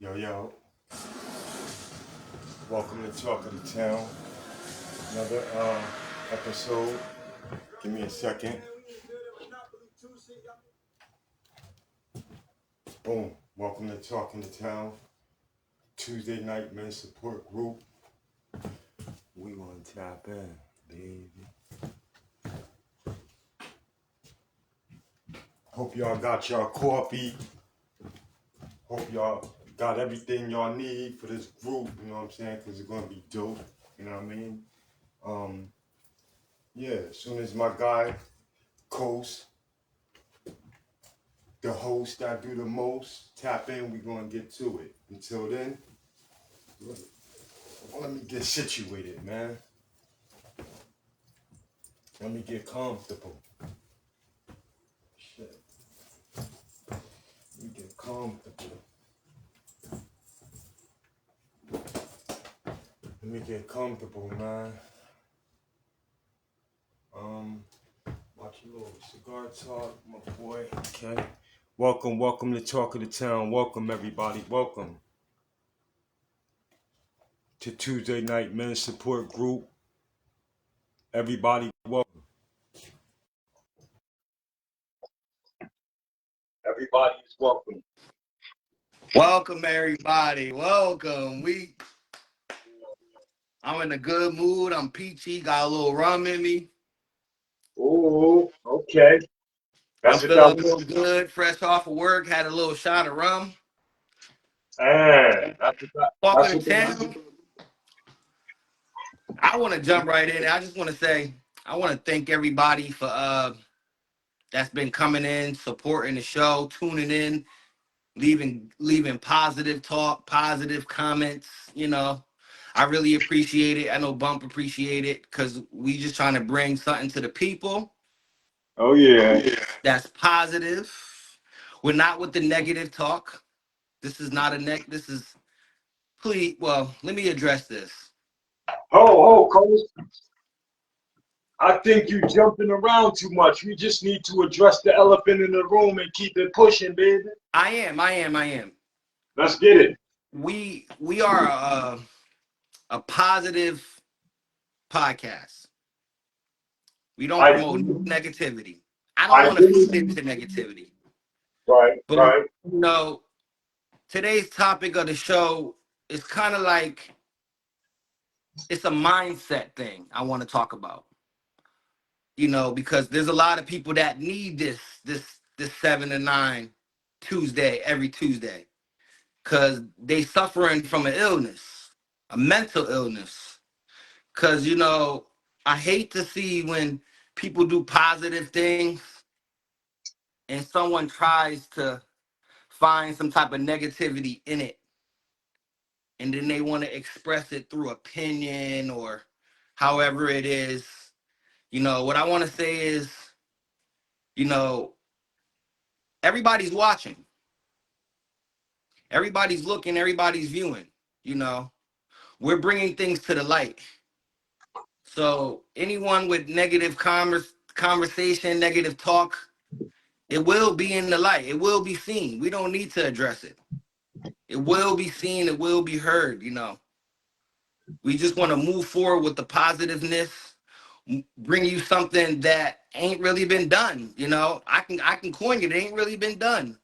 Yo, yo, welcome to Talk of the Town. Another episode. Give me a second. Boom. Welcome to Talk of the Town. Tuesday night men's support group. We gonna tap in, baby. Hope y'all got y'all coffee. Hope y'all got everything y'all need for this group. You know what I'm saying? Because it's gonna be dope. You know what I mean? Yeah. As soon as my guy Coast, the host that do the most, tap in, we gonna get to it. Until then, let me get situated, man. Let me get comfortable. Shit. Let me get comfortable. Let me get comfortable, man. Watch a little cigar talk, my boy. Okay. Welcome to Talk of the Town. Welcome, everybody. Welcome to Tuesday Night Men's Support Group. Everybody, welcome. Everybody is welcome. Welcome everybody. Welcome. I'm in a good mood. I'm peachy. Got a little rum in me. Oh, okay. I'm That's what feeling that a was. little good. Fresh off of work. Had a little shot of rum. And Talking that's to what that town. I want to jump right in. I just want to say I want to thank everybody for that's been coming in, supporting the show, tuning in, leaving positive talk, positive comments. I really appreciate it. I know Bump appreciate it because we just trying to bring something to the people. Oh yeah. That's positive. We're not with the negative talk. This is not a This is please. Well, let me address this. Coach. I think you jumping around too much. We just need to address the elephant in the room and keep it pushing, baby. I am. Let's get it. We are a positive podcast. We don't I promote negativity. I don't I want to feed do. into negativity. Right, But right. today's topic of the show is kind of like it's a mindset thing I want to talk about. Because there's a lot of people that need this 7 to 9 Tuesday every Tuesday, because they suffering from an illness, a mental illness. Because I hate to see when people do positive things and someone tries to find some type of negativity in it, and then they want to express it through opinion or however it is. What I want to say is, you know, everybody's watching, everybody's looking, everybody's viewing. You know, we're bringing things to the light. So anyone with negative conversation, negative talk, it will be in the light. It will be seen. We don't need to address it. It will be seen. It will be heard. We just want to move forward with the positiveness, bring you something that ain't really been done. I can coin it. It ain't really been done.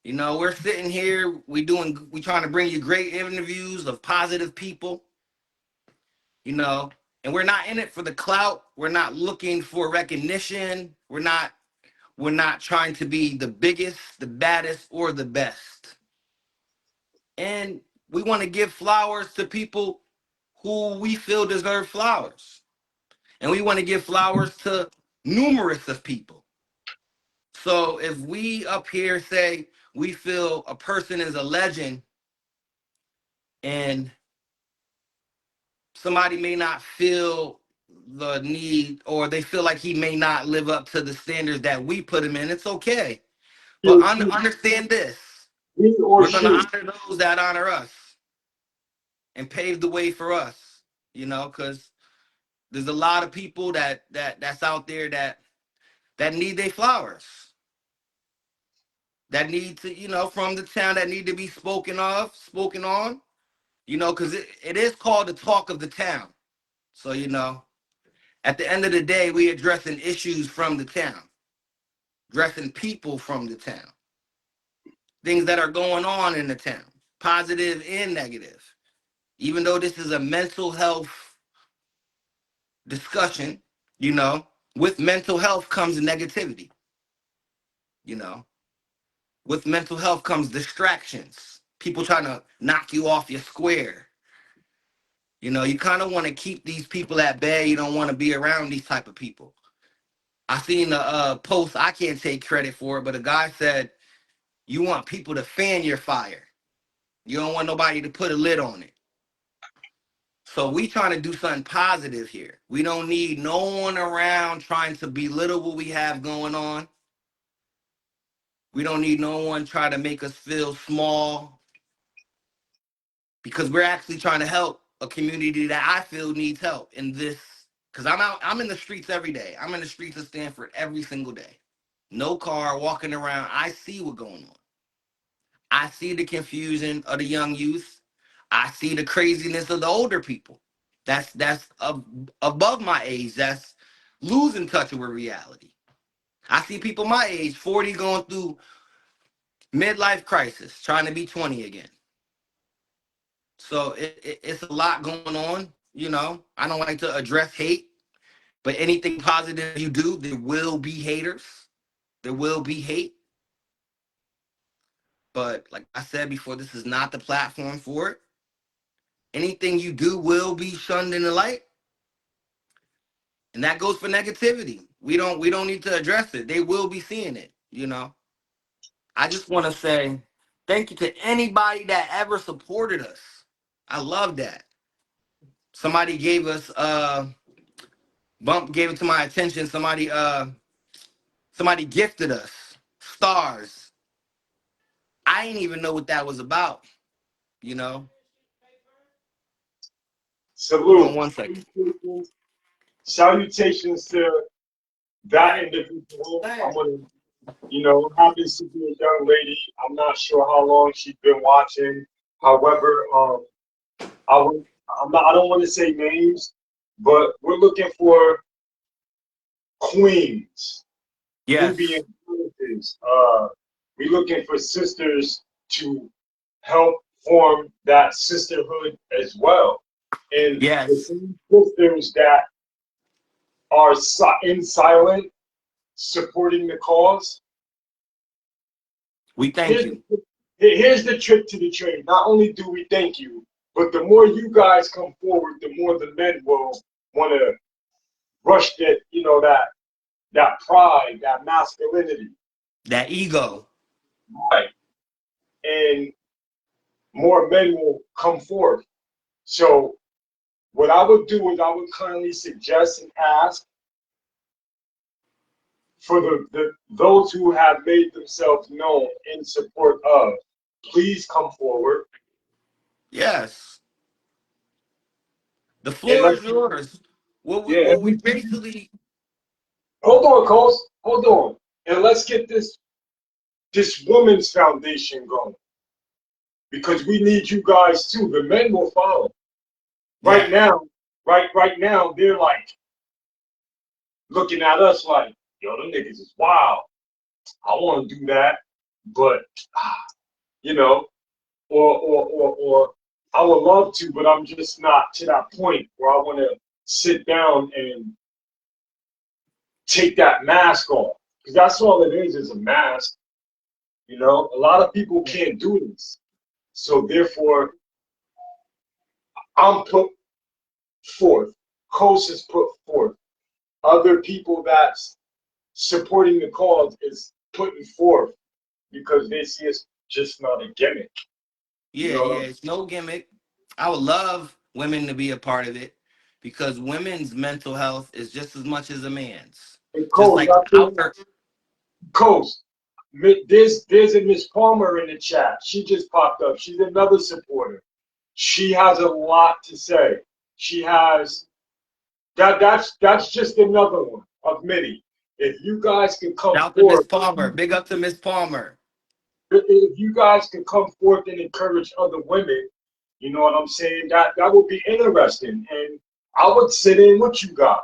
We're sitting here, we trying to bring you great interviews of positive people, and we're not in it for the clout. We're not looking for recognition. We're not trying to be the biggest, the baddest, or the best. And we want to give flowers to people who we feel deserve flowers. And we want to give flowers to numerous of people. So if we up here say we feel a person is a legend, and somebody may not feel the need, or they feel like he may not live up to the standards that we put him in, it's okay. But understand this. He or We're going to she. honor those that honor us and pave the way for us, because there's a lot of people that's out there that need their flowers. that need to, from the town that need to be spoken on, because it is called the talk of the town. So, at the end of the day, we addressing issues from the town, addressing people from the town, things that are going on in the town, positive and negative. Even though this is a mental health discussion, you know, with mental health comes negativity, you know. With mental health comes distractions. People trying to knock you off your square. You kind of want to keep these people at bay. You don't want to be around these type of people. I seen a post, I can't take credit for it, but a guy said, you want people to fan your fire. You don't want nobody to put a lid on it. So we trying to do something positive here. We don't need no one around trying to belittle what we have going on. We don't need no one trying to make us feel small, because we're actually trying to help a community that I feel needs help in this. Because I'm in the streets every day. I'm in the streets of Stanford every single day. No car, walking around. I see what's going on. I see the confusion of the young youth. I see the craziness of the older people. That's above my age. That's losing touch with reality. I see people my age, 40, going through midlife crisis, trying to be 20 again. So it's a lot going on. I don't like to address hate, but anything positive you do, there will be haters. There will be hate. But like I said before, this is not the platform for it. Anything you do will be shunned in the light. And that goes for negativity. We don't need to address it. They will be seeing it. I just want to say thank you to anybody that ever supported us. I love that. Somebody gave us bump gave it to my attention. Somebody gifted us stars. I didn't even know what that was about, you know. Hold on Salute. one second. Salutations to that individual. I'm gonna, happens to be a young lady. I'm not sure how long she's been watching. However, I would, I'm not. I don't want to say names, but we're looking for queens, Yes. Nubian princesses. We're looking for sisters to help form that sisterhood as well, and the Yes. same sisters that are in silent supporting the cause. We thank Here's you. here's the trick to the trade. Not only do we thank you, but the more you guys come forward, the more the men will want to rush that pride, that masculinity, That ego. right? And more men will come forth. So what I would do is I would kindly suggest and ask for those who have made themselves known in support of, please come forward Yes. The and floor let's is yours. What we, yeah. what we basically Hold on, Coles. Hold on, and let's get this women's foundation going because we need you guys too. The men will follow. Right yes. now, right now, they're like looking at us like, yo, them niggas is wild. I want to do that, but you know, or I would love to, but I'm just not to that point where I want to sit down and take that mask off because that's all it is a mask. A lot of people can't do this, so therefore I'm put forth. Coast is put forth. Other people that's supporting the cause is putting forth because they see it's just not a gimmick. You Yeah, know what yeah. I'm It's no gimmick. I would love women to be a part of it because women's mental health is just as much as a man's. saying? Just Coast, like I think our Coast. There's a Miss Palmer in the chat. She just popped up. She's another supporter. She has a lot to say. She has that's just another one of many. If you guys can come shout to Miss forth, Palmer. Big up to Miss Palmer. if you guys can come forth and encourage other women, you know what I'm saying? That would be interesting, and I would sit in with you guys.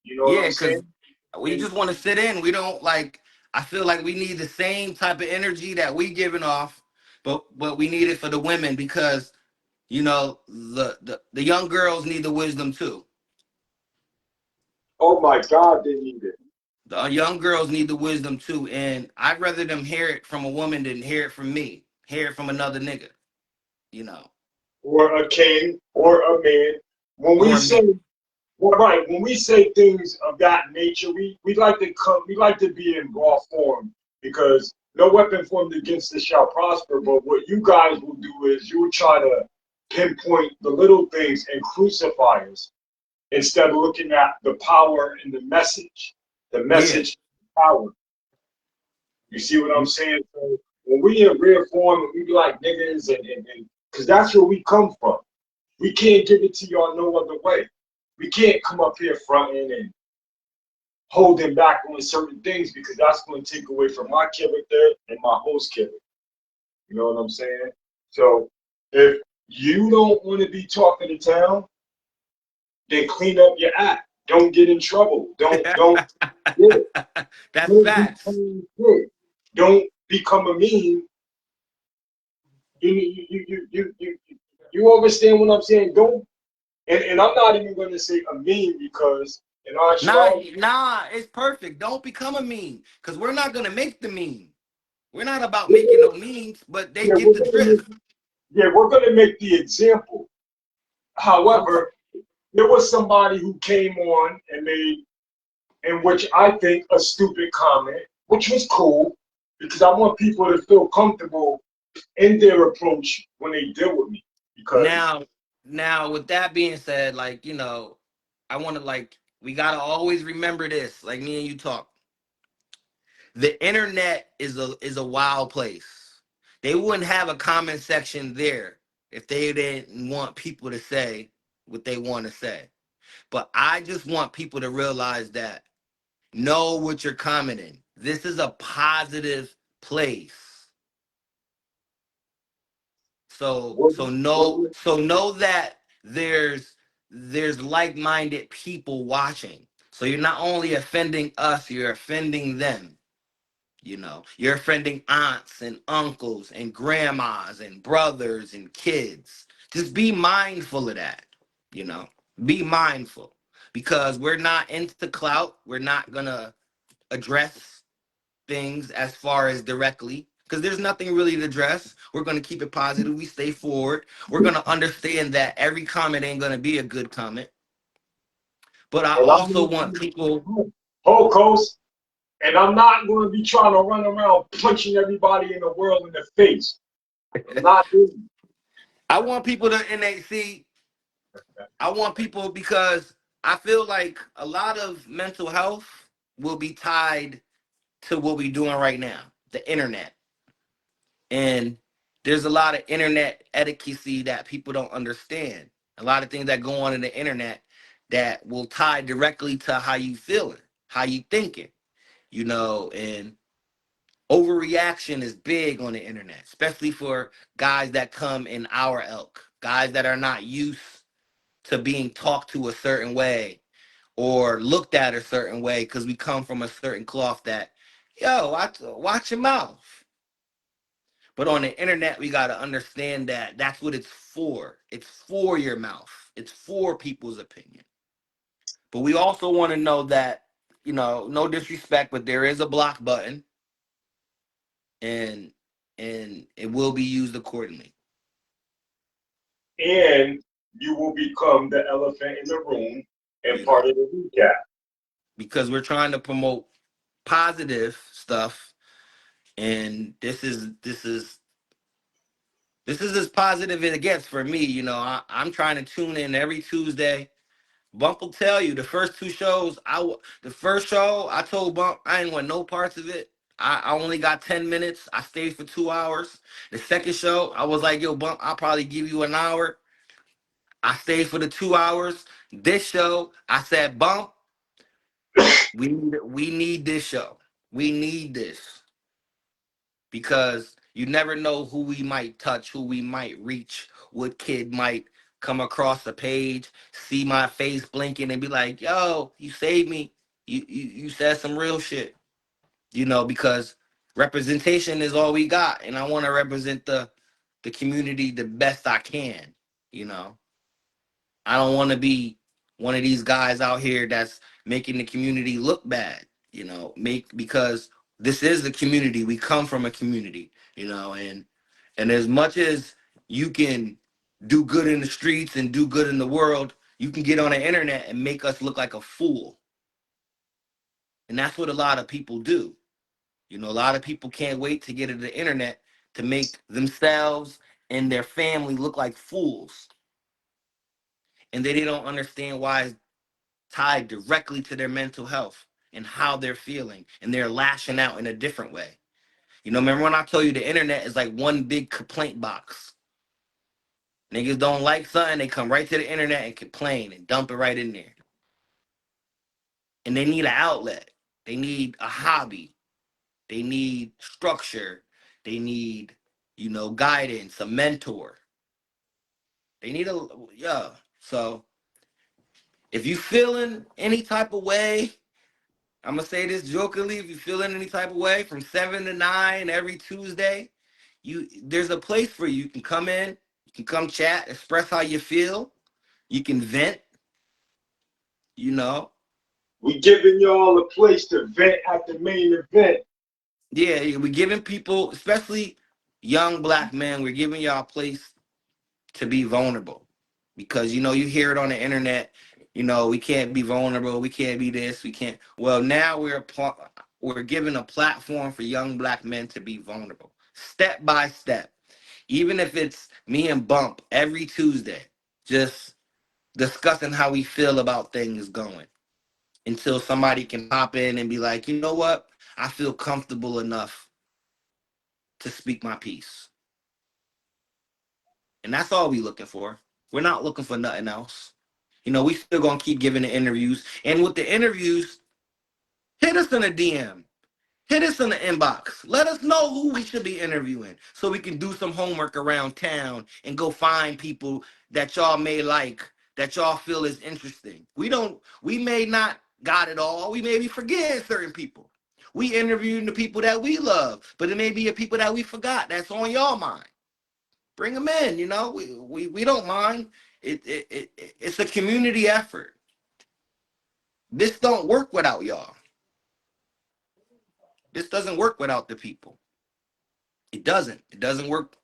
You know what Yeah, I'm saying? because we And just want to sit in. We don't like. I feel like we need the same type of energy that we giving off, but we need it for the women because the young girls need the wisdom too. oh my God, they need it. The young girls need the wisdom too, and I'd rather them hear it from a woman than hear it from me. Hear it from another nigga, you know, Or a king, or a man. When we or a say, man. well, right, when we say things of that nature, we like to come, we like to be in raw form because no weapon formed against us shall prosper. But what you guys will do is you'll try to pinpoint the little things and crucify us instead of looking at the power and the message. The Yeah, message, power. You see what I'm saying? So when we in real form, we be like niggas, and because that's where we come from. We can't give it to y'all no other way. We can't come up here fronting and holding back on certain things because that's going to take away from my character and my host character. You know what I'm saying? So if you don't want to be talking to town, then clean up your act. Don't get in trouble. Don't yeah, that's don't be facts. good. Don't become a meme. You understand what I'm saying? Don't and I'm not even going to say a meme because in Nah, actuality, nah, it's perfect. Don't become a meme because we're not gonna make the meme. We're not about yeah, making no memes, but they yeah, get the drift. we're gonna make the example. Sometimes. However, there was somebody who came on and made, in which I think, a stupid comment, which was cool because I want people to feel comfortable in their approach when they deal with me. Because Now, now with that being said, like, I want to like we got to always remember this, like me and you talk. The internet is a wild place. They wouldn't have a comment section there if they didn't want people to say what they want to say. But I just want people to realize that know what you're commenting. This is a positive place. So what, so what, know so know that there's like-minded people watching. So you're not only offending us, you're offending them. You're offending aunts and uncles and grandmas and brothers and kids. Just be mindful of that. You know, be mindful because we're not into clout. We're not gonna address things as far as directly because there's nothing really to address. We're going to keep it positive. We stay forward. We're going to understand that every comment ain't going to be a good comment. But I and also I'm want people, whole coast, and I'm not going to be trying to run around punching everybody in the world in the face. I'm not doing I want people to, and they see, I want people because I feel like a lot of mental health will be tied to what we're doing right now, the internet. And there's a lot of internet etiquette that people don't understand. A lot of things that go on in the internet that will tie directly to how you feeling, how you thinking, and overreaction is big on the internet, especially for guys that come in our ilk, guys that are not used to being talked to a certain way or looked at a certain way because we come from a certain cloth that, yo, watch your mouth. But on the internet, we got to understand that that's what it's for. It's for your mouth. It's for people's opinion. But we also want to know that, no disrespect, but there is a block button and it will be used accordingly. and you will become the elephant in the room and You know, part of the recap. because we're trying to promote positive stuff and this is as positive as it gets for me. I'm trying to tune in every Tuesday. Bump will tell you the first two shows. The first show I told Bump I didn't want no parts of it. I only got 10 minutes. I stayed for 2 hours. The second show I was like, yo, Bump, I'll probably give you an hour. I stayed for the 2 hours. This show I said, Bump, we need this show. We need this because You never know who we might touch, who we might reach, what kid might come across the page, see my face blinking and be like, yo, you saved me. You said some real shit. Because representation is all we got. And I want to represent the community the best I can, you know. I don't want to be one of these guys out here that's making the community look bad, because this is the community. We come from a community, and as much as you can do good in the streets and do good in the world, you can get on the internet and make us look like a fool. And that's what a lot of people do. A lot of people can't wait to get to the internet to make themselves and their family look like fools. And they don't understand why it's tied directly to their mental health and how they're feeling. And they're lashing out in a different way. Remember when I told you the internet is like one big complaint box? Niggas don't like something, they come right to the internet and complain and dump it right in there. And they need an outlet. They need a hobby. They need structure. They need, guidance, a mentor. They need yeah. So if you feeling any type of way, I'm gonna say this jokingly, if you feeling any type of way from 7 to 9 every Tuesday, there's a place for you. You can come in, you can come chat, express how you feel, you can vent, you know. We giving y'all a place to vent at the main event. Yeah, we're giving people, especially young black men, we're giving y'all a place to be vulnerable. Because you hear it on the internet, we can't be vulnerable, we can't be this, we can't. Well, now we're giving a platform for young black men to be vulnerable, step by step. Even if it's me and Bump every Tuesday, just discussing how we feel about things going, until somebody can pop in and be like, you know what, I feel comfortable enough to speak my piece. And that's all we looking for. We're not looking for nothing else. We still gonna keep giving the interviews. And with the interviews, hit us in a DM. Hit us in the inbox. Let us know who we should be interviewing so we can do some homework around town and go find people that y'all may like, that y'all feel is interesting. We may not got it all. We may be forgetting certain people. We interviewing the people that we love, but it may be the people that we forgot that's on y'all mind. Bring them in, we don't mind. It's a community effort. This don't work without y'all. This doesn't work without the people. It doesn't work.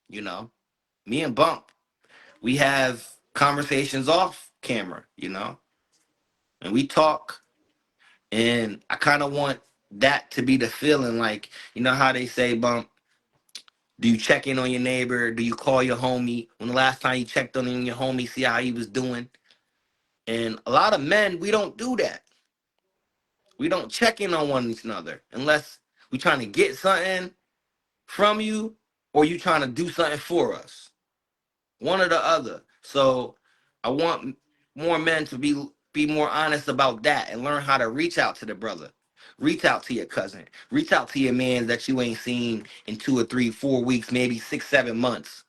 Me and Bump, we have conversations off camera, and we talk. And I kind of want that to be the feeling, like, how they say, Bump, do you check in on your neighbor? Do you call your homie? When the last time you checked on your homie, see how he was doing? And a lot of men, we don't do that. We don't check in on one another unless we trying to get something from you or you trying to do something for us. One or the other. So I want more men to be more honest about that and learn how to reach out to the brother. Reach out to your cousin. Reach out to your man that you ain't seen in 2 or 3, 4 weeks, maybe 6, 7 months.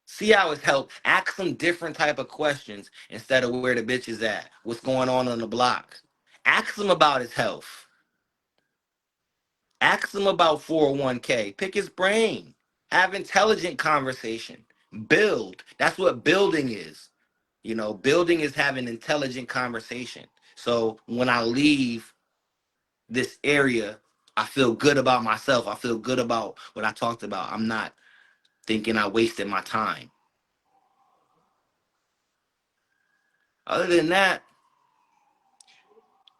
See how it's helped. Ask some different type of questions instead of where the bitch is at. What's going on the block? Ask him about his health. Ask him about 401k. Pick his brain. Have intelligent conversation. Build. That's what building is. Building is having intelligent conversation. So when I leave this area, I feel good about myself. I feel good about what I talked about. I'm not thinking I wasted my time. Other than that,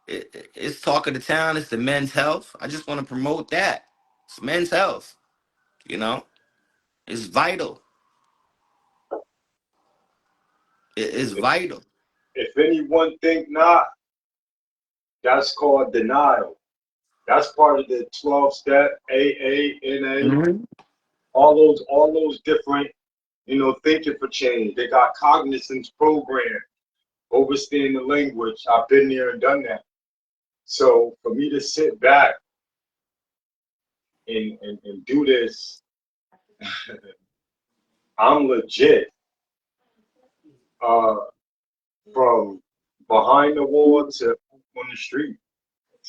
it's talk of the town. It's the men's health. I just want to promote that. It's men's health. It's vital. It is If, vital. if anyone think not, that's called denial. That's part of the 12-step AA, NA, Mm-hmm. all those different, thinking for change. They got cognizance program, overstaying the language. I've been there and done that. So for me to sit back and do this, I'm legit uh from behind the wall to on the street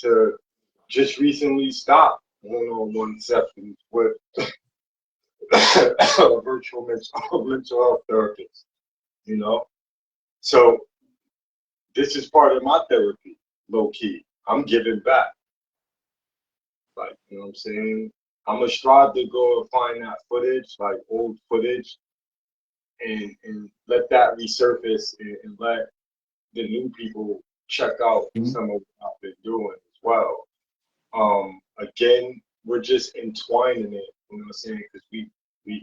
to just recently stop one-on-one sessions with a virtual mental health therapist, you know? So this is part of my therapy, low key. I'm giving back. Like, you know what I'm saying? I'm gonna strive to go and find that footage, like old footage, and let that resurface and let the new people check out Mhm. some of what I've been doing as well. Again, we're just entwining it, you know what I'm saying? Because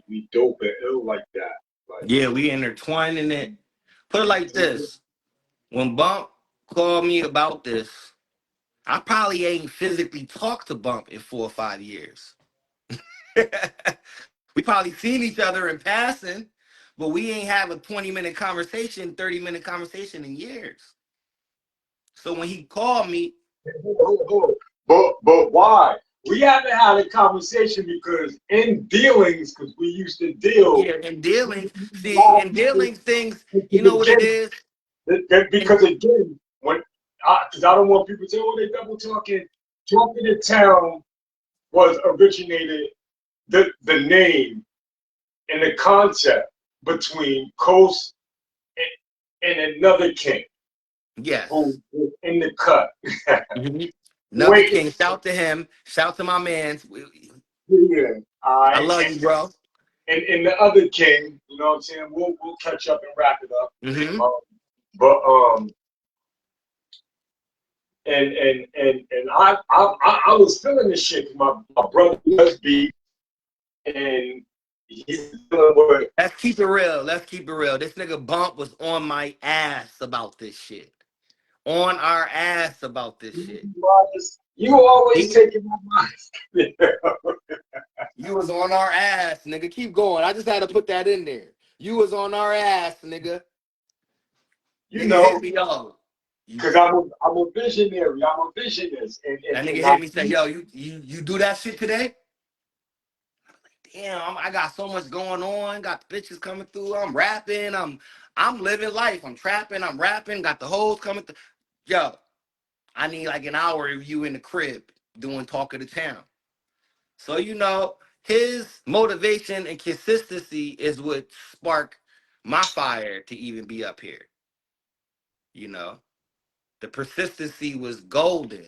we dope and ill like that. Like, Yeah, we intertwining it. Put it like this: when Bump called me about this, I probably ain't physically talked to Bump in 4 or 5 years. We probably seen each other in passing, but we ain't have a 20-minute conversation, 30-minute conversation in years. So when he called me, but why? We haven't had a conversation because in dealings, because we used to deal. yeah, in dealings, see, in dealings things, you know what it Again, is? And because again, when because I don't want people to say, "Oh, they double talking." Talking to town was originated the name and the concept between Coast and another king yes. who was in the cut. Mhm. Another Wait, king. Shout to him. Shout to my man. yeah, all I right, love you, bro. and the other king, you know what I'm saying? We'll catch up and wrap it up. Hmm. Um, but and I was feeling this shit. My brother does beat, and he's dealing with. Let's keep it real. Let's keep it real. This nigga Bump was on my ass about this shit. On our ass about this shit. You always He, taking my mind. you was on our ass, nigga. Keep going. I just had to put that in there. You was on our ass, nigga. You Nigga hit know, me, yo. because I'm a visionary. I'm a visionist, That nigga and hit me, say, yo, you do that shit today? Damn, I got so much going on. Got the bitches coming through. I'm rapping. I'm living life. I'm trapping. I'm rapping. Got the hoes coming through. Yo, I need like an hour of you in the crib doing talk of the town. So his motivation and consistency is what sparked my fire to even be up here. You know, the persistency was golden.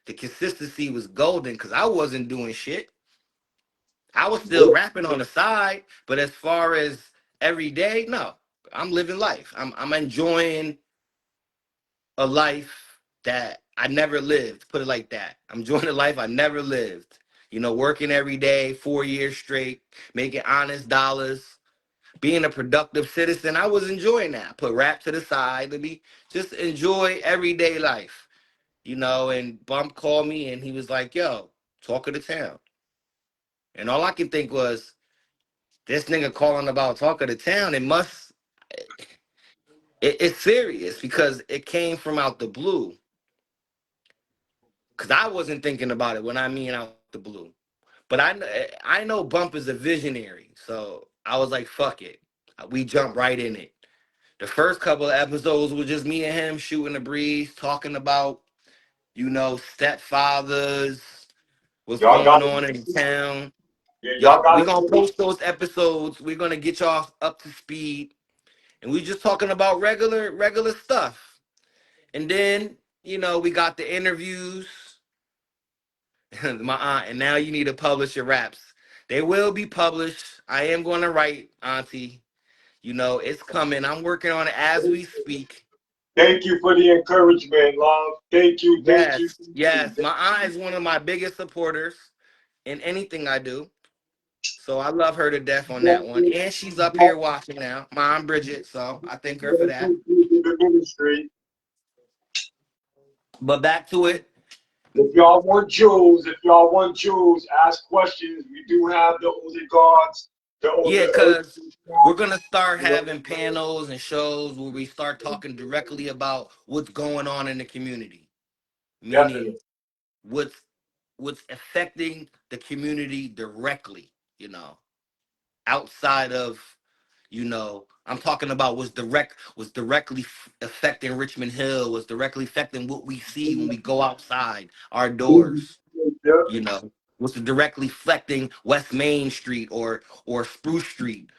The consistency was golden because I wasn't doing shit. I was still rapping on the side, but as far as every day, no, I'm living life. I'm enjoying a life that I never lived. Put it like that. I'm enjoying a life I never lived. Working every day, 4 years straight, making honest dollars, being a productive citizen. I was enjoying that. Put rap to the side. Let me just enjoy everyday life. And Bump called me and he was like, yo, talk of the town. And all I could think was, this nigga calling about talk of the town, it's serious because it came from out the blue. Because I wasn't thinking about it when I mean out the blue. But I know Bump is a visionary. So I was like, fuck it. We jump right in it. The first couple of episodes was just me and him shooting the breeze, talking about, stepfathers, what's Y'all got going on in it. town. Yeah, y'all Yup, got we it. gonna post those episodes. We're gonna get y'all up to speed. And we just talking about regular stuff. And then, we got the interviews. My aunt, and now you need to publish your raps. They will be published. I am going to write, Auntie. It's coming. I'm working on it as we speak. Thank you for the encouragement, love. Thank you, thank you, Yes, thank you. yes. My aunt is one of my biggest supporters in anything I do. So I love her to death on that one. And she's up here watching now. My Aunt Bridget. So I thank her for that. The ministry. But back to it. If y'all want Jews, ask questions. We do have the older gods, Yeah, the earth. because we're gonna start having panels and shows where we start talking directly about what's going on in the community. Definitely. Meaning what's what's affecting the community directly, you know, outside of, you know, I'm talking about was directly affecting Richmond Hill, was directly affecting what we see when we go outside our doors, Yeah. you know, was directly affecting West Main Street or Spruce Street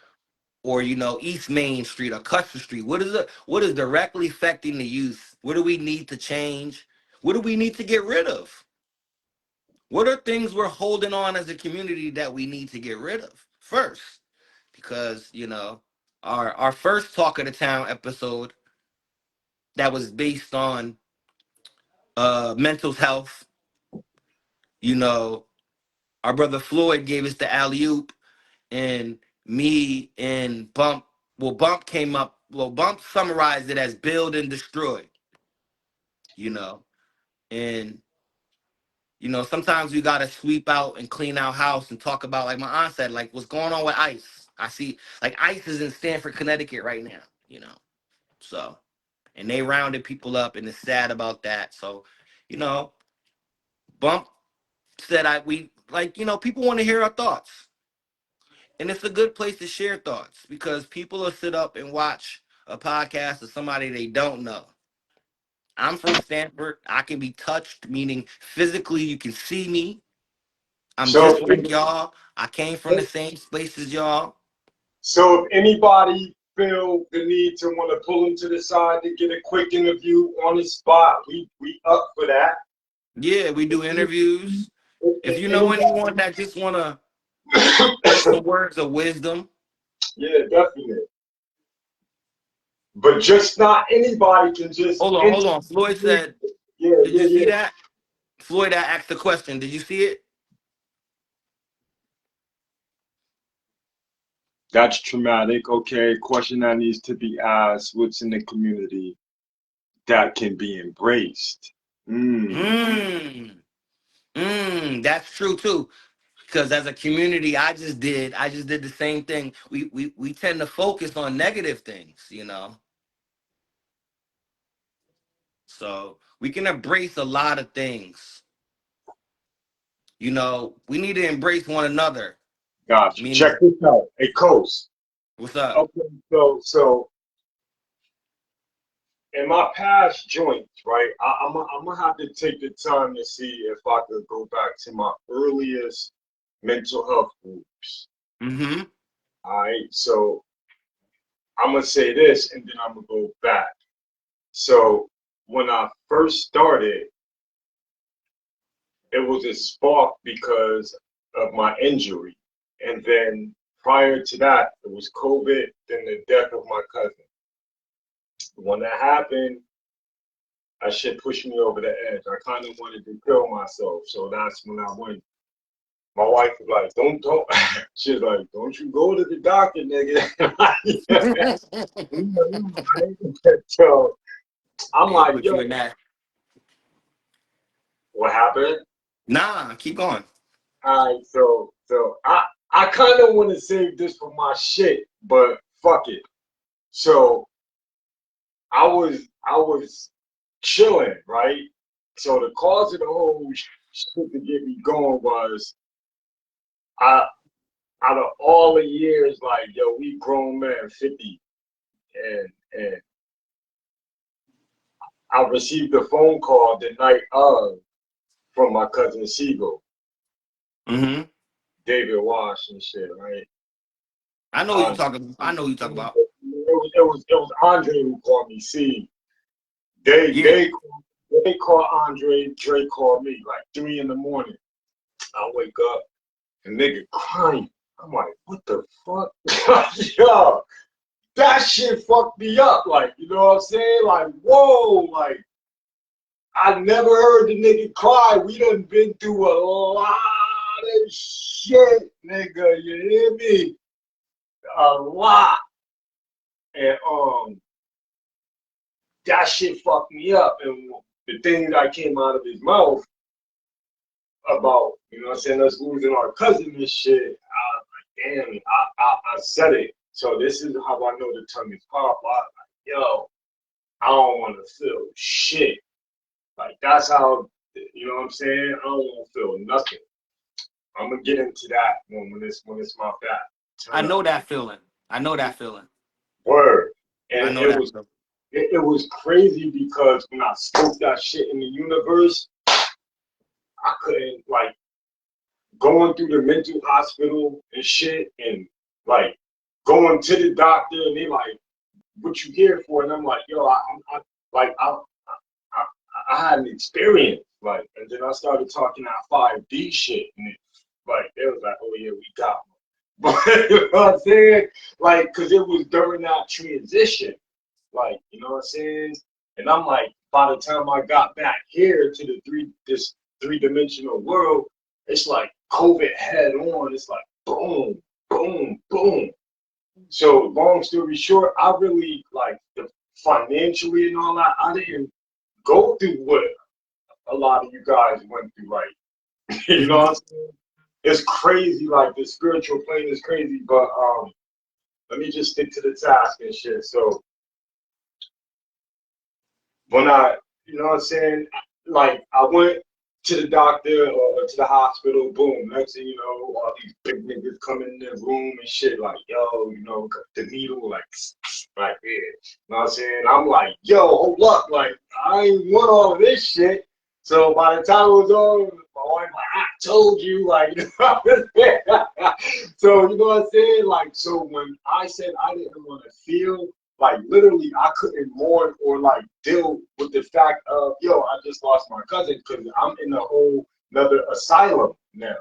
or, you know, East Main Street or Custer Street. What is directly affecting the youth? What do we need to change? What do we need to get rid of? What are things we're holding on as a community that we need to get rid of first? Because, you know, our first Talk of the Town episode that was based on mental health, you know, our brother Floyd gave us the alley oop, and me and Bump, well, Bump came up, well, Bump summarized it as build and destroy, you know, and you know, sometimes we gotta sweep out and clean our house and talk about, like my aunt said, like what's going on with ICE. I see, like ICE is in Stamford, Connecticut right now, you know. So, and they rounded people up, and it's sad about that. So, you know, Bump said we like, you know, people want to hear our thoughts, and it's a good place to share thoughts because people will sit up and watch a podcast of somebody they don't know. I'm from Stanford. I can be touched, meaning physically you can see me. I'm So, just like y'all. I came from the same place as y'all. so if anybody feel the need to want to pull them to the side to get a quick interview on the spot, we up for that. Yeah, we do interviews. If you know Anybody, anyone that just want to spread some words of wisdom. yeah, definitely. But just not anybody can just Hold enter. on. Floyd said, Yeah, did yeah, you see yeah. that? Floyd asked the question. Did you see it? That's traumatic. Okay, question that needs to be asked: what's in the community that can be embraced? Mm. That's true too. Because as a community, I just did the same thing. We tend to focus on negative things, you know. So we can embrace a lot of things. You know, we need to embrace one another. Gotcha. Meaning, Check this out. Hey, Coast. what's up? Okay, so in my past joints, right? I'm gonna have to take the time to see if I could go back to my earliest mental health groups. Mm-hmm. All right. So I'm gonna say this, and then I'm gonna go back. So when I first started, it was a spark because of my injury. And then prior to that, it was COVID, then the death of my cousin. When that happened, that shit pushed me over the edge. I kind of wanted to kill myself. So that's when I went. My wife was like, don't. She's like, don't you go to the doctor, nigga. So I'm They like, put you yo, in that. what happened? Nah, keep going. All right, so I kind of want to save this for my shit, but fuck it. So I was chilling, right? So the cause of the whole shit to get me going was I out of all the years, like yo, we grown men 50, and I received a phone call the night of from my cousin Siegel, Mm-hmm. David Wash and shit, right? I know who you Um, talking. I know who you talking about. it was Andre who called me. See, they Yeah. they they called Andre, Dre called me like 3 in the morning. I wake up and nigga crying. I'm like, what the fuck? Yo, that shit fucked me up. Like, you know what I'm saying? Like, whoa, like I never heard the nigga cry. We done been through a lot of shit, nigga. You hear me? A lot. And that shit fucked me up. And the thing that came out of his mouth about, you know what I'm saying, us losing our cousin and shit, I was like, damn, I said it. So this is how I know the tongue is powerful. I was like, yo, I don't want to feel shit. Like, that's how You know what I'm saying? I don't want to feel nothing. I'm gonna get into that when it's my back I time. know that feeling. I know that feeling. Word. I And know that feeling. it was crazy because when I spoke that shit in the universe, I couldn't like going through the mental hospital and shit and like going to the doctor and they like, what you here for? And I'm like, yo, I like I, I had an experience. Like, and then I started talking that 5D shit, and it, like, they was like, oh yeah, we got one. But you know what I'm saying? Like, cause it was during that transition. Like, you know what I'm saying? And I'm like, by the time I got back here to this three-dimensional world, it's like COVID head on. It's like boom, boom, boom. So long story short, I really like the financially and all that. I didn't go through what a lot of you guys went through, right? You know what I'm saying? It's crazy, like the spiritual plane is crazy, but let me just stick to the task and shit. So when you know what I'm saying, like I went to the doctor or to the hospital, boom, next thing you know, all these big niggas come in the room and shit, like, yo, you know, the needle, like, right there. You know what I'm saying? I'm like, yo, hold up, like, I ain't want all of this shit. So by the time it was over, my wife like, I told you, like, you know what I'm saying? So, you know what I'm saying? Like, so when I said I didn't want to feel, like literally, I couldn't mourn or like deal with the fact of yo, I just lost my cousin because I'm in a whole another asylum now.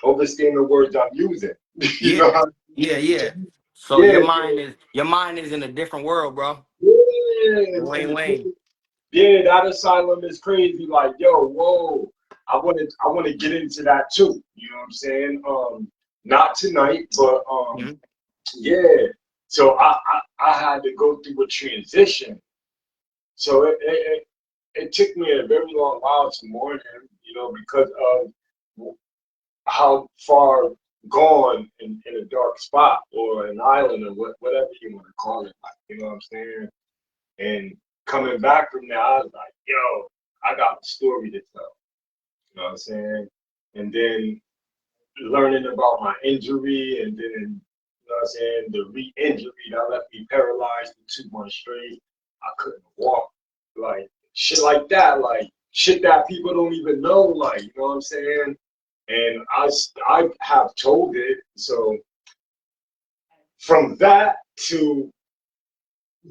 Understand the words I'm using. You Yeah, know how yeah. So yeah, your mind is in a different world, bro. yeah, Wayne and the Wayne. thing, yeah, that asylum is crazy. Like, yo, whoa, I want to get into that too. You know what I'm saying? Not tonight, but Mhm. yeah. So I had to go through a transition. So it took me a very long while to mourn him, you know, because of how far gone in a dark spot or an island or whatever you want to call it, like, you know what I'm saying? And coming back from there, I was like, yo, I got a story to tell, you know what I'm saying? And then learning about my injury and then, you know what I'm saying, the re-injury that left me paralyzed for 2 months straight. I couldn't walk. Like, shit like that. Like, shit that people don't even know. Like, you know what I'm saying? And I have told it. So from that to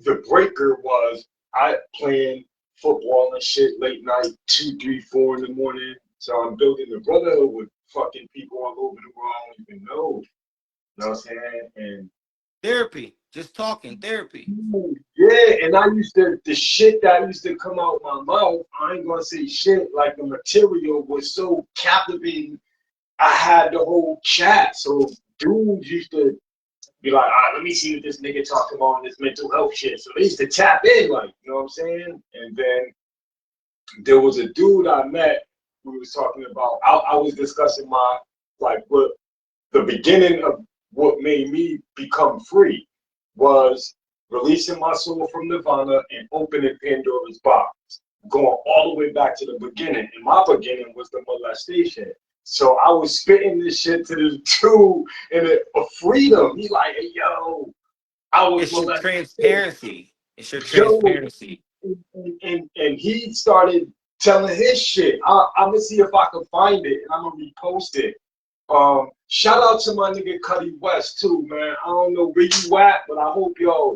the breaker was I playing football and shit late night, 2, 3, 4 in the morning. So I'm building a brotherhood with fucking people all over the world I don't even know. You know what I'm saying? And Therapy. Just talking. Therapy. yeah, and I used to the shit that used to come out my mouth. I ain't gonna say shit. Like the material was so captivating. I had the whole chat. So dudes used to be like, let me see what this nigga talking about on this mental health shit. So they used to tap in, like, you know what I'm saying? And then there was a dude I met. We was talking about. I was discussing my like what the beginning of what made me become free was releasing my soul from Nirvana and opening Pandora's box, going all the way back to the beginning. And my beginning was the molestation. So I was spitting this shit to this dude in a freedom. He like, hey, yo, I was It's your molested. transparency. It's your Yo, transparency. and he started telling his shit. I'm gonna see if I can find it and I'm gonna repost it. Shout out to my nigga Cuddy West too, man. I don't know where you at, but I hope you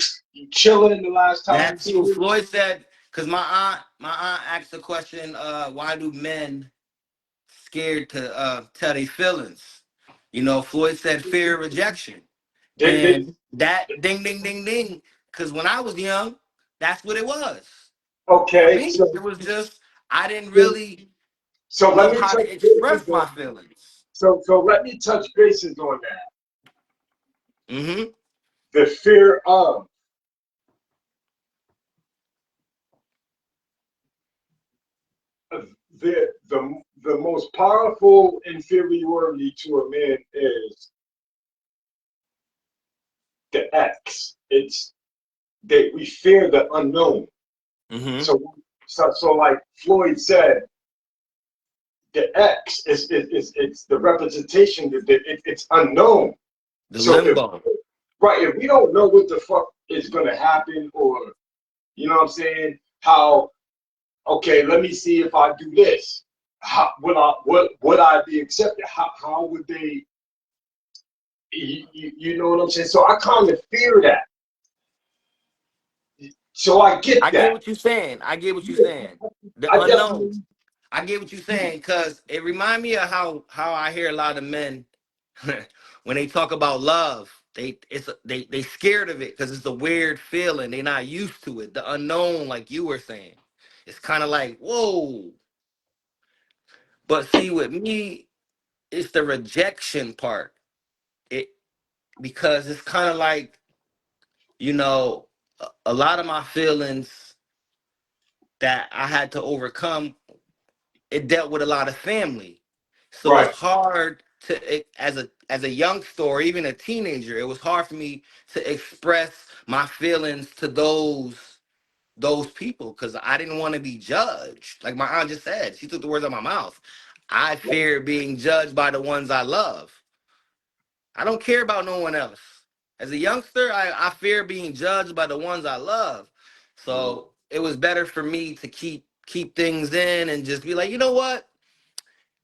chilling the last time we That too. see Floyd said, because my aunt asked the question, why do men scared to tell their feelings? You know, Floyd said fear of rejection. you. And that ding ding ding ding. Because when I was young, that's what it was. For Okay, me, it was just I didn't so really so let know me how touch to express bases my on feelings. so let me touch bases on that. Mm-hmm. The fear of the most powerful inferiority to a man is the X. It's that we fear the unknown. Mm-hmm. So like Floyd said, the X is it's the representation that it's unknown. The So if limbo. right, if we don't know what the fuck is gonna happen, or you know what I'm saying, how okay, let me see if I do this. How would I be accepted? How would they you know what I'm saying? So I kind of fear that. So I get I get that. what you're saying. I get what you're saying. The I unknown. definitely I get what you're saying because it reminds me of how I hear a lot of men when they talk about love. They scared of it because it's a weird feeling. They're not used to it. The unknown, like you were saying, it's kind of like whoa. But see, with me, it's the rejection part. It because it's kind of like a lot of my feelings that I had to overcome. It dealt with a lot of family, so it's right. hard as a youngster or even a teenager. It was hard for me to express my feelings to those people because I didn't want to be judged. Like my aunt just said, she took the words out of my mouth. I fear being judged by the ones I love. I don't care about no one else. As a youngster, I fear being judged by the ones I love. So it was better for me to keep things in and just be like, you know what?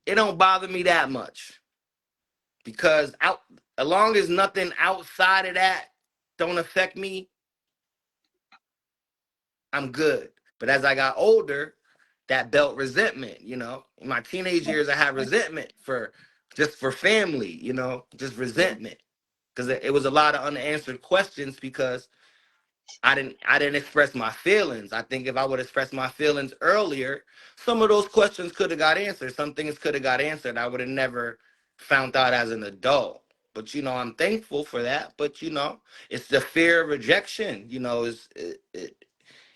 It don't bother me that much because as long as nothing outside of that don't affect me, I'm good. But as I got older, that built resentment. In my teenage years, I had resentment for family. Just resentment because it was a lot of unanswered questions because I didn't express my feelings. I think if I would express my feelings earlier, some of those questions could have got answered. Some things could have got answered. I would have never found out as an adult. But I'm thankful for that. But it's the fear of rejection.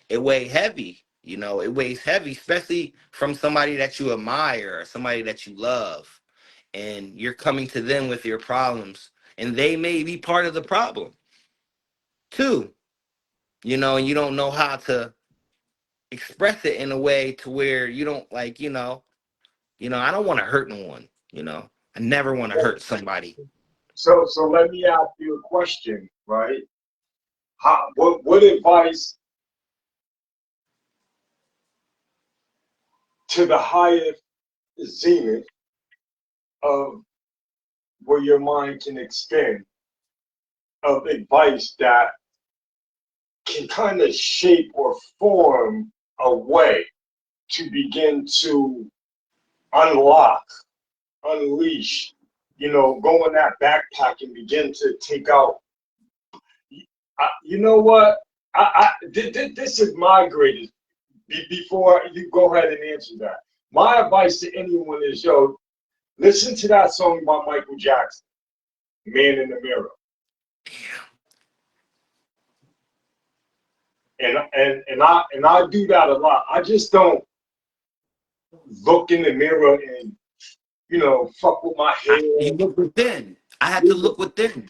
It weighs heavy. It weighs heavy, especially from somebody that you admire or somebody that you love, and you're coming to them with your problems, and they may be part of the problem too. And you don't know how to express it in a way to where you don't like, I don't want to hurt no one, I never want to hurt somebody. So let me ask you a question, right? What advice to the highest zenith of where your mind can extend of advice that can kind of shape or form a way to begin to unlock, unleash, go in that backpack and begin to take out. You know what? This is my greatest. Before you go ahead and answer that, my advice to anyone is, yo, listen to that song by Michael Jackson, "Man in the Mirror," and I do that a lot. I just don't look in the mirror and fuck with my You hair. look within. I had to look within.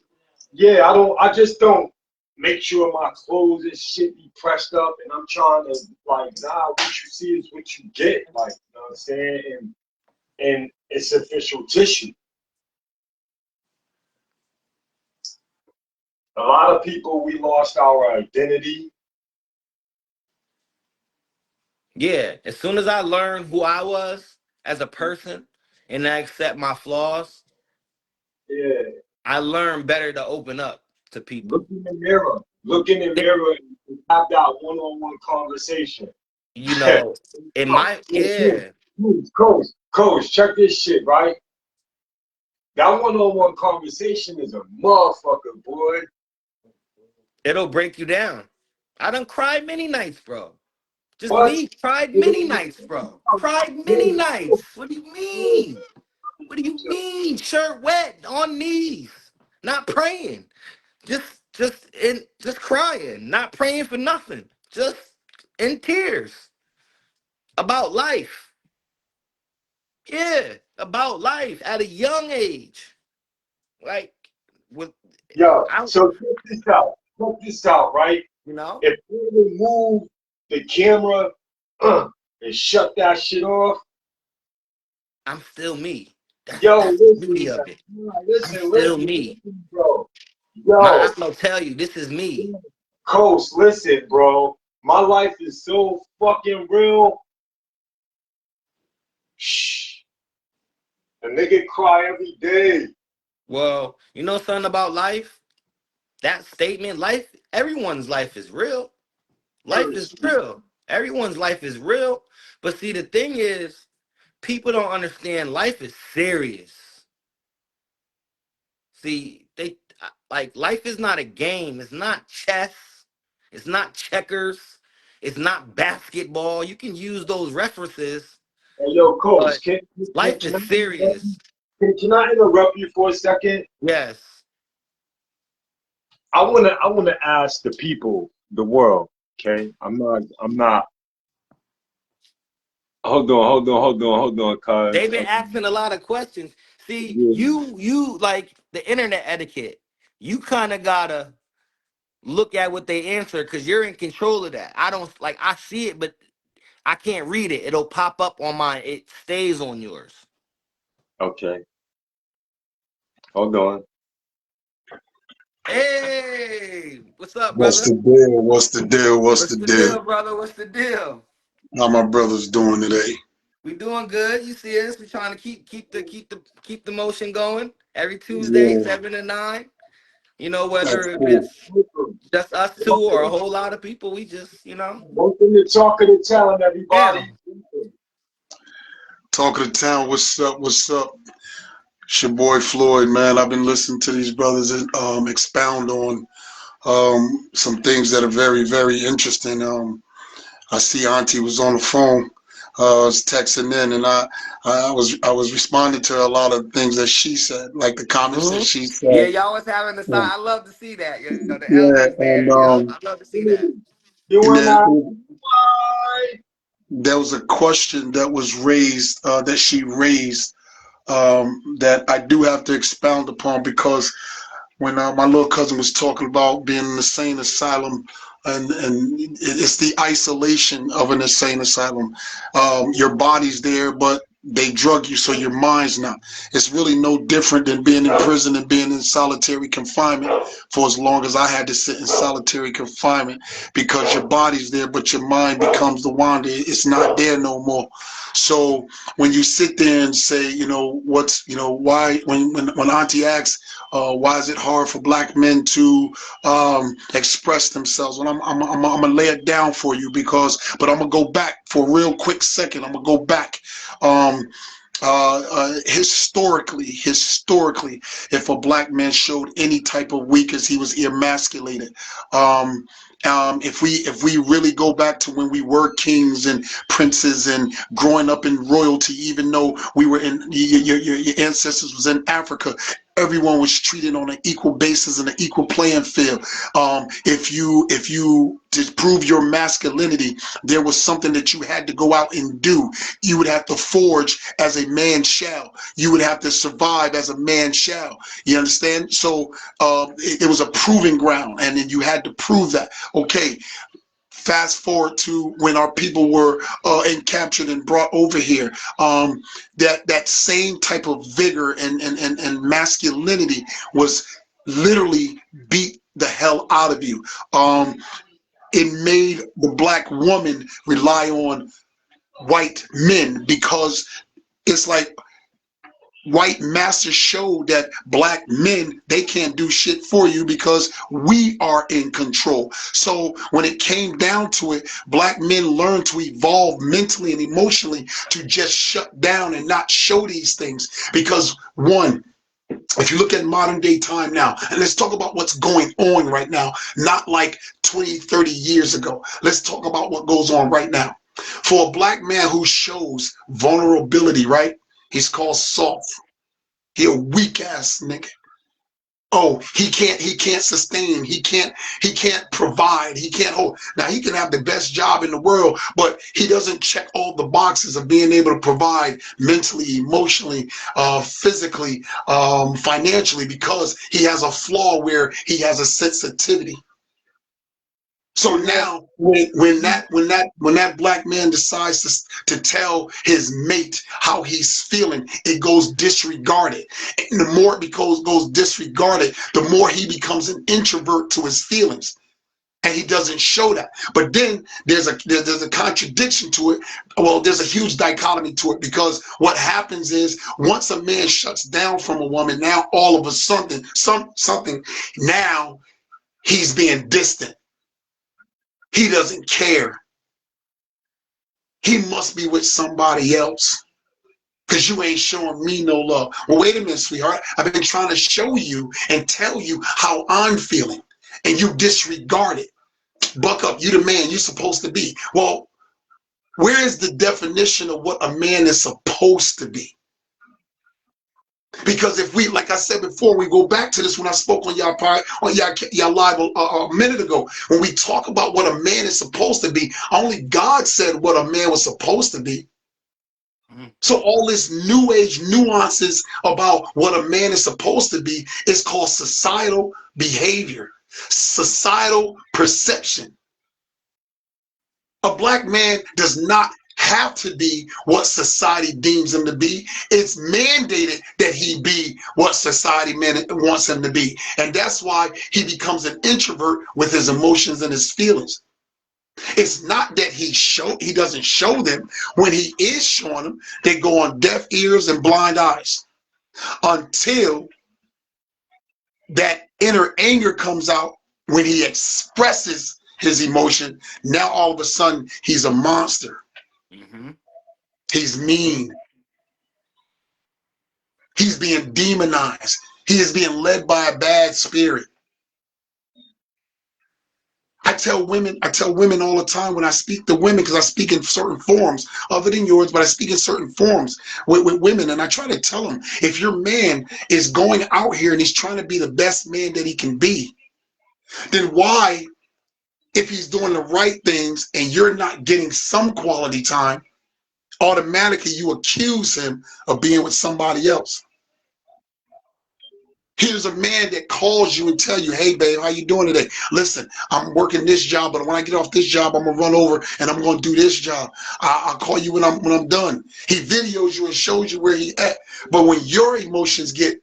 Yeah, I don't. I just don't make sure my clothes and shit be pressed up, and I'm trying to like, nah. What you see is what you get. Like, you know what I'm saying? And it's official tissue. A lot of people, we lost our identity. Yeah, as soon as I learned who I was as a person and I accept my flaws, Yeah. I learned better to open up to Look people. in the mirror. Look in the They- mirror and have that one-on-one conversation. you know, in my yeah, Coach, check this shit, right? That one-on-one conversation is a motherfucker, boy. it'll break you down. I done cried many nights, bro. Just What? me, cried many nights, bro. Cried many nights. What do you mean? What do you mean? Shirt wet, on knees, not praying. Just crying, not praying for nothing. Just in tears about life. Yeah, about life at a young age. Like with Yo, I so check this out. Check this out, right? you know, If we remove the camera and shut that shit off, I'm still me. Yo, That's the beauty listen, of it. man. I'm Listen, still listen, me. listen, bro. My Yo, eyes will tell you this is me. Coast, listen, bro. My life is so fucking real. Shh. A nigga cry every day. Well, you know something about life? That statement, life, everyone's life is real. Life is Seriously. real. Everyone's life is real. But see, the thing is, people don't understand life is serious. See, they like life is not a game. It's not chess. It's not checkers. It's not basketball. You can use those references, Hey, yo, but Coach, life is serious. can I interrupt you for a second? Yes. I wanna ask the people, the world, okay? I'm not hold on, They've cuz been asking a lot of questions. See, yeah, you like the internet etiquette. You kind of gotta look at what they answer because you're in control of that. I don't like I see it, but I can't read it. It'll pop up on mine. It stays on yours. okay. Hold on. Hey, what's up, What's brother? the deal? What's the deal? What's What's the the deal? deal, brother? What's the deal? How my brothers doing today? We doing good. You see us. We trying to keep the motion going every Tuesday, Yeah, 7 to 9. You know, that's whether if cool. it's just us two or a whole lot of people, we just, Welcome to Talking and Telling, everybody. damn. Talk of the town. What's up? What's up? It's your boy Floyd, man. I've been listening to these brothers expound on some things that are very, very interesting. I see Auntie was on the phone, was texting in, and I was responding to a lot of things that she said, like the comments that Hmm. she Yeah, said. y'all was having the side. I love to see that. The Yeah, elders and there. I love to see that. You and then I, bye. there was a question that was raised that she raised that I do have to expound upon because when my little cousin was talking about being in an insane asylum and it's the isolation of an insane asylum. Your body's there, but they drug you, so your mind's not. It's really no different than being in prison and being in solitary confinement for as long as I had to sit in solitary confinement because your body's there, but your mind becomes the wander. It's not there no more. So when you sit there and say, why, when Auntie asks, why is it hard for black men to express themselves? And I'm gonna lay it down for you but I'm gonna go back for a real quick second. I'm gonna go back. Um, historically, if a black man showed any type of weakness, he was emasculated. Um, if we really go back to when we were kings and princes and growing up in royalty, even though we were in your ancestors was in Africa, everyone was treated on an equal basis and an equal playing field. If you to prove your masculinity, there was something that you had to go out and do. You would have to forge as a man shall. You would have to survive as a man shall. You understand? So it was a proving ground, and then you had to prove that. Okay, fast forward to when our people were captured and brought over here. That same type of vigor and masculinity was literally beat the hell out of you. It made the black woman rely on white men because it's like white masters showed that black men, they can't do shit for you because we are in control. So when it came down to it, black men learned to evolve mentally and emotionally to just shut down and not show these things because one, if you look at modern day time now, and let's talk about what's going on right now, not like 20, 30 years ago. Let's talk about what goes on right now. For a black man who shows vulnerability, right? He's called soft. He a weak ass nigga. Oh, he can't sustain. He can't provide. He can't hold. Now he can have the best job in the world, but he doesn't check all the boxes of being able to provide mentally, emotionally, physically, financially, because he has a flaw where he has a sensitivity. So now, when that black man decides to tell his mate how he's feeling, it goes disregarded. And the more it goes disregarded, the more he becomes an introvert to his feelings, and he doesn't show that. But then there's a contradiction to it. Well, there's a huge dichotomy to it, because what happens is once a man shuts down from a woman, now all of a sudden something now he's being distant. He doesn't care. He must be with somebody else because you ain't showing me no love. Well, wait a minute, sweetheart. I've been trying to show you and tell you how I'm feeling, and you disregard it. Buck up, you the man you're supposed to be. Well, where is the definition of what a man is supposed to be? Because if we, like I said before, we go back to this when I spoke on y'all live a minute ago, when we talk about what a man is supposed to be, only God said what a man was supposed to be. So all this new age nuances about what a man is supposed to be is called societal behavior, societal perception. A black man does not have to be what society deems him to be. It's mandated that he be what society wants him to be. And that's why he becomes an introvert with his emotions and his feelings. It's not that he doesn't show them. When he is showing them, they go on deaf ears and blind eyes until that inner anger comes out when he expresses his emotion. Now all of a sudden he's a monster. He's mean. He's being demonized. He is being led by a bad spirit. I tell women all the time when I speak to women, because I speak in certain forms other than yours, but I speak in certain forms with women, and I try to tell them, if your man is going out here and he's trying to be the best man that he can be, then why, if he's doing the right things and you're not getting some quality time, automatically you accuse him of being with somebody else? Here's a man that calls you and tell you, hey, babe, how you doing today? Listen, I'm working this job, but when I get off this job, I'm going to run over and I'm going to do this job. I'll call you when I'm done. He videos you and shows you where he at. But when your emotions get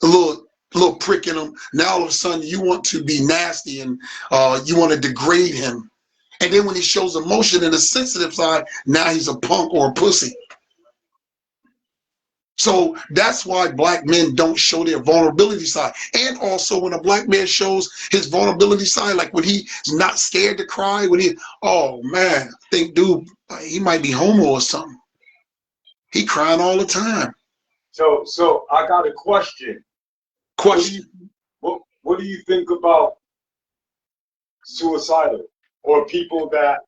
a little prick in them, now all of a sudden you want to be nasty and you want to degrade him. And then when he shows emotion in the sensitive side, now he's a punk or a pussy. So that's why black men don't show their vulnerability side. And also when a black man shows his vulnerability side, like when he's not scared to cry, oh man, I think dude, he might be homo or something. He crying all the time. So I got a question. What do you think about suicidal or people that?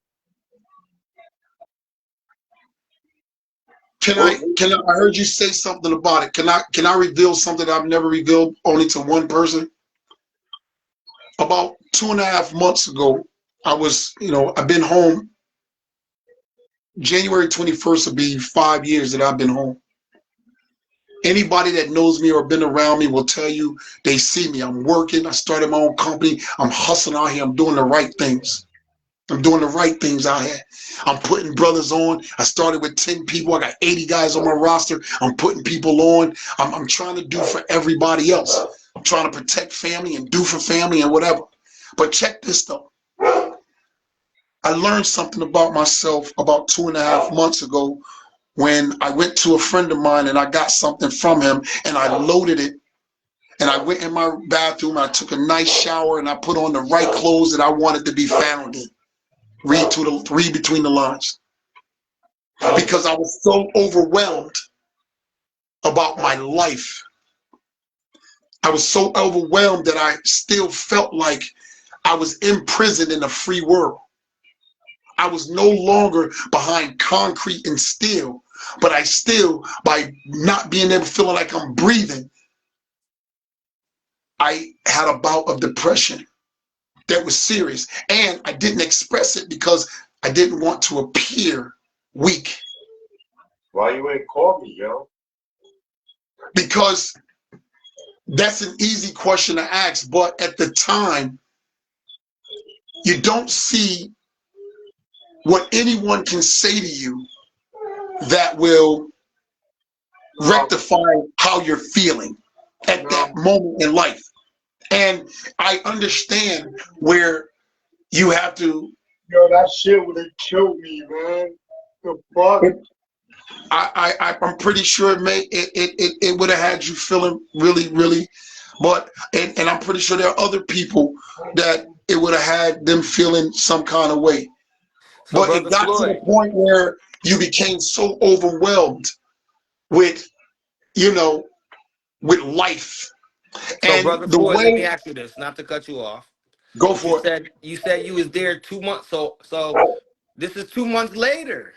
I heard you say something about it. Can I reveal something that I've never revealed only to one person? About 2.5 months ago, I've been home. January 21st will be 5 years that I've been home. Anybody that knows me or been around me will tell you, they see me. I'm working. I started my own company. I'm hustling out here. I'm doing the right things. I'm doing the right things out here. I'm putting brothers on. I started with 10 people. I got 80 guys on my roster. I'm putting people on. I'm trying to do for everybody else. I'm trying to protect family and do for family and whatever. But check this though. I learned something about myself about 2.5 months ago when I went to a friend of mine and I got something from him and I loaded it. And I went in my bathroom. I took a nice shower and I put on the right clothes that I wanted to be found in. Read between the lines, because I was so overwhelmed about my life. I was so overwhelmed that I still felt like I was imprisoned in a free world. I was no longer behind concrete and steel, but I still, by not being able to feel like I'm breathing, I had a bout of depression that was serious, and I didn't express it because I didn't want to appear weak. Why you ain't called me, yo? Because that's an easy question to ask, but at the time, you don't see what anyone can say to you that will rectify how you're feeling at that moment in life. And I understand where you have to. Yo, that shit would have killed me, man. The fuck? I'm pretty sure it would have had you feeling really, really, but and I'm pretty sure there are other people that it would have had them feeling some kind of way. So, But it Brother got to the Floyd. point where you became so overwhelmed with, you know, with life. So, And Brother the Floyd, let me way, ask you this, not to cut you off. go But you for it. said you was there 2 months. So this is 2 months later.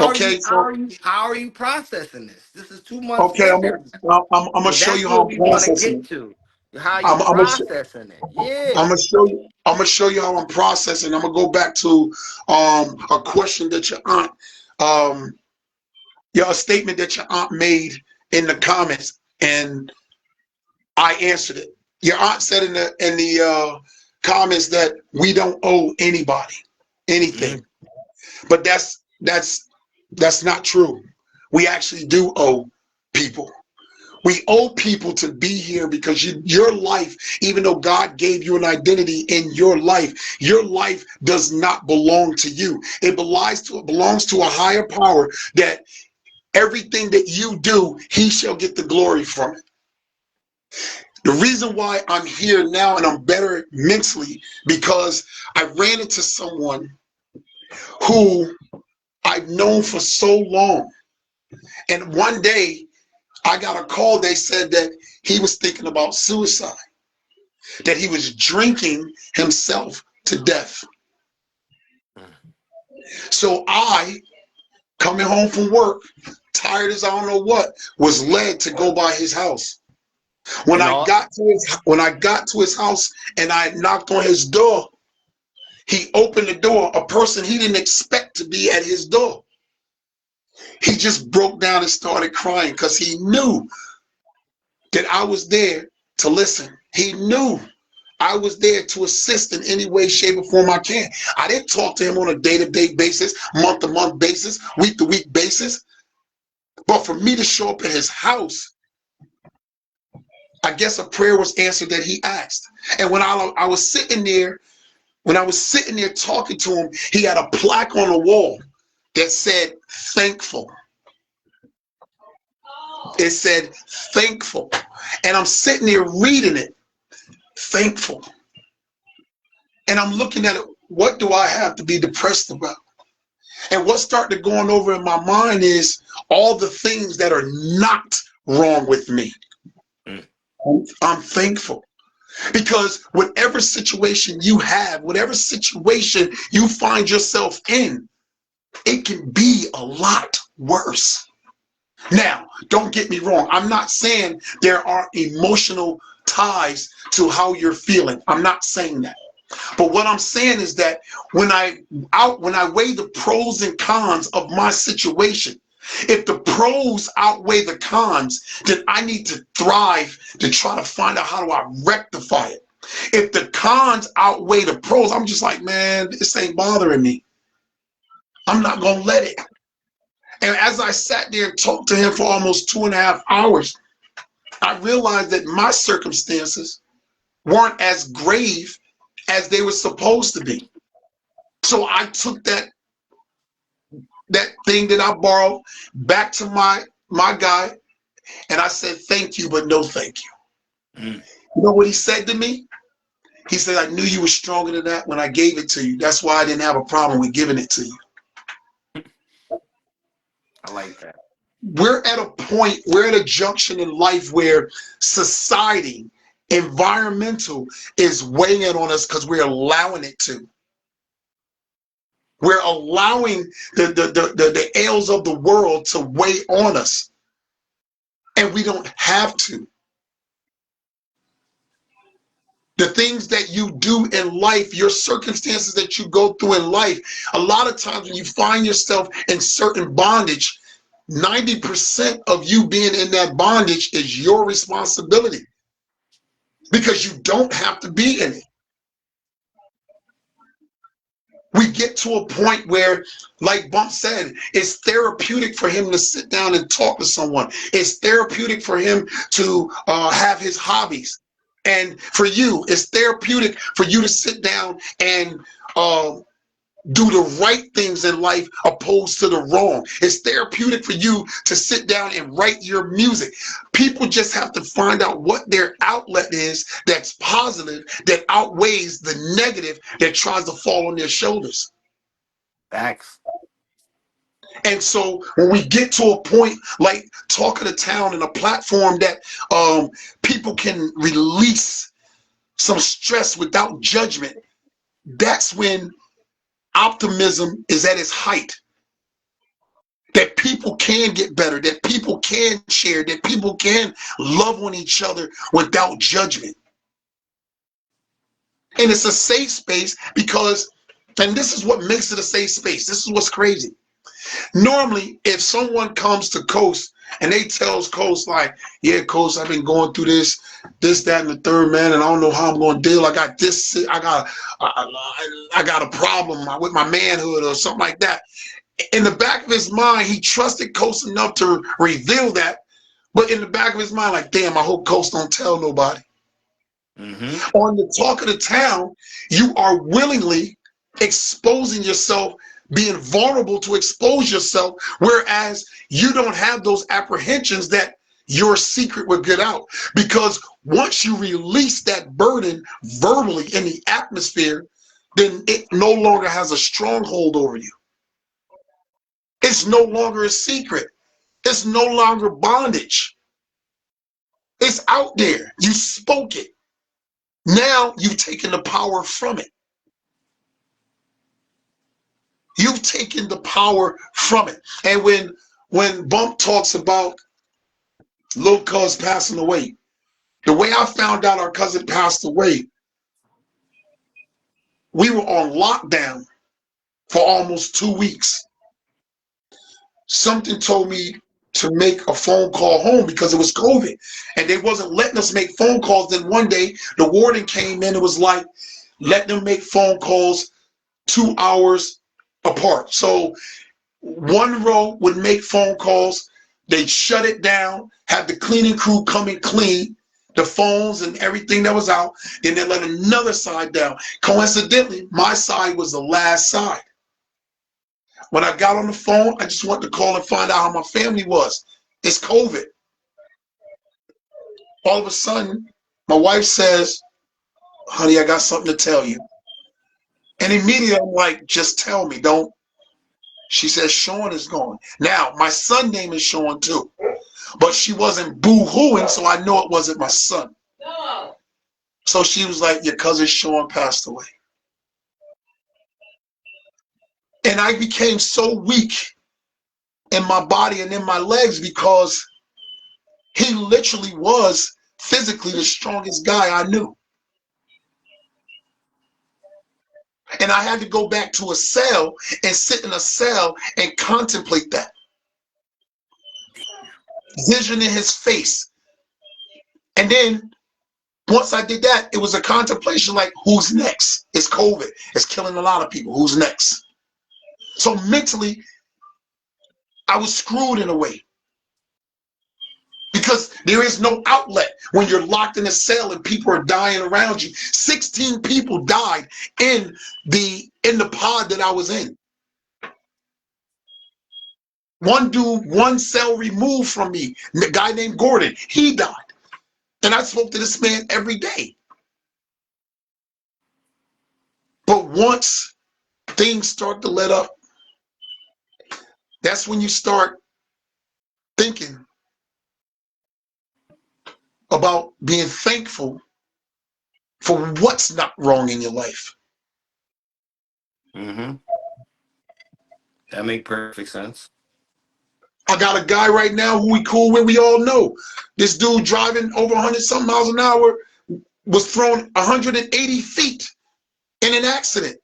Okay, so How are you processing this? This is 2 months okay, later. I'm gonna So show that's you how what I'm we want to processing get it. to. How you I'm gonna processing it. Yeah. I'm gonna show you how I'm processing. I'm gonna go back to a question that your aunt a statement that your aunt made in the comments, and I answered it. Your aunt said in the comments that we don't owe anybody anything, Mhm. but that's not true. We actually do owe people. We owe people to be here because your life, even though God gave you an identity in your life does not belong to you. It belongs to a higher power that everything that you do, he shall get the glory from it. The reason why I'm here now and I'm better mentally because I ran into someone who I've known for so long. And one day I got a call. They said that he was thinking about suicide, that he was drinking himself to death. So I, coming home from work, tired as I don't know what, was led to go by his house. When And I all got to his house and I knocked on his door, he opened the door. A person he didn't expect to be at his door. He just broke down and started crying because he knew that I was there to listen. He knew I was there to assist in any way, shape, or form I can. I didn't talk to him on a day-to-day basis, month-to-month basis, week-to-week basis. But for me to show up at his house, I guess a prayer was answered that he asked. And when I was sitting there, talking to him, he had a plaque on the wall that said, thankful. It said, thankful. And I'm sitting there reading it, thankful. And I'm looking at it, what do I have to be depressed about? And what started going over in my mind is all the things that are not wrong with me. Mm. I'm thankful. Because whatever situation you have, whatever situation you find yourself in, it can be a lot worse. Now, don't get me wrong. I'm not saying there are emotional ties to how you're feeling. I'm not saying that. But what I'm saying is that when I weigh the pros and cons of my situation, if the pros outweigh the cons, then I need to thrive to try to find out how do I rectify it. If the cons outweigh the pros, I'm just like, man, this ain't bothering me. I'm not gonna let it. And as I sat there and talked to him for almost 2.5 hours, I realized that my circumstances weren't as grave as they were supposed to be. So I took that thing that I borrowed back to my guy, and I said, thank you, but no thank you. Mm. You know what he said to me? He said, I knew you were stronger than that when I gave it to you. That's why I didn't have a problem with giving it to you. I like that. We're at a junction in life where society, environmental, is weighing on us because we're allowing it to. We're allowing the ails of the world to weigh on us. And we don't have to. The things that you do in life, your circumstances that you go through in life, a lot of times when you find yourself in certain bondage, 90% of you being in that bondage is your responsibility because you don't have to be in it. We get to a point where, like Bump said, it's therapeutic for him to sit down and talk to someone. It's therapeutic for him to have his hobbies. And for you, it's therapeutic for you to sit down and do the right things in life opposed to the wrong. It's therapeutic for you to sit down and write your music. People just have to find out what their outlet is that's positive, that outweighs the negative that tries to fall on their shoulders. Facts. And so when we get to a point like Talk of the Town and a platform that people can release some stress without judgment, that's when optimism is at its height. That people can get better, that people can share, that people can love on each other without judgment. And it's a safe space because, and this is what makes it a safe space. This is what's crazy. Normally, if someone comes to Coast and they tells Coast like, yeah, Coast, I've been going through this, that, and the third, man, and I don't know how I'm going to deal. I got this, I got a problem with my manhood or something like that. In the back of his mind, he trusted Coast enough to reveal that. But in the back of his mind, like, damn, I hope Coast don't tell nobody. Mm-hmm. On the Talk of the Town, you are willingly exposing yourself, being vulnerable to expose yourself, whereas you don't have those apprehensions that your secret would get out. Because once you release that burden verbally in the atmosphere, then it no longer has a stronghold over you. It's no longer a secret. It's no longer bondage. It's out there. You spoke it. Now you've taken the power from it. You've taken the power from it. And when Bump talks about Lil Cuz passing away, the way I found out our cousin passed away, we were on lockdown for almost 2 weeks. Something told me to make a phone call home because it was COVID and they wasn't letting us make phone calls. Then one day the warden came in and was like, let them make phone calls 2 hours apart. So one row would make phone calls, they'd shut it down, have the cleaning crew come and clean the phones and everything that was out, then they let another side down. Coincidentally, my side was the last side. When I got on the phone, I just wanted to call and find out how my family was. It's COVID. All of a sudden, my wife says, honey, I got something to tell you. And immediately I'm like, just tell me, don't. She says, Sean is gone. Now, my son's name is Sean too. But she wasn't boo-hooing, so I know it wasn't my son. No. So she was like, your cousin Sean passed away. And I became so weak in my body and in my legs because he literally was physically the strongest guy I knew. And I had to go back to a cell and sit in a cell and contemplate that. Vision in his face. And then once I did that, it was a contemplation like, who's next? It's COVID. It's killing a lot of people. Who's next? So mentally, I was screwed in a way. Because there is no outlet when you're locked in a cell and people are dying around you. 16 people died in the pod that I was in. One dude, one cell removed from me, a guy named Gordon, he died. And I spoke to this man every day. But once things start to let up, that's when you start thinking about being thankful for what's not wrong in your life. Mm-hmm. That makes perfect sense. I got a guy right now who we cool with, we all know. This dude driving over 100-something miles an hour was thrown 180 feet in an accident.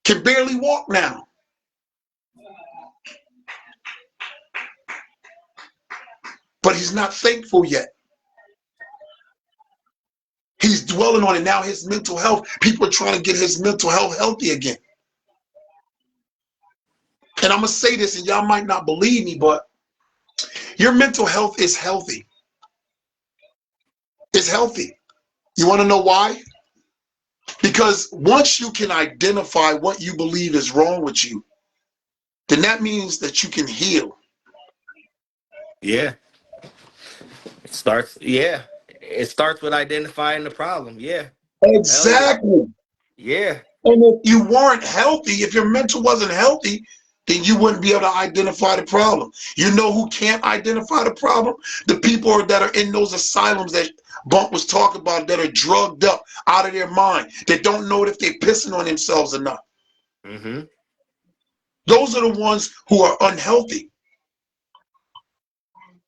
Can barely walk now. But he's not thankful yet. He's dwelling on it now, his mental health. People are trying to get his mental health healthy again. And I'm going to say this, and y'all might not believe me, but your mental health is healthy. It's healthy. You want to know why? Because once you can identify what you believe is wrong with you, then that means that you can heal. Yeah. It starts. Yeah. It starts with identifying the problem. Yeah. Hell yeah. Exactly. Yeah. And if you weren't healthy, if your mental wasn't healthy, then you wouldn't be able to identify the problem. You know who can't identify the problem? The people that are in those asylums that Bump was talking about, that are drugged up out of their mind, that don't know if they're pissing on themselves or not. Mm-hmm. Those are the ones who are unhealthy.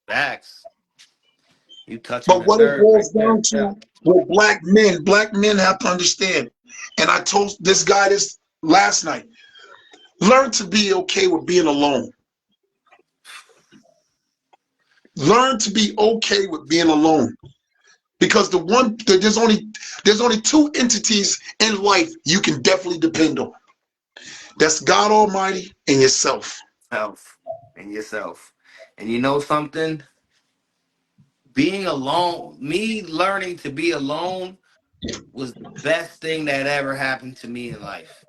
Facts. You touching But the what it nerve right boils there. down Yeah. to with black men have to understand. And I told this guy this last night. Learn to be okay with being alone. Learn to be okay with being alone. Because there's only two entities in life you can definitely depend on. That's God Almighty and yourself. Self and yourself. And you know something? Being alone, me learning to be alone was the best thing that ever happened to me in life.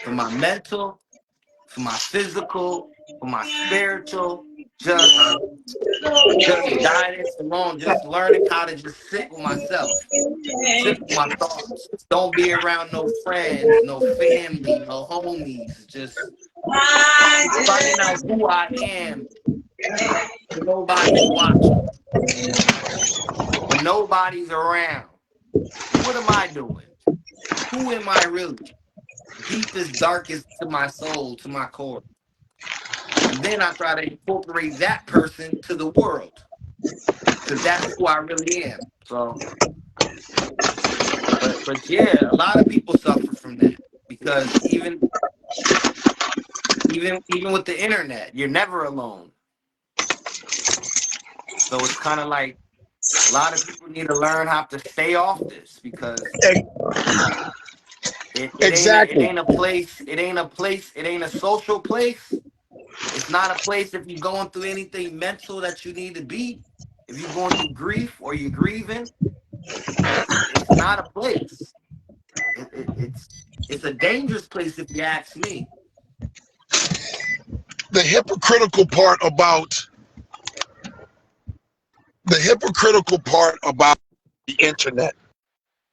For my mental, for my physical, for my spiritual, just just guidance alone, just learning how to just sit with myself, sit with my thoughts. Don't be around no friends, no family, no homies. Just finding out who I am when nobody's watching, when nobody's around. What am I doing? Who am I really? Deepest, darkest to my soul, to my core. And then I try to incorporate that person to the world because that's who I really am. So, but yeah, a lot of people suffer from that because even with the internet, you're never alone. So it's kind of like a lot of people need to learn how to stay off this because it Exactly. ain't a place, it ain't a place, it ain't a social place. It's not a place if you're going through anything mental that you need to be. If you're going through grief or you're grieving, it's not a place. It's a dangerous place if you ask me. The hypocritical part about the internet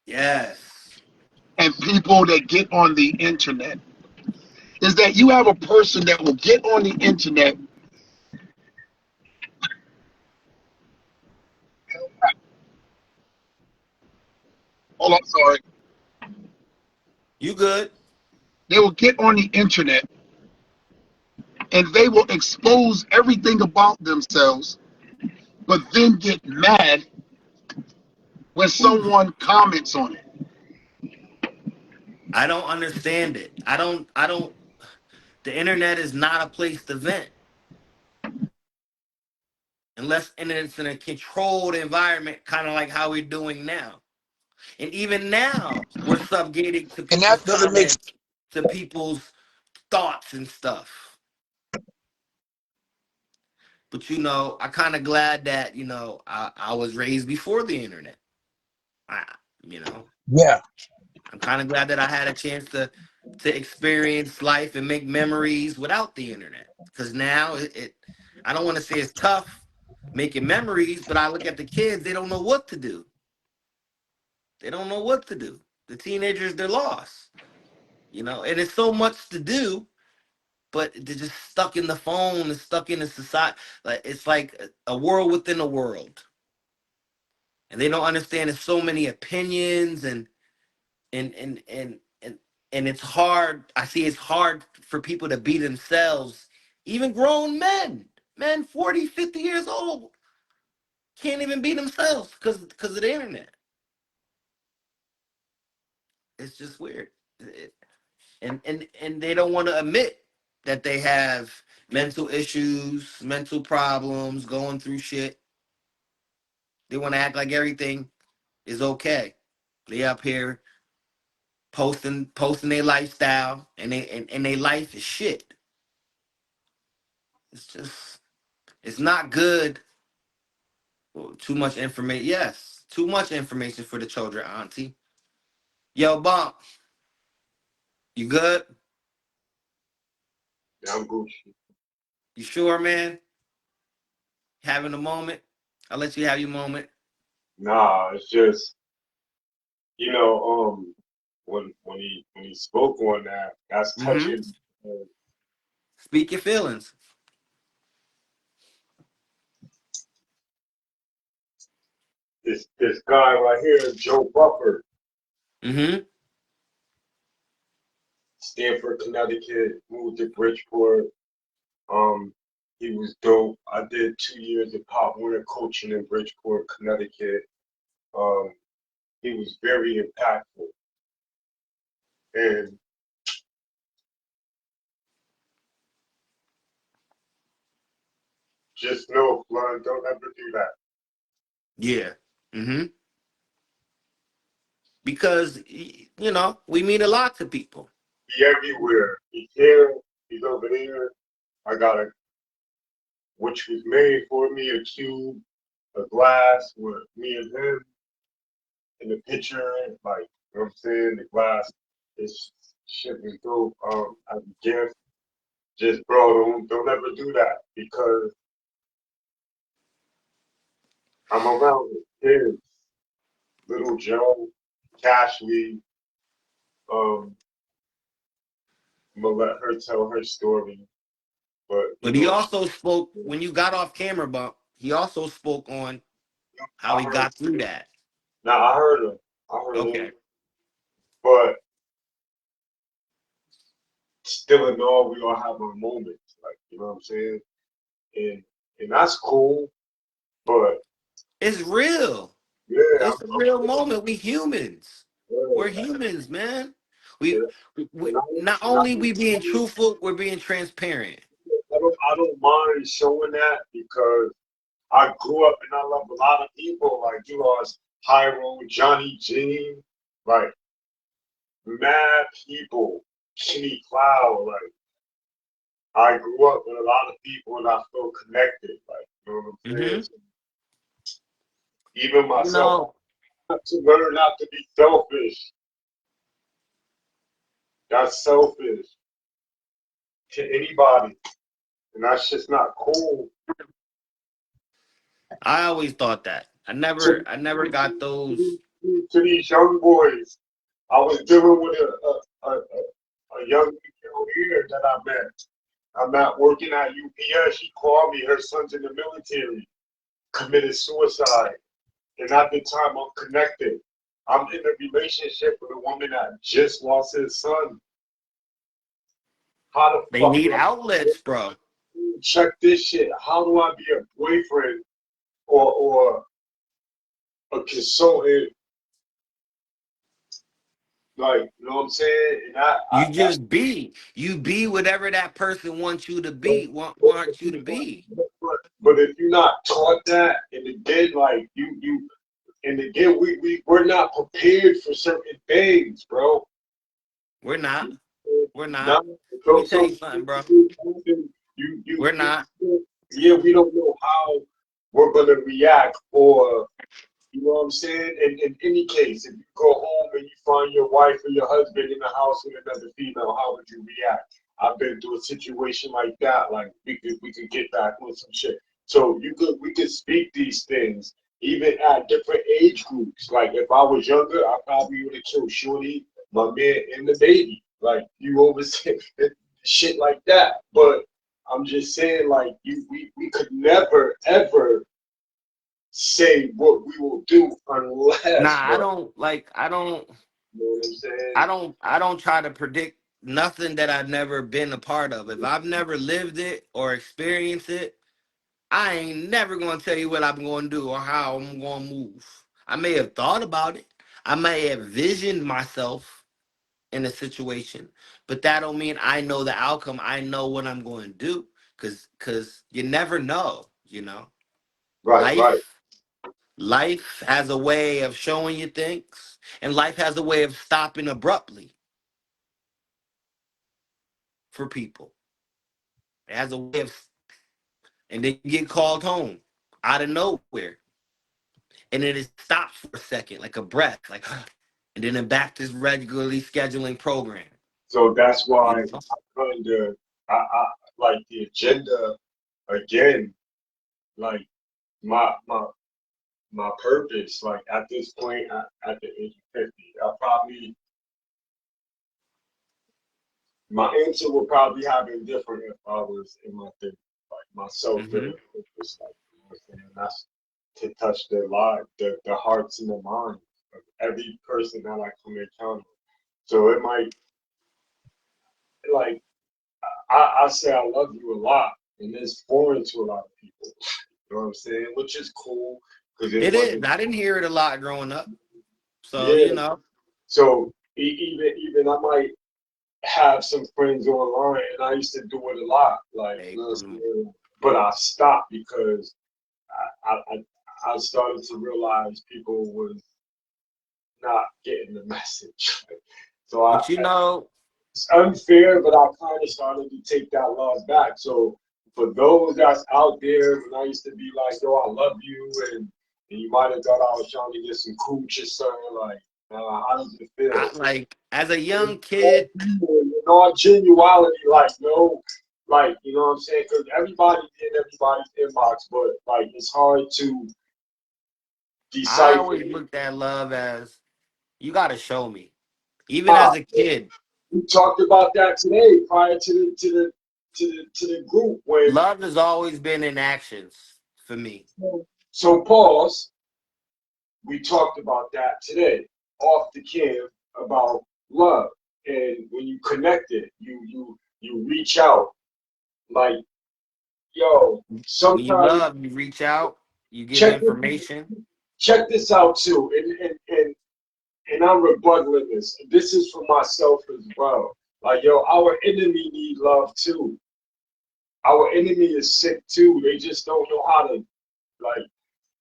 Yes. and people that get on the internet is that you have a person that will get on the internet. Oh, I'm sorry. You good? They will get on the internet and they will expose everything about themselves, but then get mad when Ooh, someone comments on it. I don't understand it. I don't the internet is not a place to vent unless and it's in a controlled environment, kind of like how we're doing now. And even now, we're subjugating to And people's that doesn't make comments, to people's thoughts and stuff. But I kind of glad that I was raised before the internet. I, you know, yeah. I'm kind of glad that I had a chance to experience life and make memories without the internet. Because now I don't want to say it's tough making memories, but I look at the kids, they don't know what to do. They don't know what to do. The teenagers, they're lost. And it's so much to do, but they're just stuck in the phone and stuck in the society. Like it's like a world within a world, and they don't understand. There's so many opinions and and and and and it's hard. I see it's hard for people to be themselves. Even grown men 40, 50 years old can't even be themselves because of the internet. It's just weird. And they don't want to admit that they have mental issues, mental problems, going through shit. They want to act like everything is okay. They up here posting their lifestyle, and their life is shit. It's just, it's not good. Well, too much information. Yes, too much information for the children, Auntie. Yo, Bump, you good? Yeah, I'm Gucci. You sure, man? Having a moment? I'll let you have your moment. Nah, it's just you know, when he spoke on that, that's Mm-hmm. touching. Uh, Speak your feelings. this guy right here, Joe Buffer, Mm-hmm. Stanford, Connecticut, moved to Bridgeport. Um, he was dope. I did 2 years of Pop Warner coaching in Bridgeport, Connecticut. Um, he was very impactful, and just know, Flood, don't ever do that. Yeah. Mm-hmm. Because we mean a lot to people. He everywhere. He's here. He's over there. I got a which was made for me, a cube, a glass with me and him in the picture, like, you know what I'm saying? The glass, this shit was dope. As a gift, just bro, don't ever do that because I'm around with kids, little Joe, Cashley. Um, I'm gonna let her tell her story, but you But he know, also spoke when you got off camera, Bump. He also spoke on how I he heard. got through that. Now I heard him. I heard him, Okay. but still in all, we all have our moments, like you know what I'm saying, and and that's cool. But It's real. yeah, It's a real moment. We humans. We're yeah, humans, man. We, and, we not only we being truthful, we're being transparent. I don't mind showing that because I grew up and I love a lot of people like you lost Hyro, Johnny G, like mad people, Kenny Cloud. Like I grew up with a lot of people and I feel connected. Like you know what I'm saying? Mm-hmm. So even You myself, know, I have to learn not to be selfish. That's selfish to anybody, and that's just not cool. I always thought that. To, I never got those. to these young boys, I was dealing with a young girl here that I met. I'm not working at UPS. She called me. Her son's in the military, committed suicide, and at the time I'm connected. I'm in a relationship with a woman that just lost his son. How the They fuck need do I outlets, bro. check this shit? How do I be a boyfriend or a consultant, like, you know what I'm saying? And You that, just be. You be whatever that person wants you to be. Wants you to be. but if you're not taught that, and again, like and again, we're not prepared for certain things, bro. We're not. We're not. Not Let me so tell you so something, bro. you We're not. yeah, we don't know how we're gonna react or you know what I'm saying? In any case, if you go home and you find your wife or your husband in the house with another female, how would you react? I've been through a situation like that. Like we could get back on some shit. So we could speak these things even at different age groups. Like if I was younger, I probably would have killed Shorty, my man, and the baby. Like you oversee shit like that. But I'm just saying, like we could never ever say what we will do Nah, unless, bro. You know what I'm saying? I don't try to predict nothing that I've never been a part of. If I've never lived it or experienced it, I ain't never gonna tell you what I'm gonna do or how I'm gonna move. I may have thought about it. I may have visioned myself in a situation, but that don't mean I know the outcome. I know what I'm going to do, cause you never know. Right, right. Life Life has a way of showing you things, and life has a way of stopping abruptly for people. It has a way of, and then you get called home out of nowhere, and then it stops for a second, like a breath, like, and then back to regularly scheduling program. So that's You why know, I kind of I like the agenda again. Like my my my purpose. Like at this point, at the age of 50, I probably my answer would probably have been different if I was in my 30s. Like my hmm self-driven purpose, like you know what I'm saying. That's to touch their lives, the hearts and the minds of every person that I come encounter. So it might like I say I love you a lot, and it's foreign to a lot of people. You know what I'm saying? Which is cool because it it is. wasn't. I didn't hear it a lot growing up, so Yeah. you know, So even I might have some friends online, and I used to do it a lot. Like you hey, know what I'm saying? But I stopped because I started to realize people was not getting the message. So but you know, it's unfair, but I kind of started to take that love back. So for those that's out there, when I used to be like, "Yo, I love you," and you might have thought I was trying to get some cooch or something, like, how does it feel? I like as a young kid, In all genuality, like, no, like, you know what I'm saying? Because everybody in everybody's inbox, but like, it's hard to I decipher. always looked at love as you got to show me. Even Ah, as a kid, we talked about that today prior to the group when love has always been in actions for me. so pause. We talked about that today off the cam about love and when you connect it, you reach out like yo. When you Sometimes love, you reach out, you give check this information. check this out too, and I'm rebutting this. This is for myself as well. Like yo, our enemy need love too. Our enemy is sick too. They just don't know how to like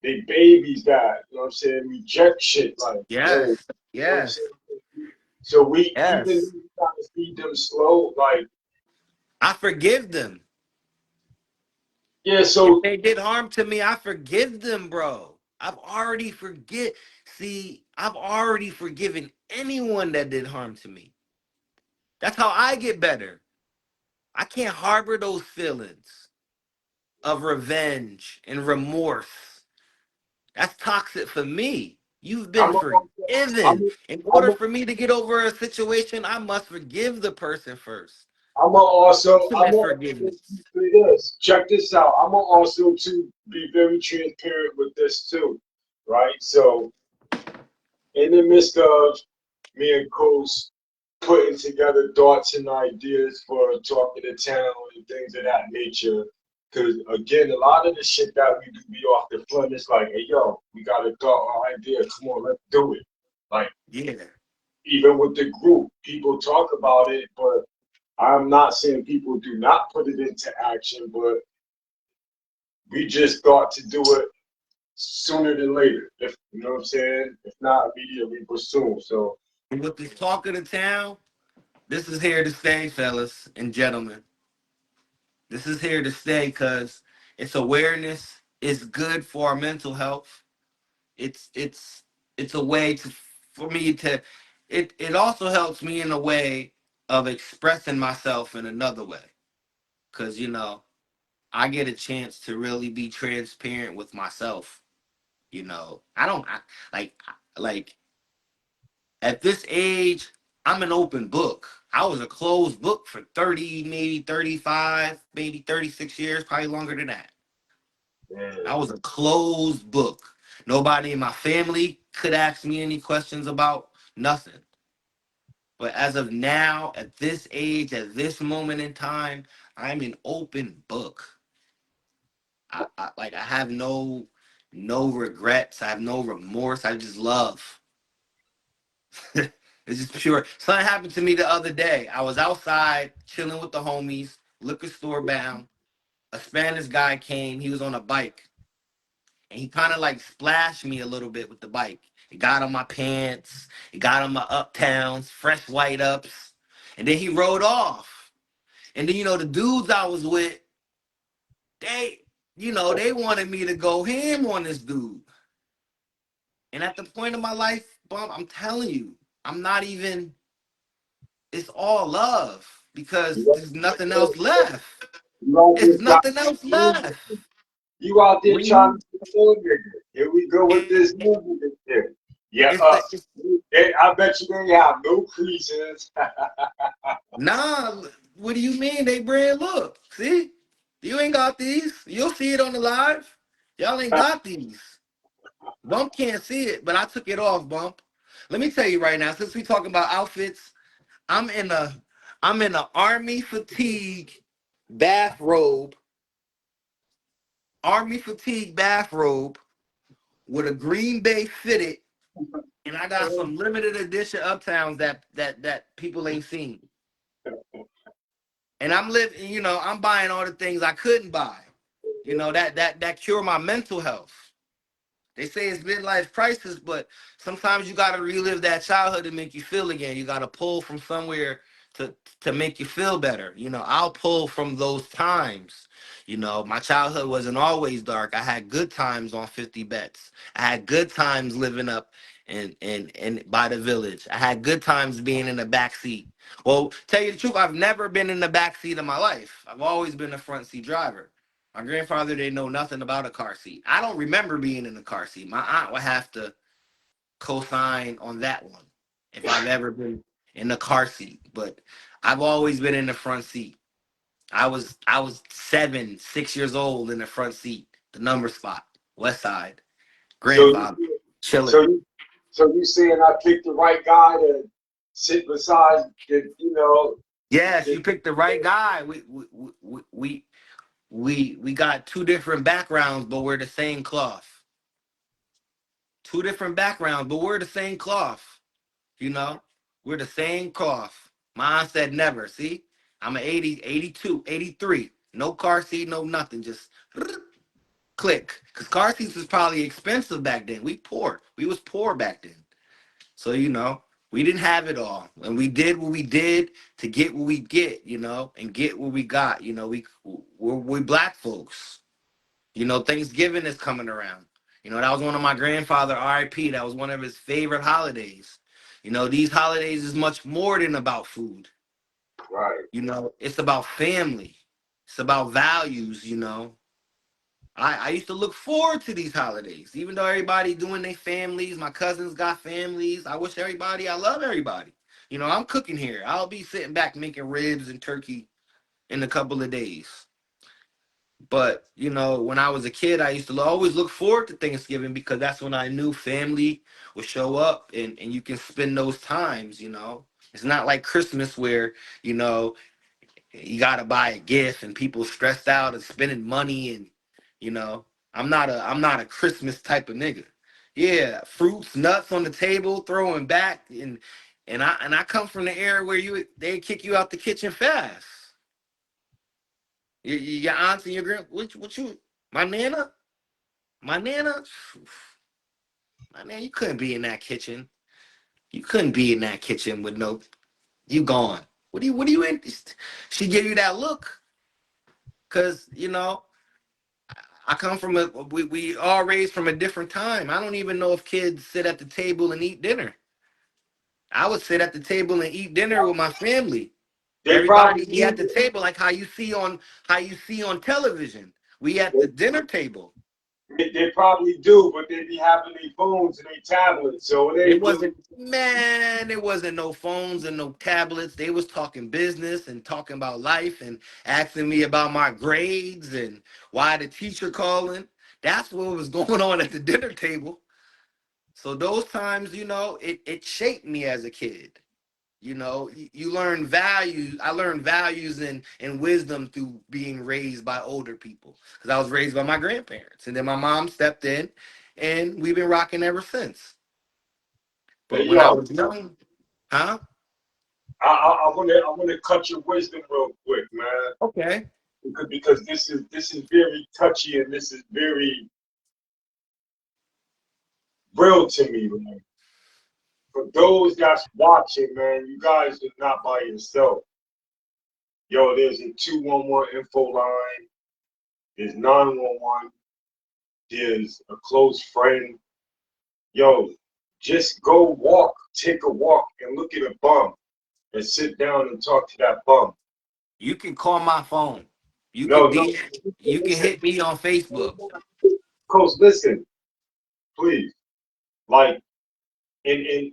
they babies that, you know what I'm saying, reject shit like, yo, you Yes, know what I'm yes, saying? So we even yes. trying to feed them slow, like, I forgive them. yeah, If so they did harm to me, I forgive them, bro. I've already forget. See, I've already forgiven anyone that did harm to me. That's how I get better. I can't harbor those feelings of revenge and remorse. That's toxic for me. You've been I'm a, forgiven. I'm In I'm order a, for me to get over a situation, I must forgive the person first. I'm Ultimate a forgiveness. say this. Check this out. I'm gonna also to be very transparent with this too, right? So in the midst of me and Coast putting together thoughts and ideas for talking to town and things of that nature. Because again, a lot of the shit that we do be off the front is like, hey yo, we got a thought or idea. Come on, let's do it. Like Yeah. even with the group, people talk about it, but I'm not saying people do not put it into action, but we just thought to do it sooner than later. If you know what I'm saying, if not immediately, but soon. So And with this talk of the town, this is here to stay, fellas and gentlemen. This is here to stay because it's awareness. It's good for our mental health. It's it's it's a way to for me to it also helps me in a way of expressing myself in another way. Cause I get a chance to really be transparent with myself. I don't like at this age, I'm an open book. I was a closed book for 30, maybe 35, maybe 36 years, probably longer than that. I man, was a closed book. Nobody in my family could ask me any questions about nothing. But as of now, at this age, at this moment in time, I'm an open book. I have no regrets. I have no remorse. I just love. It's just pure. Something happened to me the other day. I was outside chilling with the homies, liquor store bound. A Spanish guy came. He was on a bike, and he kind of like splashed me a little bit with the bike. It got on my pants, it got on my uptowns, fresh white ups, and then he rode off. And then the dudes I was with, they they wanted me to go ham on this dude. And at the point of my life, bump, I'm telling you, I'm not even. It's all love because there's nothing else left. You out There's there trying nothing else to do left. it. You out there When trying you to be a little nigga. Here we go with it, this new nigga here. Yeah, it's the it's, I bet you they have no creases. nah. What do you mean they brand look? See, you ain't got these. You'll see it on the live. Y'all ain't got these. Bump can't see it, but I took it off, Bump. Let me tell you right now, since we talking about outfits, I'm in a I'm in a army fatigue bathrobe, with a Green Bay fitted, and I got some limited edition uptowns that people ain't seen. And I'm living, I'm buying all the things I couldn't buy. That cure my mental health. They say it's midlife crisis, but sometimes you got to relive that childhood to make you feel again. You got to pull from somewhere to to make you feel better. I'll pull from those times. My childhood wasn't always dark. I had good times on 50 bets. I had good times living up in by the village. I had good times being in the back seat. Well, tell you the truth, I've never been in the back seat of my life. I've always been a front seat driver. My grandfather didn't know nothing about a car seat. I don't remember being in a car seat. My aunt would have to co-sign on that one if I've ever been in the car seat. But I've always been in the front seat. I was 6 years old in the front seat, the number spot, west side, so grandfather, so chilling. you so you saying I picked the right guy to sit beside the. Yes, you picked the right guy. We got two different backgrounds, but we're the same cloth. Two different backgrounds, but we're the same cloth. You know, we're the same cloth. Mine said never. See, I'm an 80, 82, 83. No car seat, no nothing. Just click. Because car seats was probably expensive back then. We poor. We was poor back then. So, we didn't have it all. And we did what we did to get what we get, and get what we got. We black folks. Thanksgiving is coming around. That was one of my grandfather, RIP. That was one of his favorite holidays. These holidays is much more than about food. Right. It's about family. It's about values. I used to look forward to these holidays, even though everybody doing their families. My cousins got families. I love everybody. I'm cooking here. I'll be sitting back making ribs and turkey in a couple of days. But, when I was a kid, I used to always look forward to Thanksgiving because that's when I knew family would show up and you can spend those times. It's not like Christmas where, you know, you got to buy a gift and people stressed out and spending money and, you know, I'm not a Christmas type of nigga. Yeah, fruits, nuts on the table, throwing back and I come from the era where they kick you out the kitchen fast. Your aunts and your grand, what you, my nana, my nana, my nana, you couldn't be in that kitchen. You couldn't be in that kitchen with no, you gone. What do you in? She give you that look, cause I come from we all raised from a different time. I don't even know if kids sit at the table and eat dinner. I would sit at the table and eat dinner with my family. They Everybody probably be at the do. table like how you see on television. We at the dinner table. They probably do, but they be having their phones and their tablets, so it It ain't really. wasn't, man, there wasn't no phones and no tablets. They was talking business and talking about life and asking me about my grades and why the teacher calling. That's what was going on at the dinner table. So those times, it shaped me as a kid. You learn values. I learned values and wisdom through being raised by older people because I was raised by my grandparents. And then my mom stepped in and we've been rocking ever since. Hey But when I yo, was young, huh? I wanna cut your wisdom real quick, man, Okay. because this is very touchy and this is very real to me, man. For those that's watching, man, you guys are not by yourself. Yo, there's a 211 info line. There's 911. There's a close friend. Yo, just go walk, take a walk, and look at a bum, and sit down and talk to that bum. You can call my phone. You No, can no, you can listen, hit me on Facebook. Coach, listen, please. Like, and and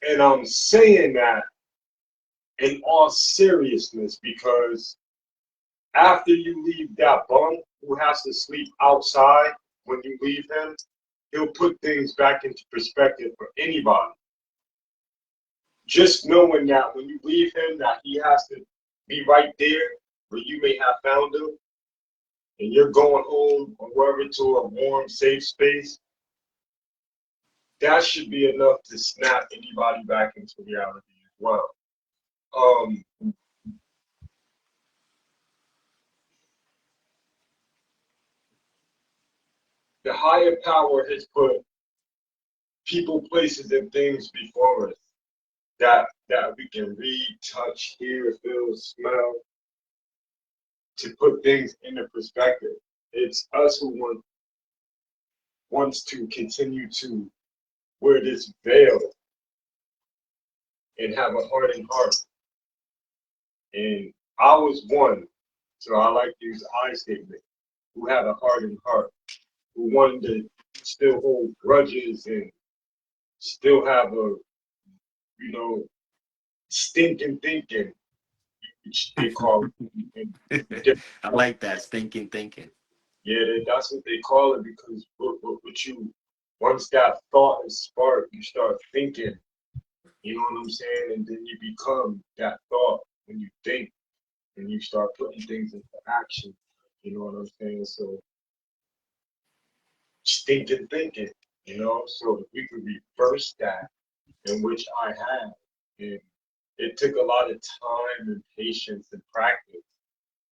and I'm saying that in all seriousness because after you leave that bum who has to sleep outside when you leave him, he'll put things back into perspective for anybody. Just knowing that when you leave him, that he has to be right there where you may have found him, and you're going home or wherever to a warm, safe space, that should be enough to snap anybody back into reality as well. Um, the higher power has put people, places, and things before us that we can read, touch, hear, feel, smell, to put things into perspective. It's us who wants to continue to wear this veil and have a hardened heart. And I was one, so I like to use I statement, who had a hardened heart, who wanted to still hold grudges and still have a, you know, stinking thinking, which they call it. I like that stinking thinking. Yeah, that's what they call it because what you, once that thought is sparked, you start thinking, you know what I'm saying? And then you become that thought when you think and you start putting things into action. You know what I'm saying? So stinking thinking, you know? So if we could reverse that, in which I have, and it took a lot of time and patience and practice.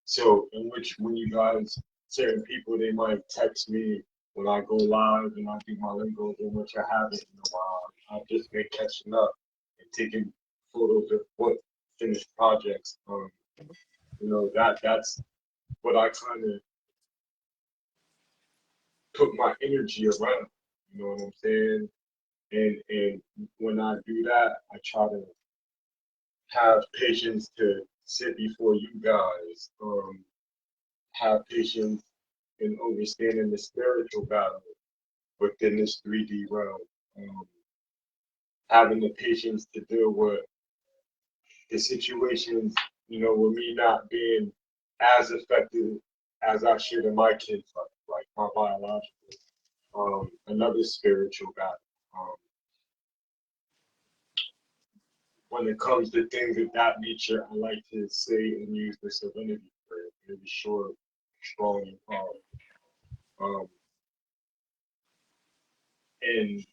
So in which when you guys, certain people, they might text me when I go live and I do my lingos, in which I haven't in a while. I've just been catching up and taking photos of what finished projects. You know, that's what I kind of put my energy around. You know what I'm saying? And when I do that, I try to have patience to sit before you guys. Have patience in understanding the spiritual battle within this 3D realm. Um, Having the patience to deal with the situations, you know, with me not being as effective as I should in my kids' life, like my biological. Another spiritual battle. Um, when it comes to things of that nature, I like to say and use the serenity prayer, very short, strong, and calm. Um, and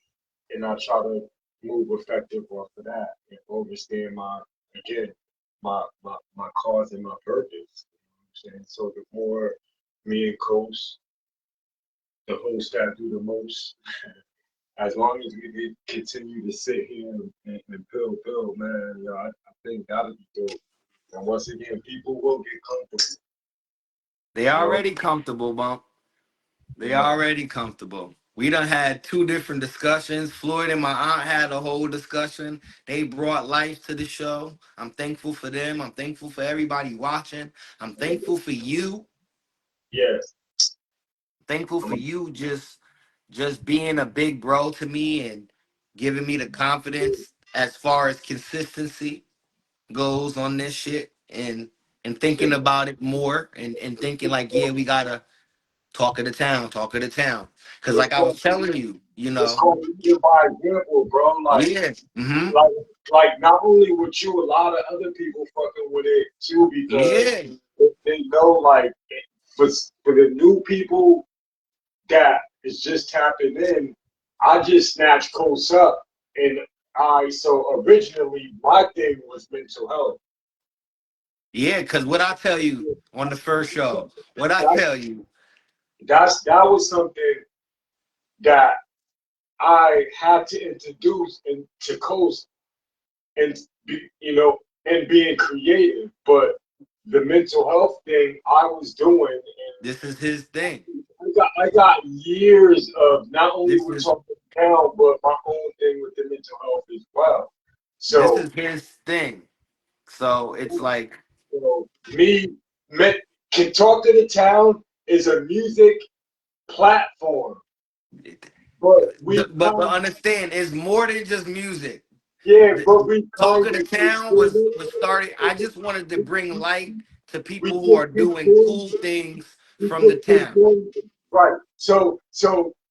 and I try to move effective off of that and understand my, again, my cause and my purpose. You know what I'm saying? So the more me and Coach, the host that do the most, as long as we did continue to sit here and build, man, you know, I think that'll be dope. And once again, people will get comfortable. They You know, already comfortable, bump. you They know, already comfortable. We done had two different discussions. Floyd and my aunt had a whole discussion. They brought life to the show. I'm thankful for them. I'm thankful for everybody watching. I'm thankful for you. yes. Thankful I'm for you just being a big bro to me and giving me the confidence as far as consistency goes on this shit and thinking about it more and thinking like, yeah, we gotta talk of the town, talk of the town. Cause it's like I called was telling you, you it's know, called leading by example, bro. yeah. Mm-hmm. Like like not only with you, a lot of other people fucking with it too because Yeah. they know like for the new people that is just tapping in, I just snatched Coast up and so originally my thing was mental health. Yeah, cause what I tell you on the first show, what I That's tell you, that was something that I had to introduce into Coast and and being creative. But the mental health thing I was doing, This is his thing. I got years of not only This with is talking now, but my own thing with the mental health as well. this So, is his thing. So it's like me met, can talk to the town is a music platform, but we but kind understand it's more than just music. yeah, The, but we Talk kind of the of Town was started. I just wanted to bring light to we people who just are doing informed cool things we from the just town. informed right. So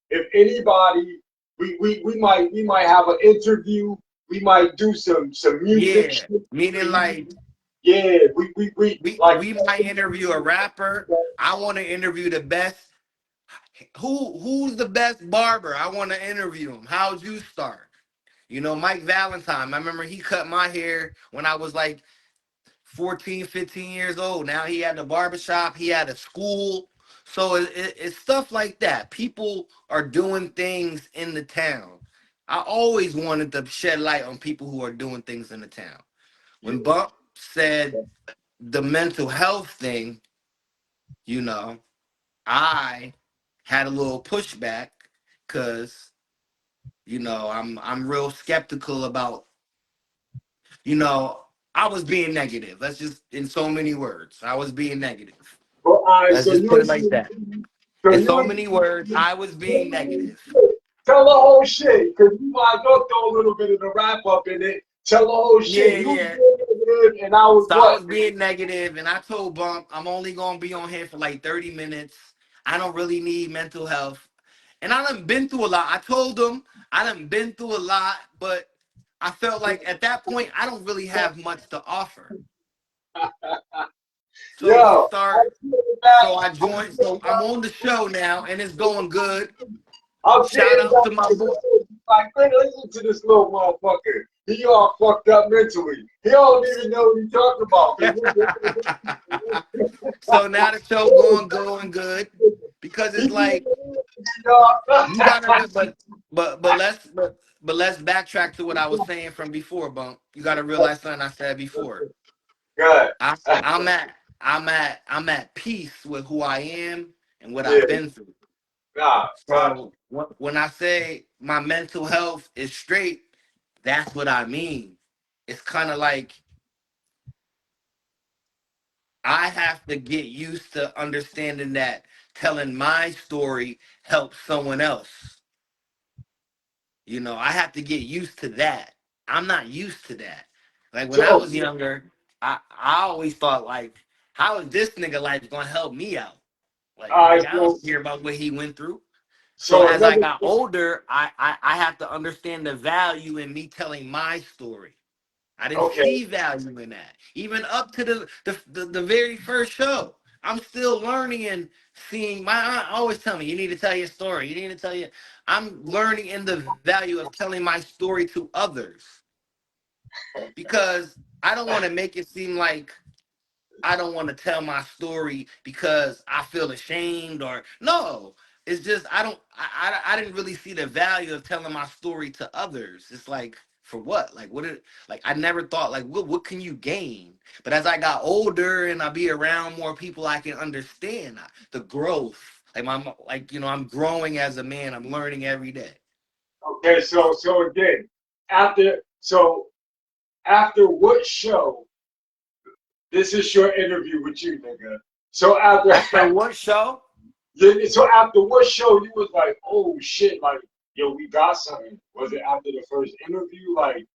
if anybody we might have an interview, we might do some music Yeah, shit for meaning you. like Yeah, we like we might interview a rapper. I want to interview the best. Who's the best barber? I want to interview him. How'd you start? You know, Mike Valentine. I remember he cut my hair when I was like 14, 15 years old. Now he had a barbershop, he had a school. So it's stuff like that. People are doing things in the town. I always wanted to shed light on people who are doing things in the town. yeah. When Bump said the mental health thing, you know, I had a little pushback because, I'm real skeptical about, you know, I was being negative. Let's just, in so many words, I was being negative. But all right, Let's just put it like that. so In you so many words, I was being negative. tell the whole shit, because you might as well throw a little bit of the wrap up in it. Tell the whole shit. Yeah, You was yeah. negative, and I was So I what? was being negative, and I told Bump, I'm only gonna be on here for like 30 minutes. I don't really need mental health. And I done been through a lot. I told him I done been through a lot, but I felt like at that point I don't really have much to offer. So we Yo, I'm start. sitting So back. I I'm joined. sitting So I'm back. on the show now, and it's going good. I'm Shout sitting out back. to my boy. Like, man, listen to this little motherfucker. He all fucked up mentally. He don't even know what he's talking about. So now the show going good because He it's be like y'all. you gotta but let's backtrack to what I was saying from before, Bump. You gotta realize something I said before. Good. I I'm at peace with who I am and what Yeah. I've been through. Nah. Right. So when I say my mental health is straight, that's what I mean. It's kind of like I have to get used to understanding that telling my story helps someone else. I have to get used to that. I'm not used to that. Like when I So, was younger, I always thought like, how is this nigga life gonna help me out? Like all right. nigga, I don't care about what he went through. So So as I another. got older, I have to understand the value in me telling my story. I didn't Okay. see value in that. Even up to the very first show. I'm still learning and seeing. My aunt always tell me, you need to tell your story. You need to tell your. I'm learning in the value of telling my story to others because I don't want to make it seem like I don't want to tell my story because I feel ashamed or no. It's just I don't I didn't really see the value of telling my story to others. It's like for what? Like what it like I never thought like what can you gain? But as I got older and I be around more people I can understand the growth. Like I'm growing as a man. I'm learning every day. Okay. So again, after what show? This is your interview with you, nigga. So after After what show? yeah, so after what show you was like, oh shit, like yo, we got something. Was it after the first interview? Like,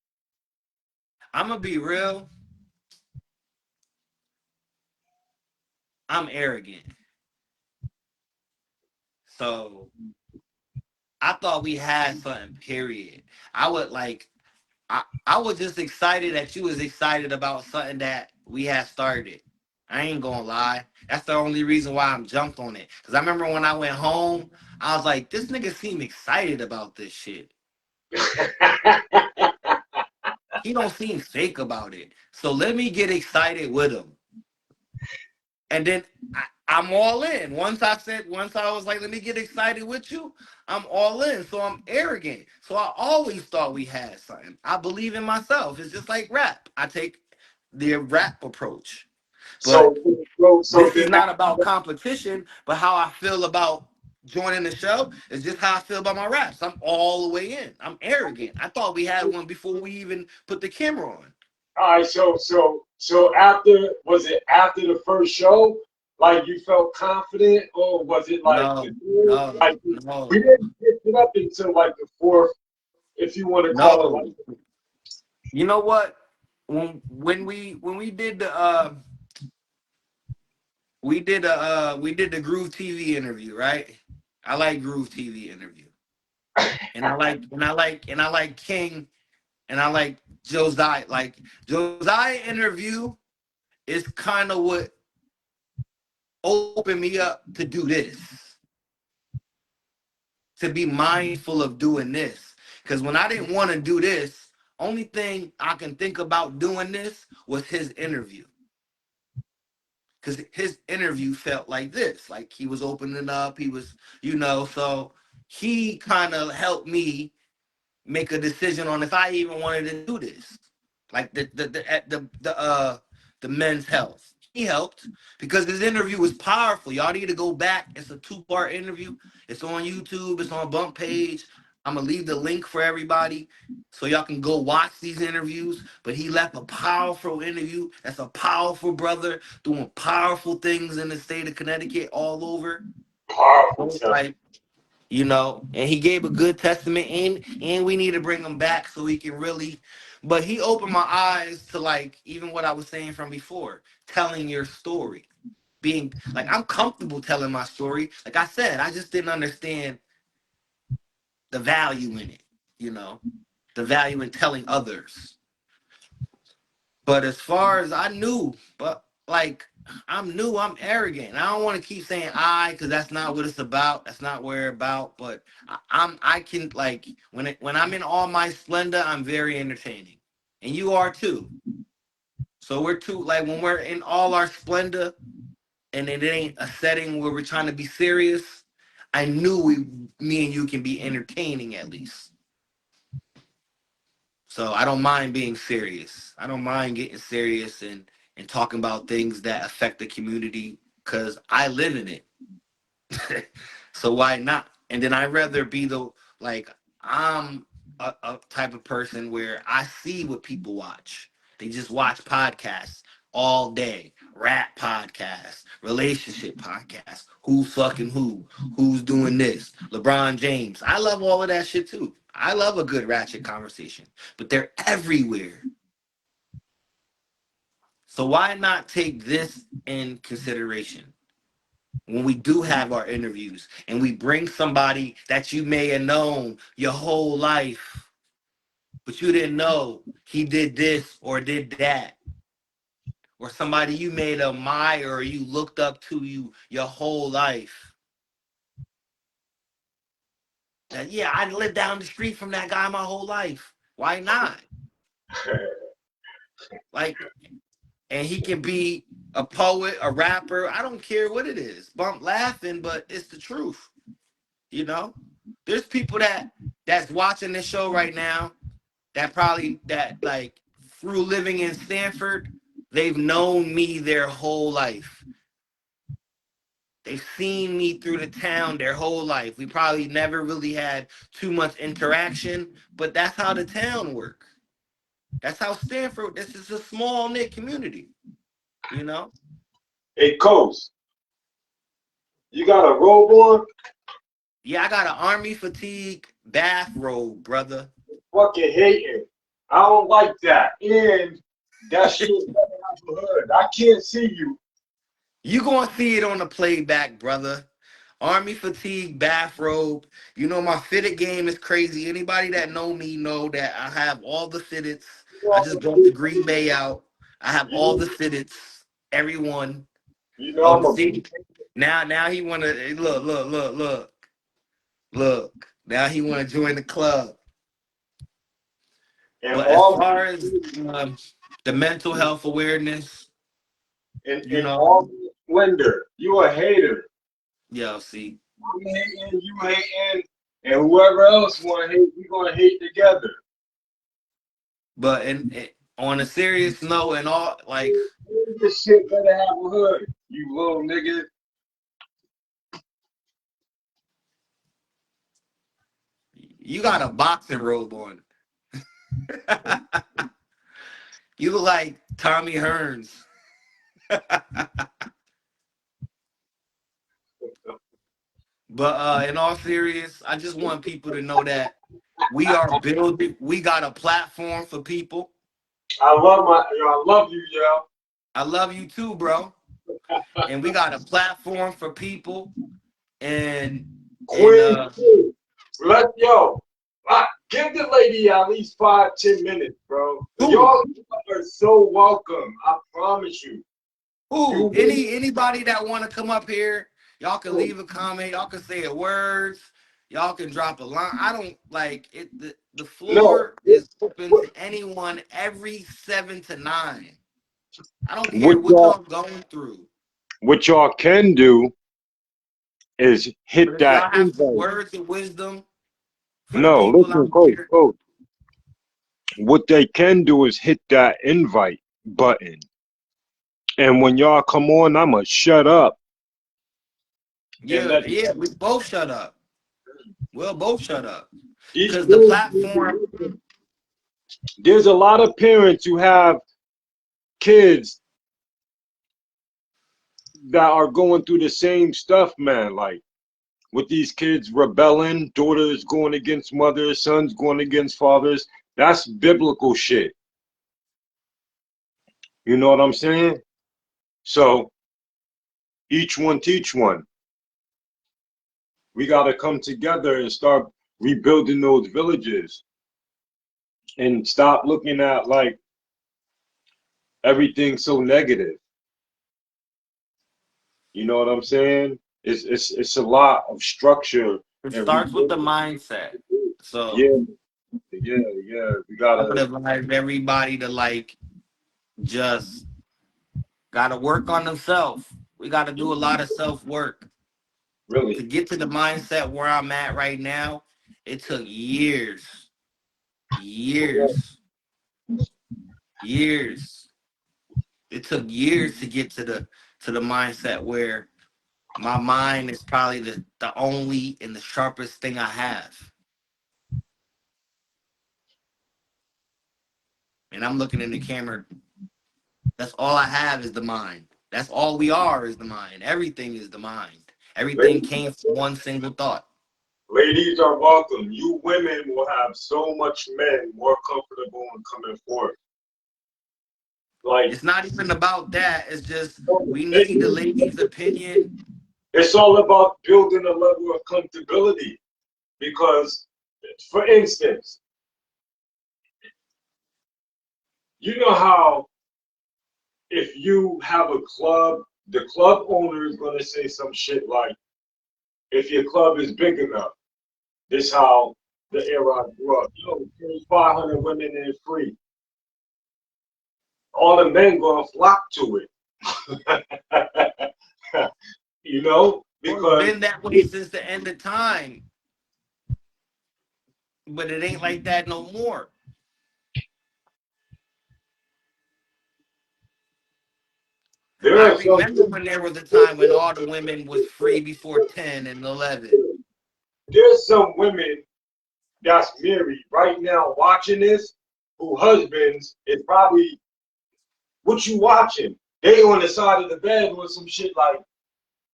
I'm gonna be real. I'm arrogant. So I thought we had something, period. I would like I was just excited that you was excited about something that we had started. I ain't gonna lie. That's the only reason why I'm jumped on it. Cause I remember when I went home, I was like, this nigga seem excited about this shit. He don't seem fake about it. So let me get excited with him. And then I'm all in. Once I was like, let me get excited with you, I'm all in. So I'm arrogant. So I always thought we had something. I believe in myself. It's just like rap. I take the rap approach. But So this is then, not about competition, but how I feel about joining the show is just how I feel about my raps. I'm all the way in. I'm arrogant. I thought we had one before we even put the camera on. all right. So after, was it after the first show, like you felt confident, or was it like No, the no, like we no, didn't pick it up until like the fourth, if you want to call it like. no. You know what? When we did the we did the Groove TV interview, right? I like Groove TV interview. And I like King, and I like Josiah. Like Josiah interview is kind of what opened me up to do this, to be mindful of doing this. Because when I didn't want to do this, only thing I can think about doing this was his interview. Because his interview felt like this, like he was opening up, he was, so he kind of helped me make a decision on if I even wanted to do this, like the men's health. He helped because his interview was powerful. Y'all need to go back. It's a 2-part interview. It's on YouTube. It's on Bump Page. I'm gonna leave the link for everybody so y'all can go watch these interviews. But he left a powerful interview. That's a powerful brother doing powerful things in the state of Connecticut all over. Powerful stuff. Like, and he gave a good testament, and we need to bring him back so he can really, but he opened my eyes to, like, even what I was saying from before, telling your story, being like, I'm comfortable telling my story. Like I said, I just didn't understand the value in it, you know the value in telling others. But as far as I knew, but like, I'm new, I'm arrogant. I don't want to keep saying I, because that's not what it's about. That's not what we're about. But I can, like, when I'm in all my splendor, I'm very entertaining, and you are too. So we're two, like, when we're in all our splendor, and it ain't a setting where we're trying to be serious. I knew me and you can be entertaining at least. So I don't mind being serious. I don't mind getting serious and talking about things that affect the community because I live in it. So why not? And then I'd rather be like, I'm a type of person where I see what people watch. They just watch podcasts all day, rap podcasts, relationship podcasts, who's fucking who's doing this, LeBron James. I love all of that shit too. I love a good ratchet conversation, but they're everywhere. So why not take this in consideration when we do have our interviews and we bring somebody that you may have known your whole life, but you didn't know he did this or did that, or somebody you made admire or you looked up to you your whole life. That, yeah, I lived down the street from that guy my whole life. Why not? Like, and he can be a poet, a rapper. I don't care what it is. Bump laughing, but it's the truth. You know, there's people that's watching this show right now that probably that like through living in Stanford, they've known me their whole life. They've seen me through the town their whole life. We probably never really had too much interaction, but that's how the town works. That's how Stanford. This is a small knit community. You know. Hey, Coast, you got a robe on? Yeah, I got an army fatigue bathrobe, brother. Fucking hating. I don't like that. And that shit better have a hood. I can't see you. You gonna see it on the playback, brother. Army fatigue bathrobe. You know my fitted game is crazy. Anybody that know me know that I have all the fitteds. You I know, just brought the Green Bay out. I have you all know, the fitteds. Everyone. you know Oh, I'm a see, now he wanna look. Now he wanna join the club. and But as all far as the mental health awareness, you and know, all Wender, you a hater. Yo, see. I'm hating, you hating, and whoever else want to hate, we gonna hate together. But on a serious note, and all like This shit better have a hood, you little nigga. you got a boxing robe on. You look like Tommy Hearns. But in all serious, I just want people to know that we are building. We got a platform for people. I love you, yo. I love you too, bro. And we got a platform for people. And and Queen, yo, give the lady at least 5-10 minutes, bro. who Y'all are so welcome. I promise you. who anybody that want to come up here, y'all can leave a comment. Y'all can say a words. Y'all can drop a line. I don't like it. The No, floor is open to anyone every 7 to 9. I don't care what what y'all y'all going through. what y'all can do is But hit if that y'all have some invite. words of wisdom for the No, people listen, out coach, there, coach. What they can do is hit that invite button. And when y'all come on, I'ma shut up and yeah, let yeah, we both shut up. We'll both shut up. these Because the kids. platform, There's a lot of parents who have kids that are going through the same stuff, man. Like with these kids rebelling, daughters going against mothers, sons going against fathers. That's biblical shit. You know what I'm saying? So each one teach one. We got to come together and start rebuilding those villages and stop looking at like everything so negative. You know what I'm saying? It's a lot of structure it and starts with the rebuilding. mindset. So Yeah, yeah. We I would gotta advise everybody to like just gotta work on themselves. We gotta do a lot of self-work. To really. get to the mindset where I'm at right now, it took years, years, years. It took years to get to the mindset where my mind is probably the only and the sharpest thing I have. And I'm looking in the camera. That's all I have is the mind. That's all we are is the mind. Everything is the mind. Everything Ladies, came from one single thought. ladies are welcome. You women will have so much men more comfortable in coming forth. Like It's not even about that. It's just we need the ladies' opinion. it's all about building a level of comfortability. Because, for instance, you know how if you have a club, the club owner is gonna say some shit like, "If your club is big enough, this how the era I grew up. Yo, there's 500 women in free. All the men gonna flock to it." You know, Well, it's because been that way since the end of time. But it ain't like that no more. there I are some remember when there was a time when all the women was free before 10 and 11. there's some women that's married right now watching this, who husbands is probably what you watching. They on the side of the bed with some shit like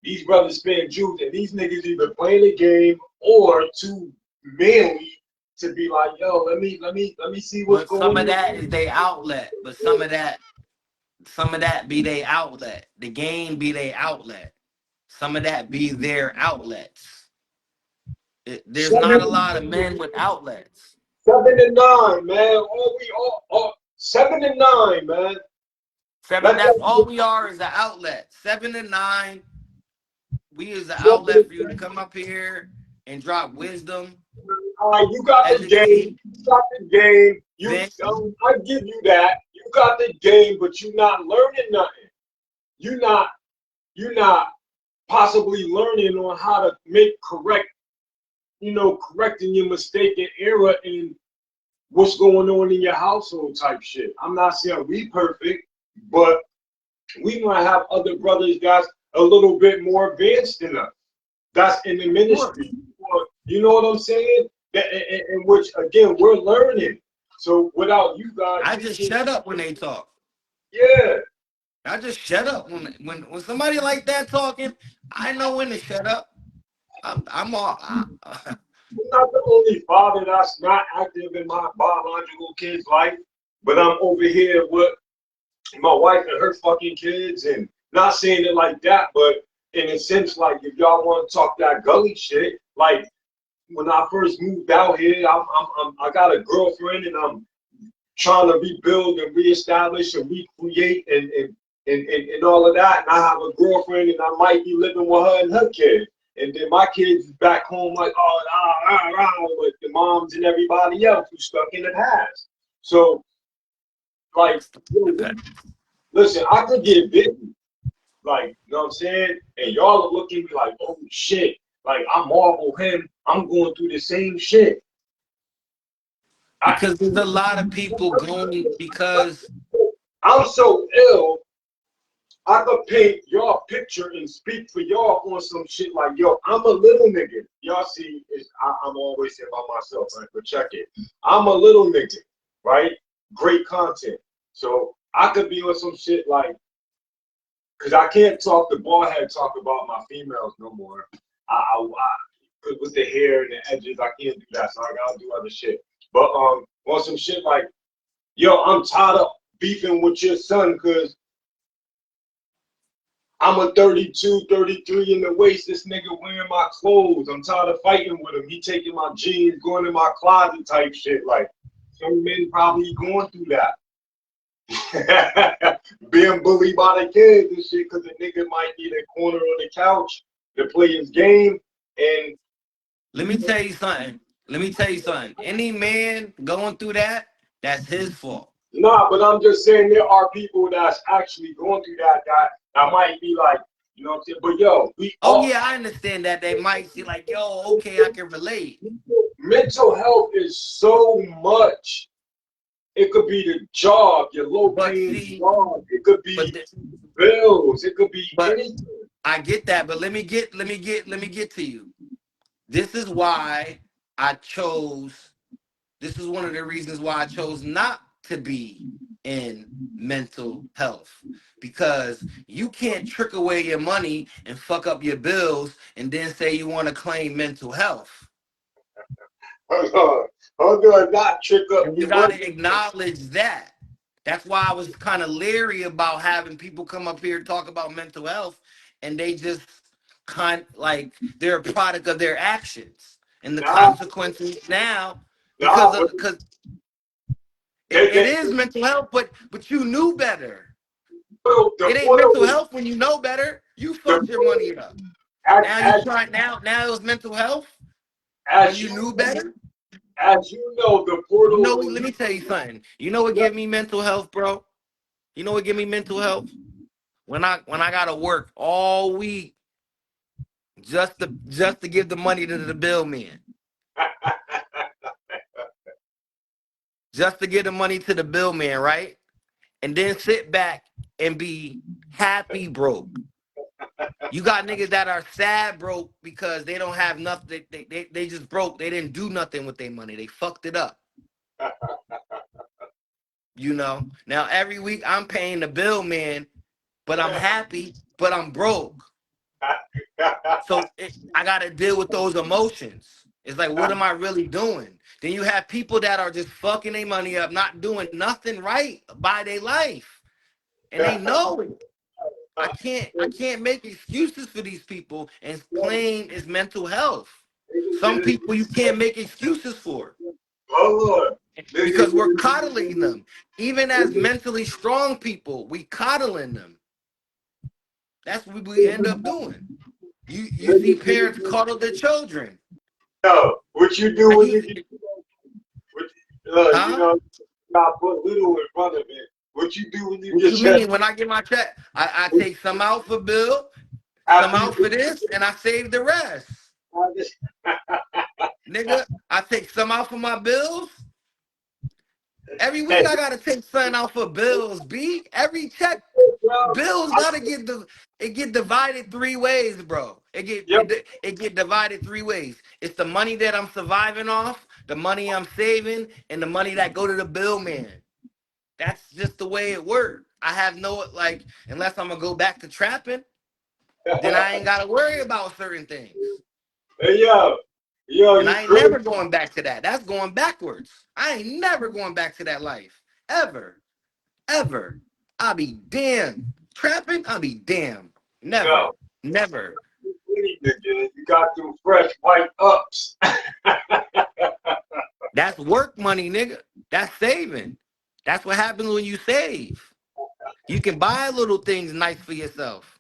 these brothers spend juice and these niggas either playing the game or too manly to be like, yo, let me see what's But some going of that on. is their outlet. But some of that be their outlet. The game be their outlet. Some of that be their outlets. There's not a lot of men with outlets. 7 and 9, man. All 7 and 9, man. Seven, Let that's all that we are is an outlet. 7 and 9, we is an outlet for you to 7 come up here and drop wisdom, All right, you got the game. educate, You got the game. vent. I give you that. You got the game, but you're not learning nothing. You're not. you're not possibly learning on how to make correcting your mistake and error in what's going on in your household type shit. I'm not saying we perfect, but we might have other brothers that's a little bit more advanced than us. That's in the ministry. You know what I'm saying? In which, again, we're learning. So without you guys, I just shut up when they talk. Yeah. I just shut up when somebody like that talking. I know when to shut up. I'm all. I'm not the only father that's not active in my biological kid's life, but I'm over here with my wife and her fucking kids, and not saying it like that, but in a sense, like if y'all want to talk that gully shit, like when I first moved out here, I got a girlfriend, and I'm trying to rebuild and reestablish and recreate and all of that. And I have a girlfriend, and I might be living with her and her kid. And then my kids back home like, with the moms and everybody else who's stuck in the past. So, like, listen, I could get busy. Like, you know what I'm saying? And y'all are looking at me like, oh shit. Like, I marvel him. I'm going through the same shit. Because there's a lot of people going because I'm so ill. I could paint y'all picture and speak for y'all on some shit like, yo, I'm a little nigga. Y'all see, I'm always saying about myself, right? But check it. I'm a little nigga, right? Great content. So I could be on some shit like, because I can't talk the bald head talk about my females no more. With the hair and the edges, I can't do that. So I gotta do other shit. But on some shit like, yo, I'm tired of beefing with your son because I'm a 32, 33 in the waist. This nigga wearing my clothes. I'm tired of fighting with him. He taking my jeans, going in my closet type shit. Like, some men probably going through that. Being bullied by the kids and shit because the nigga might need a corner on the couch to play his game. And let me tell you something. Any man going through that, that's his fault. Nah, but I'm just saying there are people that's actually going through that might be like, you know what I'm saying? But yo, yeah, I understand that. They might see like, yo, okay, I can relate. Mental health is so much. It could be the job, your low-paying job. It could be bills. It could be anything. I get that, but let me get to you. This is why I chose. This is one of the reasons why I chose not to be in mental health, because you can't trick away your money and fuck up your bills and then say you want to claim mental health. Hold on, not trick up. And you got to acknowledge that. That's why I was kind of leery about having people come up here and talk about mental health, and they just like they're a product of their actions and the consequences now because it is mental health, but you knew better. It ain't mental health when you know better. You fucked your money up. Now you try now it was mental health when you knew better. As you know, the portal. You know, let me tell you something. You know what give me mental health, bro? You know what give me mental health? When I gotta work all week just to give the money to the bill man. Just to give the money to the bill man, right? And then sit back and be happy broke. You got niggas that are sad broke because they don't have nothing. They just broke. They didn't do nothing with their money. They fucked it up. You know? Now every week I'm paying the bill man, but I'm happy, but I'm broke. So I got to deal with those emotions. It's like, what am I really doing? Then you have people that are just fucking their money up, not doing nothing right by their life. And they know it. I can't make excuses for these people and claim it's mental health. Some people you can't make excuses for. Oh Lord. Because we're coddling them. Even as mentally strong people, we coddling them. That's what we end up doing. You see parents coddle their children. No, what you do when you get, you know, not put little in front of it. What you do when you What get you checked? mean? When I get my check, I take some out for Bill, some After out for you, this and I save the rest. Nigga, I take some out for my bills. Every week hey, I gotta take something out for bills, B. Every check, bro, bills gotta it get divided three ways, bro. yep, It get divided three ways. It's the money that I'm surviving off, the money I'm saving, and the money that go to the bill man. That's just the way it works. I have no like unless I'm gonna go back to trapping, then I ain't gotta worry about certain things. hey, yo, And you I ain't crazy, never going back to that. That's going backwards. I ain't never going back to that life. Ever. Ever. I'll be damned. Trapping, I'll be damned. yo. Never. Never. You got them fresh white ups. That's work money, nigga. That's saving. That's what happens when you save. You can buy little things nice for yourself.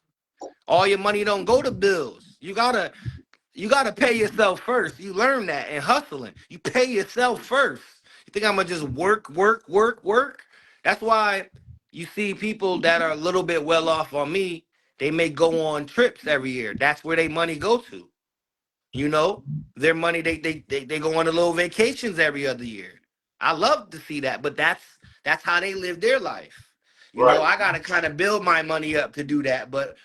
All your money don't go to bills. You gotta pay yourself first. You learn that in hustling. You pay yourself first. You think I'm gonna just work, work, work, work? That's why you see people that are a little bit well off on me. They may go on trips every year. That's where they money go to. You know, their money they go on the little vacations every other year. I love to see that, but that's how they live their life. You know, Right, I gotta kind of build my money up to do that, but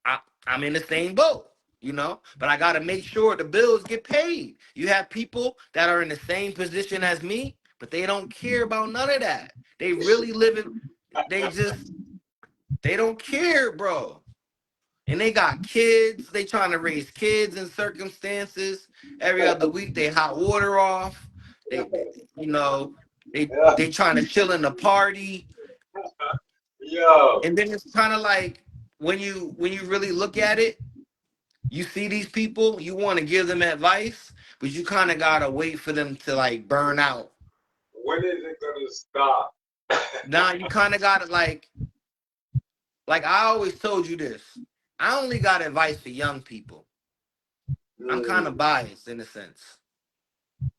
I, I'm in the same boat, you know, but I got to make sure the bills get paid. You have people that are in the same position as me, but they don't care about none of that. They really live in, they just, they don't care, bro. And they got kids. They trying to raise kids in circumstances. Every other week they hot water off. They you know, yeah, they trying to chill in the party. yo. And then it's kind of like when you really look at it, you see these people, you want to give them advice, but you kind of gotta wait for them to like burn out. When is it gonna stop? Now you kind of gotta like I always told you this. I only got advice for young people. I'm kind Mm, of biased in a sense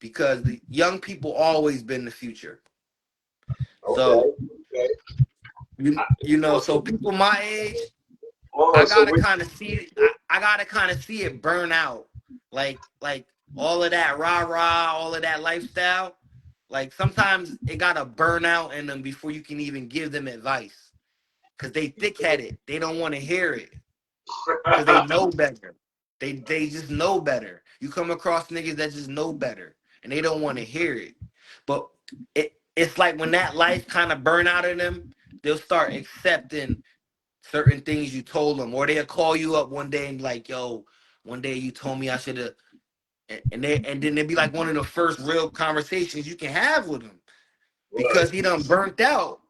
because the young people always been the future. okay, So okay. you know, So, so people my age, oh, I so gotta when, kind of see it. I gotta kind of see it burn out. Like all of that rah rah, all of that lifestyle. Like sometimes it gotta burn out in them before you can even give them advice. Cause they thick headed. They don't want to hear it. Cause they know better. They just know better. You come across niggas that just know better and they don't want to hear it. But it's like when that life kind of burn out of them, they'll start accepting certain things you told them, or they'll call you up one day and be like, "Yo, one day you told me I should have," and then it'd be like one of the first real conversations you can have with him right, because he done burnt out.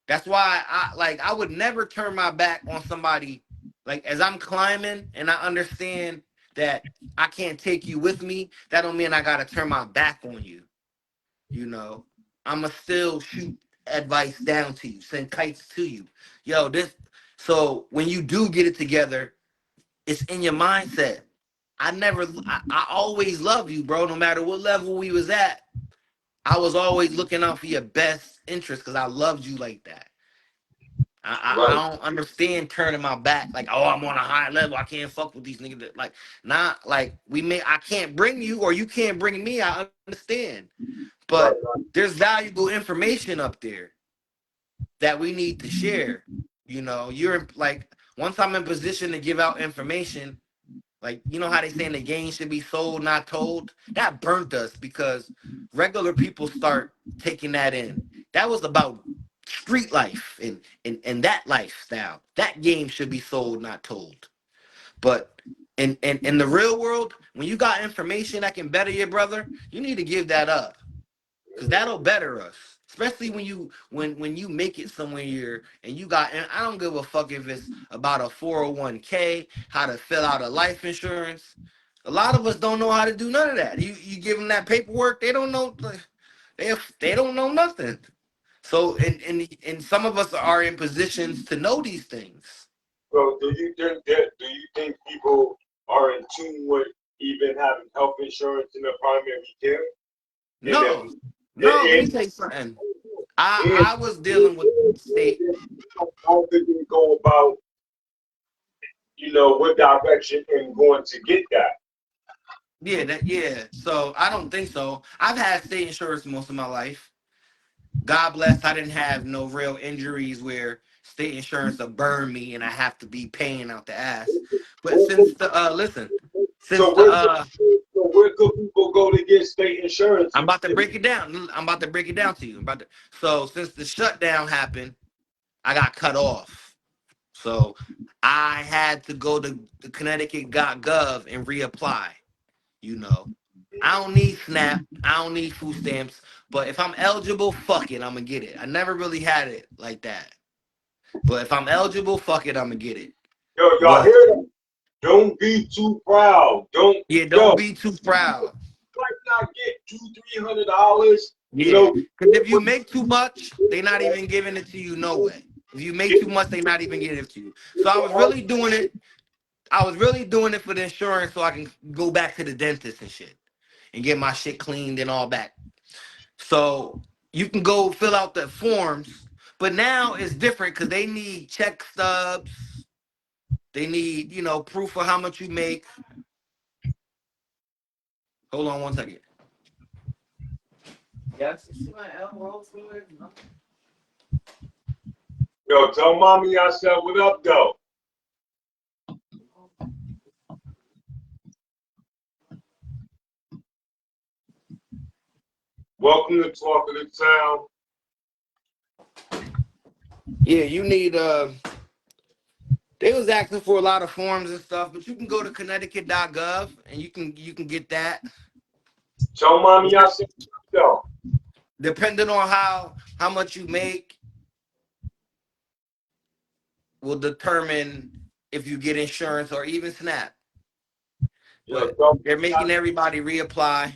That's why I would never turn my back on somebody. Like as I'm climbing and I understand that I can't take you with me, that don't mean I gotta turn my back on you. You know, I'ma still shoot advice down to you, send kites to you. Yo, this so when you do get it together, it's in your mindset. I always love you, bro, no matter what level we was at. I was always looking out for your best interest because I loved you like that. I right. don't understand turning my back like, oh, I'm on a high level. I can't fuck with these niggas. Like, not like I can't bring you or you can't bring me. I understand. Right, But there's valuable information up there that we need to share. You know, you're like, once I'm in position to give out information, like, you know how they saying the game should be sold, not told? That burnt us because regular people start taking that in. That was about street life and that lifestyle. That game should be sold, not told. But in the real world, when you got information that can better your brother, you need to give that up because that'll better us. Especially when you make it somewhere and you got and I don't give a fuck if it's about a 401k, how to fill out a life insurance. A lot of us don't know how to do none of that. You give them that paperwork, they don't know they don't know nothing. So and some of us are in positions to know these things. so do you think people are in tune with even having health insurance in their primary care? And No, then, no, let me and, tell you something. and I was dealing with state. how could they go about you know, what direction and going to get that. Yeah. So I don't think so. I've had state insurance most of my life. God bless, I didn't have no real injuries where state insurance will burn me and I have to be paying out the ass. But since the listen, since So the where could people go to get state insurance? I'm about to break it down. I'm about to break it down to you. So since the shutdown happened, I got cut off. So I had to go to the Connecticut.gov and reapply. You know, I don't need SNAP. I don't need food stamps. But if I'm eligible, fuck it, I'm gonna get it. I never really had it like that. But if I'm eligible, fuck it, I'm gonna get it. Yo, y'all But hear that? Don't be too proud. Don't yeah, yo. don't be too proud. Might not get $200-300. You Yeah, know, because if you make too much, they're not even giving it to you no way. If you make too much, they're not even giving it to you. So I was really doing it. I was really doing it for the insurance so I can go back to the dentist and shit and get my shit cleaned and all back. So you can go fill out the forms, but now it's different because they need check stubs. They need, proof of how much you make. Hold on one second. Yes. yo, tell mommy I said what up though. Welcome to Talk of the Town. Yeah, you need they was asking for a lot of forms and stuff, but you can go to Connecticut.gov and you can get that. Tell mommy I said what up Depending on how much you make will determine if you get insurance or even SNAP. though. Yo, But tell they're mommy I making everybody reapply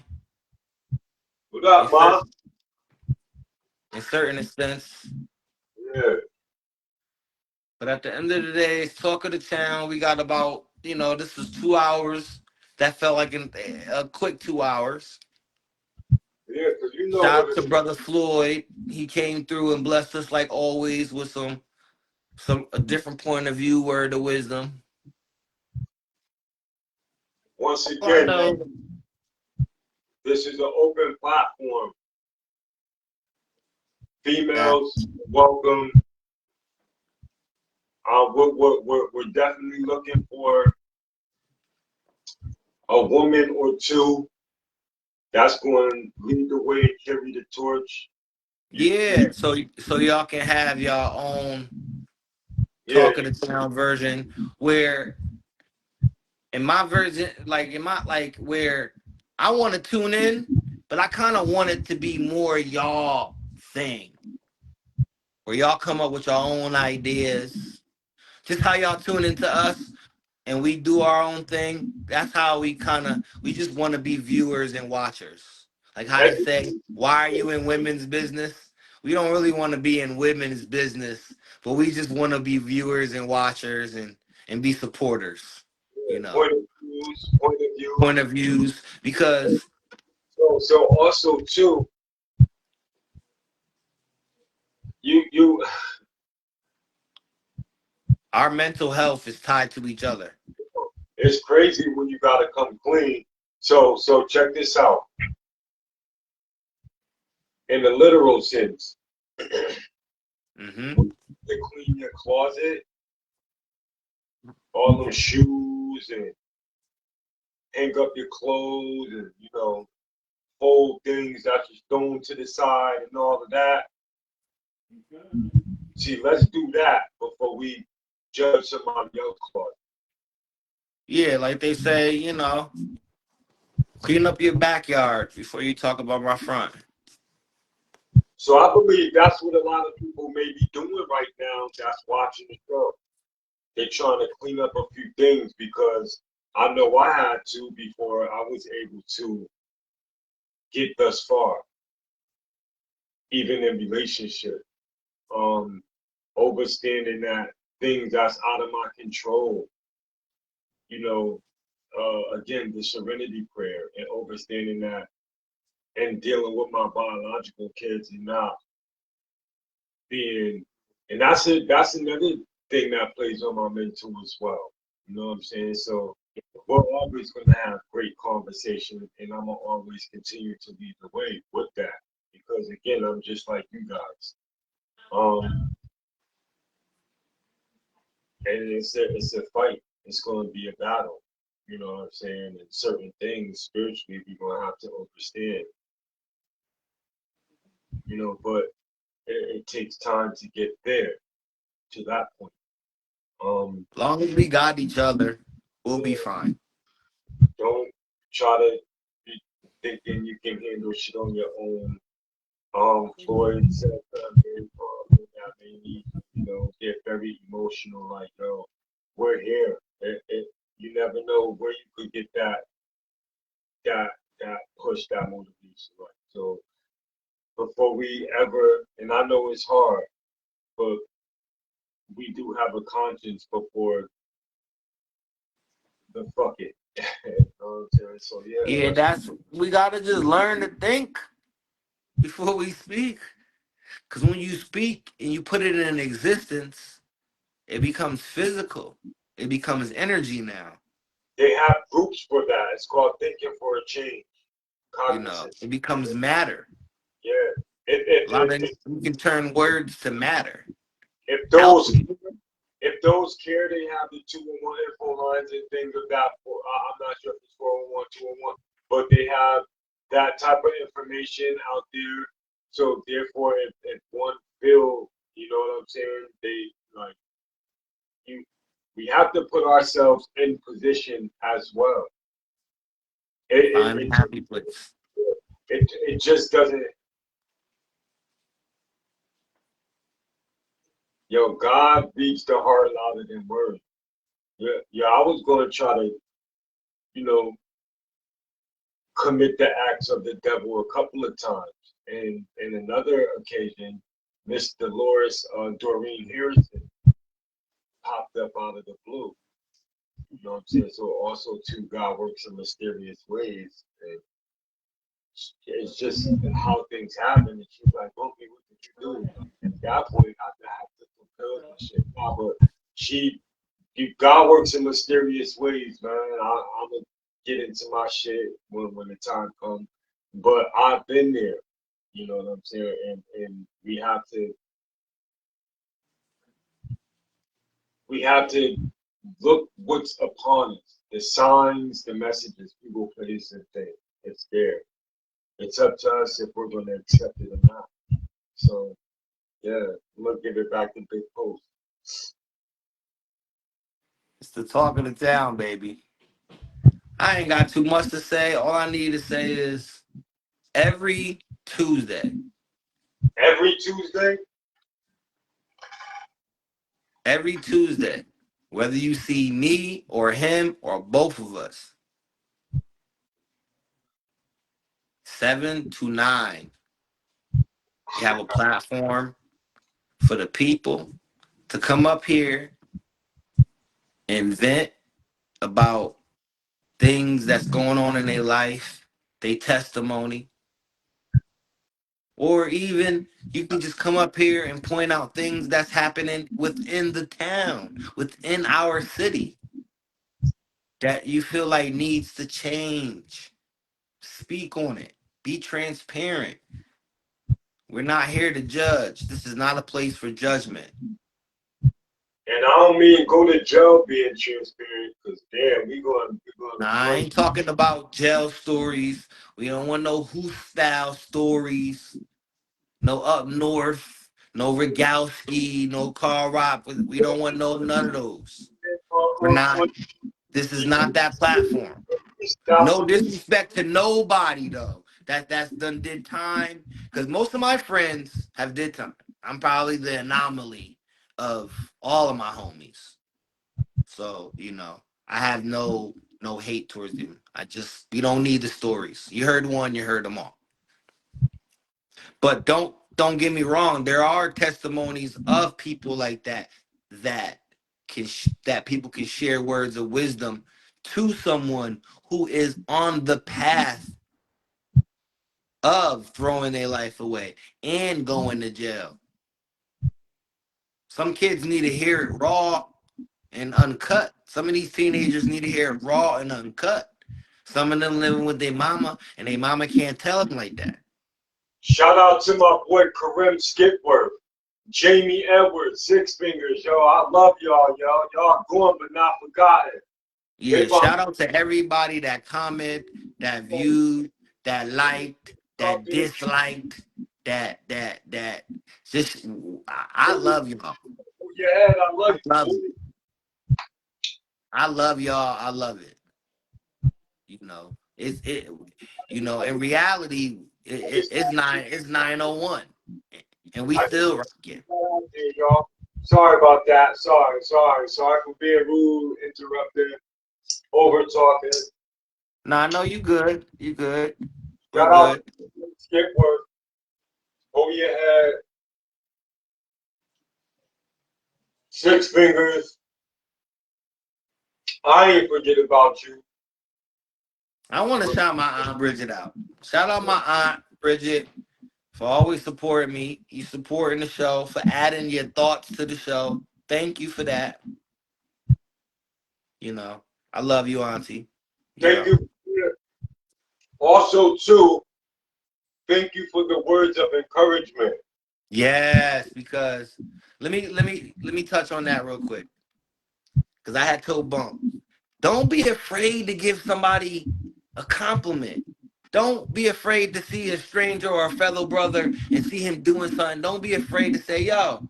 what up, in ma? certain extents. Yeah. But at the end of the day, it's talk of the town. We got about, this is 2 hours. That felt like a quick 2 hours. Yeah, because you know Shout what out to it Brother Floyd. He came through and blessed us like always with a different point of view, word of wisdom. once I again, man, know. this is an open platform. That Females, welcome. We're definitely looking for a woman or two that's going to lead the way, carry the torch. yeah. So y'all can have your own Yeah, talk of the town version where in my version, where I want to tune in, but I kind of want it to be more y'all thing, where y'all come up with your own ideas, just how y'all tune into us, and we do our own thing. That's how we just want to be viewers and watchers. Like how they say, why are you in women's business? We don't really want to be in women's business, but we just want to be viewers and watchers and be supporters, you know. point of views. Point of views because So also too, you our mental health is tied to each other. it's crazy when you gotta come clean. So check this out. In the literal sense, Hmm. to clean your closet, all them shoes and hang up your clothes and fold things that you thrown to the side and all of that. See, let's do that before we judge somebody else's closet. Yeah, like they say, clean up your backyard before you talk about my front. So I believe that's what a lot of people may be doing right now that's watching the show. They're trying to clean up a few things because I know I had to before I was able to get thus far, even in relationship. Overstanding that things that's out of my control, again, the serenity prayer and overstanding that and dealing with my biological kids and not being, and that's it. That's another thing that plays on my mental as well. You know what I'm saying? So we're always going to have great conversation, and I'm going to always continue to lead the way with that. Because again, I'm just like you guys. Um, and it's a fight. It's going to be a battle. You know what I'm saying? And certain things spiritually we're going to have to understand. You know, but it takes time to get there to that point. As long as we got each other, we'll be Yeah, fine. don't try to be thinking you can handle shit on your own. Floyd said that very problem that they need, get very emotional, like, yo, we're here. You never know where you could get that, that push, that motivation, right? So before we ever, and I know it's hard, but we do have a conscience before the fuck it. You know what I'm saying? So yeah, Yeah, that's we gotta just learn to think before we speak. Because when you speak and you put it in existence, it becomes physical. It becomes energy now. they have groups for that. It's called thinking for a change, You know, cognizance. it becomes matter. Yeah. A lot of you can turn words to matter. If Help those you. if those care, they have the 211 info lines and things of that. I'm not sure if it's 401, 201, but they have that type of information out there. So therefore, if one feel, you know what I'm saying, they like you. We have to put ourselves in position as well. Find a It happy place. it just doesn't. Yo, God beats the heart louder than words. Yeah, yeah. I was gonna try to, you know, commit the acts of the devil a couple of times. And in another occasion, Miss Dolores Doreen Harrison popped up out of the blue. You know what I'm saying? So also too, God works in mysterious ways. And it's just how things happen. And she's like, okay, what did you do? At that point, I have to fulfill my shit. Nah, but she, God works in mysterious ways, man. I'm gonna get into my shit when the time comes. But I've been there. You know what I'm saying? And we have to look what's upon us. The signs, the messages, people, place, and things. It's there. It's up to us if we're gonna accept it or not. So yeah, I'm gonna give it back to Big Post. It's the talk of the town, baby. I ain't got too much to say. All I need to say is every Tuesday, Every Tuesday, every Tuesday, whether you see me or him or both of us, 7 to 9, we have a platform for the people to come up here and vent about things that's going on in their life, their testimony, or even you can just come up here and point out things that's happening within the town, within our city that you feel like needs to change. Speak on it. Be transparent. We're not here to judge. This is not a place for judgment. and I don't mean go to jail being transparent, because damn, we going to Now, I run. ain't talking about jail stories. We don't want no who style stories. No up north. No Rogalski. No Carl Rock. We don't want none of those. We're not. On This is not that platform. stop. No disrespect to nobody though. That's done did time. Because most of my friends have did time. I'm probably the anomaly of all of my homies. So, I have no hate towards them. We don't need the stories. You heard one, you heard them all. But don't get me wrong, there are testimonies of people like that that that people can share words of wisdom to someone who is on the path of throwing their life away and going to jail. Some kids need to hear it raw and uncut. Some of these teenagers need to hear it raw and uncut. Some of them living with their mama, and their mama can't tell them like that. Shout out to my boy Kareem Skipworth, Jamie Edwards, Six Fingers, yo. I love y'all, yo. Y'all gone but not forgotten. Yeah, If I'm shout out to everybody that comment, that viewed, that liked, that talking, disliked, that just I love y'all. oh yeah, I love I love you. it. I love y'all. I love it. You know, in reality, I just it's 9:01, and we I just still rocking. out there, y'all. Sorry about that. Sorry for being rude, interrupting, over talking. No, I know you good. You good. We're Shout out good. to Skipworth. Hold your head. Six Fingers. I ain't forget about you. I want to shout my aunt Bridget out. Shout out my aunt Bridget for always supporting me. You supporting the show, for adding your thoughts to the show. Thank you for that. You know, I love you, Auntie. You Thank know. you. Also, too, thank you for the words of encouragement. Yes, because let me touch on that real quick. Because I had told Bump, don't be afraid to give somebody a compliment. Don't be afraid to see a stranger or a fellow brother and see him doing something. Don't be afraid to say, yo,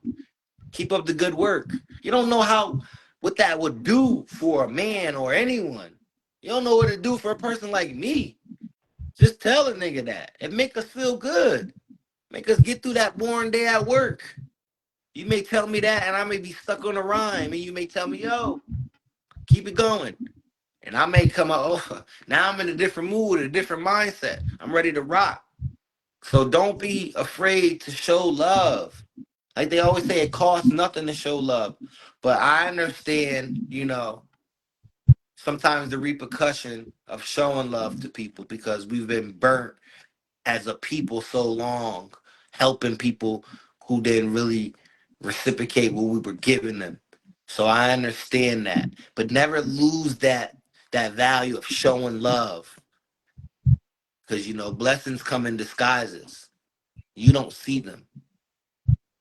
keep up the good work. You don't know what that would do for a man or anyone. You don't know what it do for a person like me. Just tell a nigga that and make us feel good. Make us get through that boring day at work. You may tell me that and I may be stuck on a rhyme and you may tell me, yo, keep it going. And I may come out, oh, now I'm in a different mood, a different mindset. I'm ready to rock. So don't be afraid to show love. Like they always say, it costs nothing to show love. But I understand, sometimes the repercussion of showing love to people because we've been burnt as a people so long, helping people who didn't really reciprocate what we were giving them. So I understand that. But never lose that value of showing love. Because blessings come in disguises. You don't see them.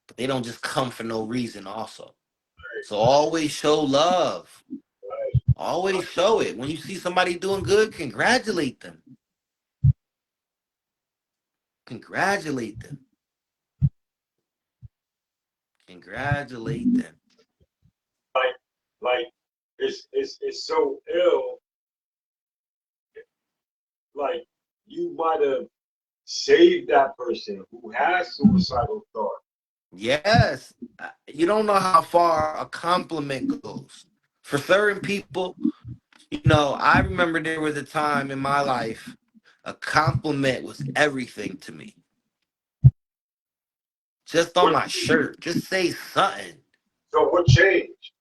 But they don't just come for no reason also. So always show love. Always show it. When you see somebody doing good, congratulate them. Congratulate them. Congratulate them. Like, like, it's so ill. Like, you might have saved that person who has suicidal thoughts. Yes. You don't know how far a compliment goes. For certain people, I remember there was a time in my life a compliment was everything to me. Just on What, my shirt, just say something. so what changed?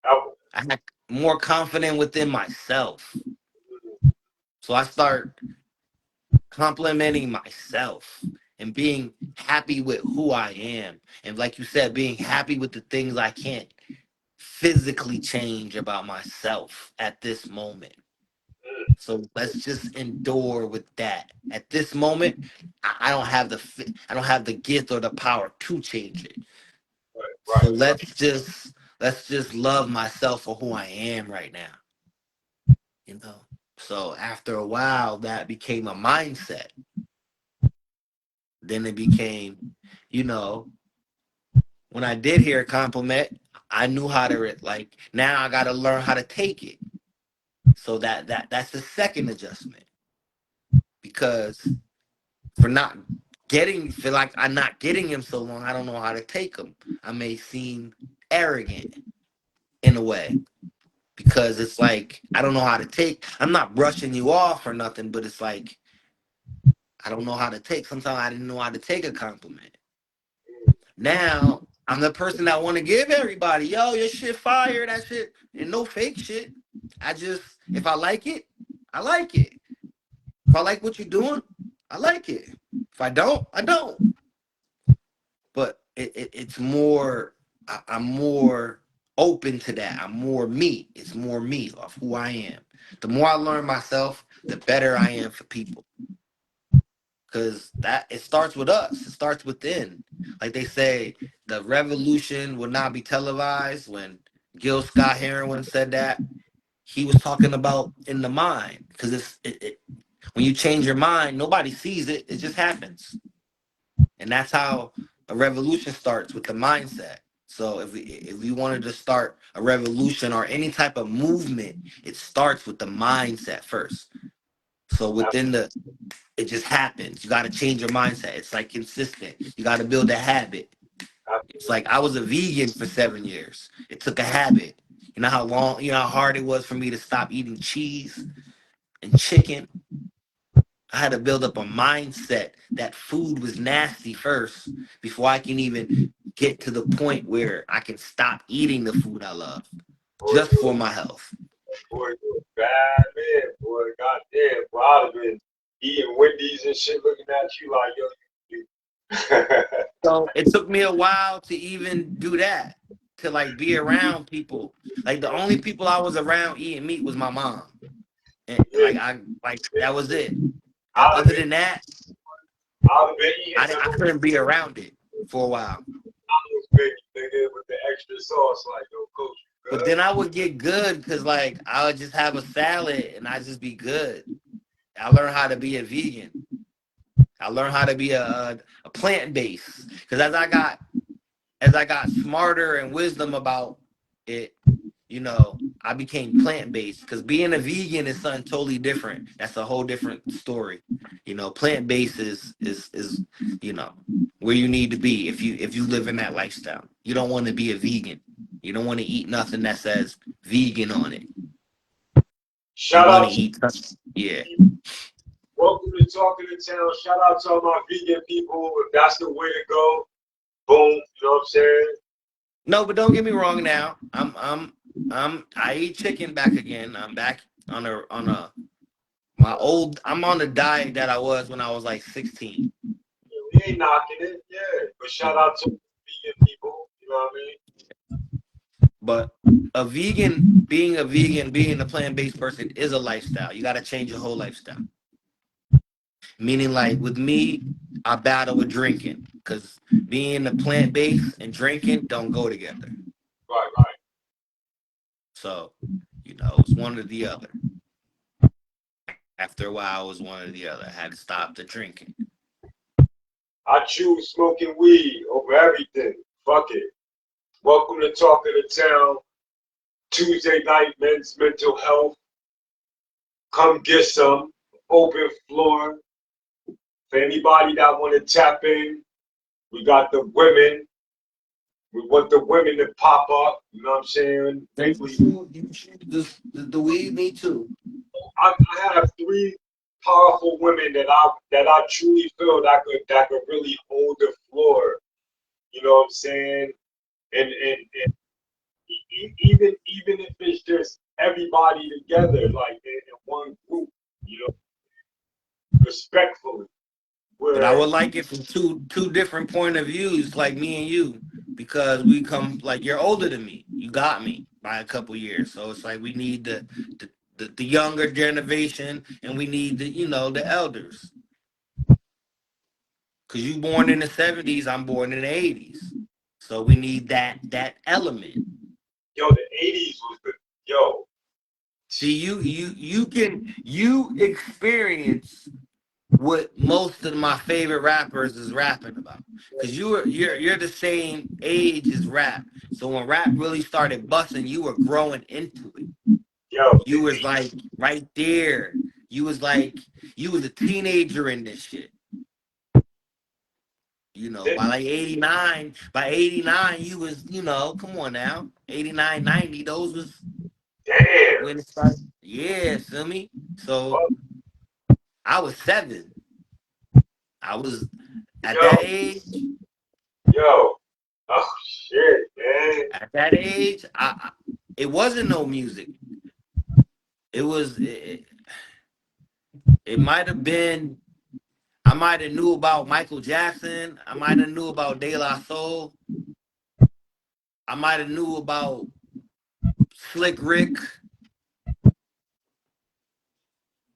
I- I had more confident within myself. So I start complimenting myself and being happy with who I am. And like you said, being happy with the things I can't physically change about myself at this moment. So let's just endure with that. At this moment, I don't have I don't have the gift or the power to change it. So right, right. let's just love myself for who I am right now. You know. So after a while, that became a mindset. Then it became, you know, when I did hear a compliment, I knew how to like. Now I got to learn how to take it. So that's the second adjustment because for not feel like I'm not getting him so long, I don't know how to take him. I may seem arrogant in a way because it's like I don't know how to take. I'm not brushing you off or nothing, but it's like I don't know how to take. Sometimes I didn't know how to take a compliment. Now I'm the person that want to give everybody, yo, your shit fire, that shit, and no fake shit. I just if I like it, I like it. If I like what you're doing, I like it. If I don't, I don't. But it's more. I'm more open to that. I'm more me. It's more me of who I am. The more I learn myself, the better I am for people. Because that it starts with us. It starts within. Like they say, the revolution will not be televised. When Gil Scott Heron said that, he was talking about in the mind. Because when you change your mind, nobody sees it. It just happens. And that's how a revolution starts, with the mindset. So if we wanted to start a revolution or any type of movement, it starts with the mindset first. So within the it just happens. You got to change your mindset. It's like consistent. You got to build a habit. It's like I was a vegan for 7 years. It took a habit. You know how long, you know how hard it was for me to stop eating cheese and chicken. I had to build up a mindset that food was nasty first before I can even get to the point where I can stop eating the food I love Boy, just for my health. you a bad man, boy. Goddamn, boy, I'd have been eating Wendy's and shit, looking at you like, yo, you. So it took me a while to even do that, to like be around people. Like the only people I was around eating meat was my mom. And Yeah, like that was it. I'd have Other been, than that, I'd have been eating I them couldn't be around it for a while. McDonald's baby nigga with the extra sauce. Like, yo, coach, you But good? then I would get good because like I would just have a salad and I just be good. I learned how to be a vegan. I learned how to be a plant based, because as I got smarter and wisdom about it, you know, I became plant based, because being a vegan is something totally different. That's a whole different story. You know, plant based is you know where you need to be if you live in that lifestyle. You don't want to be a vegan. You don't want to eat nothing that says vegan on it. You Shout want to out to eat something. Yeah. welcome to Talking to Town. Shout out to all my vegan people. If that's the way to go, boom. You know what I'm saying? No, but don't get me wrong now. I eat chicken back again. I'm back on a my old I'm on the diet that I was when I was like 16. Yeah, we ain't knocking it, yeah. But shout out to vegan people. You know what I mean? But being a vegan, being a plant-based person is a lifestyle. You got to change your whole lifestyle. Meaning, like with me, I battle with drinking, because being a plant-based and drinking don't go together. Right, right. So, it's one or the other. After a while, it was one or the other. I had to stop the drinking. I choose smoking weed over everything. Fuck it. Welcome to Talking to Town. Tuesday night, men's mental health. Come get some. Open floor. For anybody that want to tap in, we got the women. We want the women to pop up. You know what I'm saying? You shoot the weed, me too. I have three powerful women that I truly feel that could really hold the floor. You know what I'm saying? And even if it's just everybody together, like in one group, you know, respectfully. But I Where would like it from two different point of views, like me and you, because we come like you're older than me. You got me by a couple years, so it's like we need the younger generation, and we need the elders. Cause you born in the '70s, I'm born in the '80s, so we need that element. yo, the '80s was the yo. See, you experience what most of my favorite rappers is rapping about, because you're the same age as rap. So when rap really started busting, you were growing into it. Yo, You was like right there. You was a teenager in this shit. the, By like 89, by 89, you was, come on now. 89, 90, those was damn. when it started. Yeah, feel me? So Fuck, I was 7. I was at yo, that age. yo. Oh shit, man. At that age, it wasn't no music. It might have been. I might have knew about Michael Jackson. I might have knew about De La Soul. I might have knew about Slick Rick,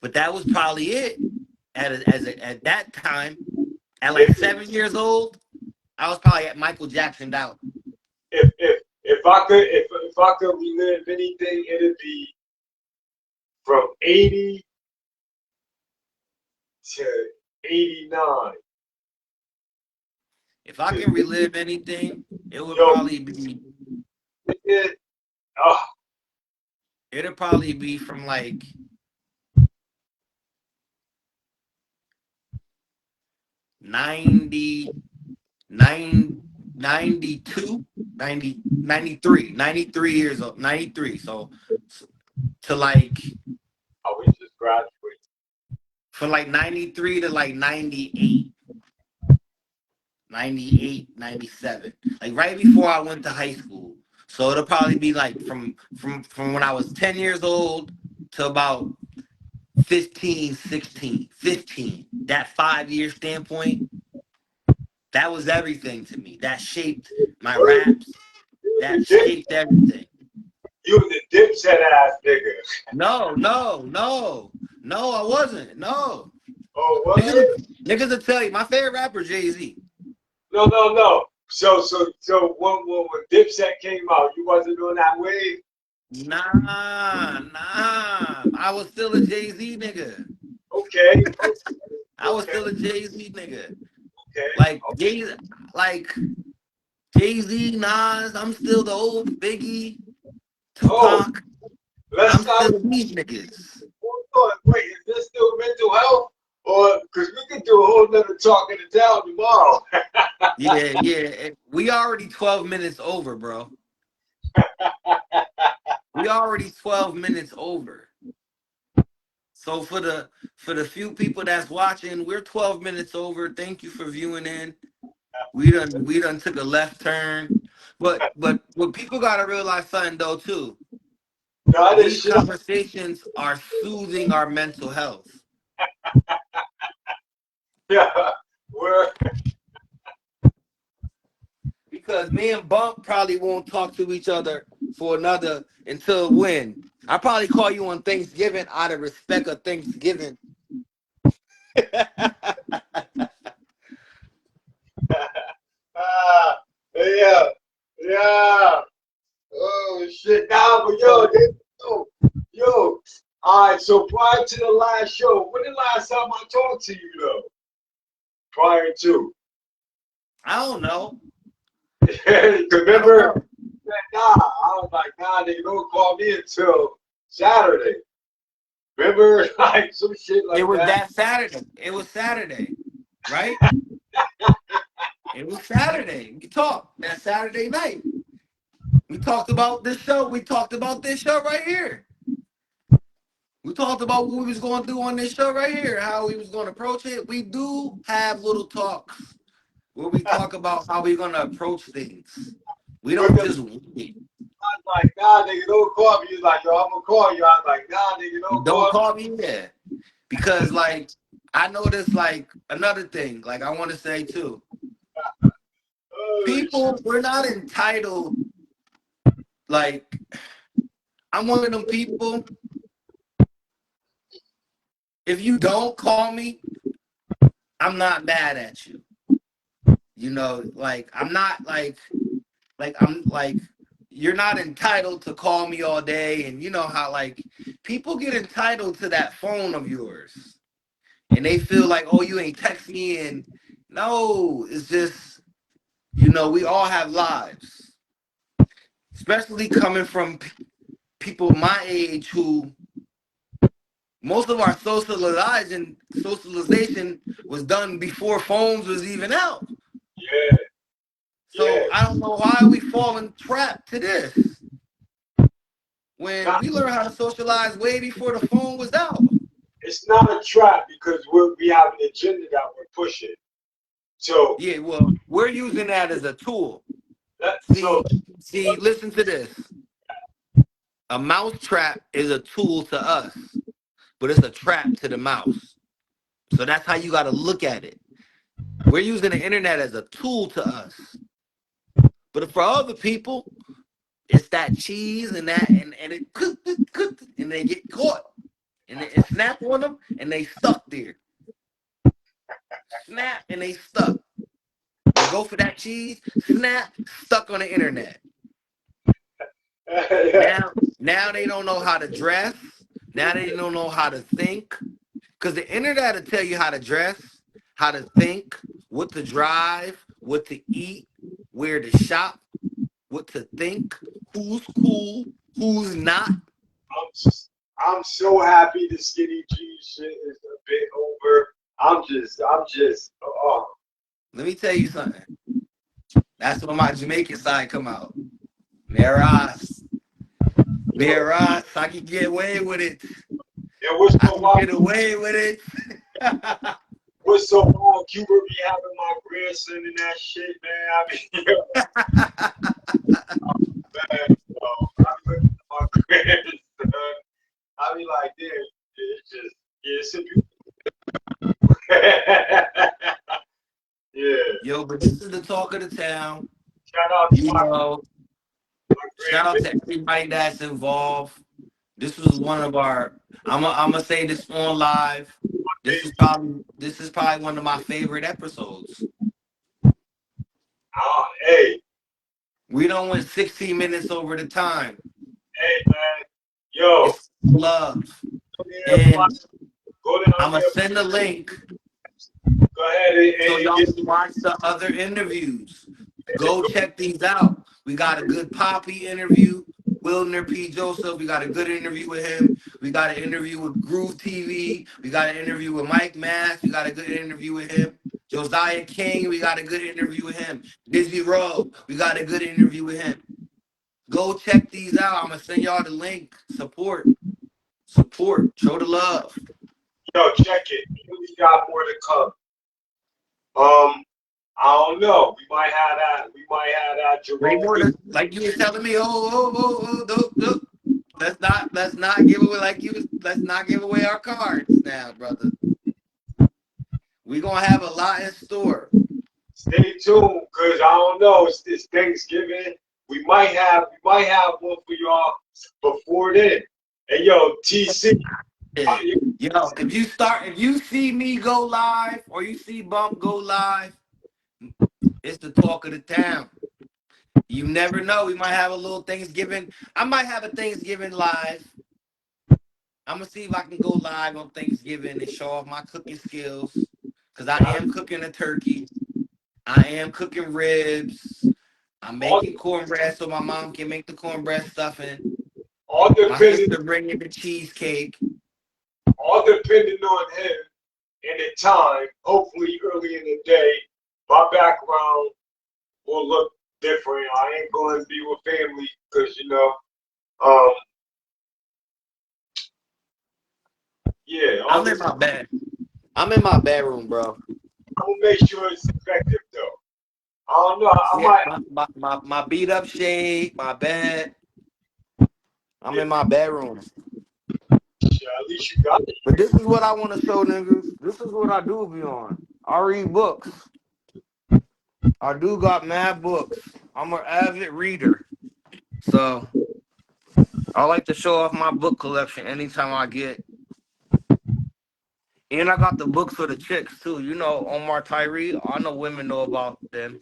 but that was probably it. At that time, at like If 7 years old, I was probably at Michael Jackson out. if I could relive anything, it'd be from 80 to 89. If I can relive anything, it would Yo, probably be it, oh, it'd probably be from like 90, 92, 90, 93, 93 years old, 93. So to like I was just graduating. from like 93 to like 98, 98, 97, like right before I went to high school. So it'll probably be like from when I was 10 years old to about 15, 16, 15. That 5 year standpoint, that was everything to me. That shaped my raps. That shaped everything. You was a dipset ass nigga. No, no, no, no, I wasn't. No. Oh, was Niggas, it? niggas will tell you my favorite rapper, Jay-Z. No. So when Dipset came out, you wasn't on that wave. Nah. I was still a Jay-Z nigga. Okay, I was okay, still a Jay-Z nigga. okay. Like like Jay-Z, Nas, I'm still the old Biggie, Oh, Tupac. let's I'm not. still these niggas. Hold on, wait, is this still mental health? Or because we could do a whole nother talk in the town tomorrow. Yeah. We already 12 minutes over, bro. We already 12 minutes over. So for the few people that's watching, we're 12 minutes over. Thank you for viewing in. We done took a left turn. But what people gotta realize something though too. No, this These shit. conversations are soothing our mental health. Yeah, we're Because me and Bump probably won't talk to each other for another until when? I probably call you on Thanksgiving out of respect of Thanksgiving. yeah, yeah. Oh shit! Nah, but yo. All right. So prior to the last show, when the last time I talked to you though? Prior to. I don't know. I don't Remember? know. Nah, I was like, nah, nigga, don't call me until Saturday. Remember, like some shit It like was that. that Saturday. It was Saturday, right? It was Saturday. We talked that Saturday night. We talked about this show. We talked about this show right here. We talked about what we was going to do on this show right here, how we was going to approach it. We do have little talks where we talk about how we're going to approach things. We don't Because just wait. I was like, nah, nigga, don't call me. He was like, yo, I'm gonna call you. I was like, nah, nigga, You don't don't call me. call me there. Because, like, I noticed, like, another thing, like, I want to say, too. Oh, shit. People, we're not entitled, like, I'm one of them people. If you don't call me, I'm not mad at you. You know, like, I'm not, I'm, like, you're not entitled to call me all day. And you know how, like, people get entitled to that phone of yours. And they feel like, oh, you ain't text me. And no, it's just, we all have lives, especially coming from people my age who most of our socialization was done before phones was even out. Yeah, So yeah. I don't know why we falling trapped to this when Nah, we learned how to socialize way before the phone was out. it's not a trap because we have an agenda that we're pushing. So Yeah, well, we're using that as a tool. that so See, listen to this. A mouse trap is a tool to us, but it's a trap to the mouse. So that's how you got to look at it. We're using the internet as a tool to us. But for other people, It's that cheese and that and it and they get caught and it snap on them and they stuck there. Snap and they stuck. They go for that cheese, snap, stuck on the internet. Now they don't know how to dress. Now they don't know how to think. Because the internet will tell you how to dress, how to think, what to drive, what to eat, where to shop, what to think, who's cool, who's not. I'm so happy the skinny jeans shit is a bit over. Oh, Let me tell you something. That's when my Jamaican side come out. Meras. Meras, I can get away with it. and what's I so can wild? get away with it. What's so wild? Cuba be having my grandson and that shit, man. I mean, man, I be looking at my grandson. I be like, damn, it's just, yeah, it's a beautiful. Yeah. Yo, but this is the talk of the town. Shout out to You my know, shout out grandbaby. to everybody that's involved. This was one of our. I'm gonna say this on live. This is probably one of my favorite episodes. Hey, We don't went 16 minutes over the time. hey, man. Yo, It's love, go there, and go down I'm gonna there. send a link Go ahead so and y'all get can watch the other interviews. Go check these out. We got a good Poppy interview. Wilner P. Joseph. We got a good interview with him. We got an interview with Groove TV. We got an interview with Mike Mass. We got a good interview with him. Josiah King. We got a good interview with him. Dizzy Rowe. We got a good interview with him. Go check these out. I'm gonna send y'all the link. Support. Show the love. yo, check it. We got more to come. I don't know. We might have that. We might have that Way Jerome. more than like you was telling me. Let's not give away like you was. Let's not give away our cards now, brother. We gonna have a lot in store. Stay tuned, cause I don't know. It's Thanksgiving. We might have one for y'all before then. Hey, yo, TC. Yeah. Yo, if you see me go live or you see Bump go live, it's the talk of the town. You never know. We might have a little Thanksgiving. I might have a Thanksgiving live. I'm gonna see if I can go live on Thanksgiving and show off my cooking skills. Cause I am cooking a turkey. I am cooking ribs. I'm all, making cornbread so my mom can make the cornbread stuffing. all My depending, sister bringing the cheesecake. all depending on him and the time. Hopefully, early in the day, my background will look different. I ain't going to be with family because um, yeah. I'm in my bed. I'm in my bedroom, bro. I'm gonna make sure it's effective though. I don't know. I Yeah, might. my beat up shade, my bed. I'm in my bedroom. At least you got it. But this is what I want to show niggas. This is what I do be on. I read books. I do got mad books. I'm an avid reader. So I like to show off my book collection anytime I get. And I got the books for the chicks too. You know, Omar Tyree. I know women know about them.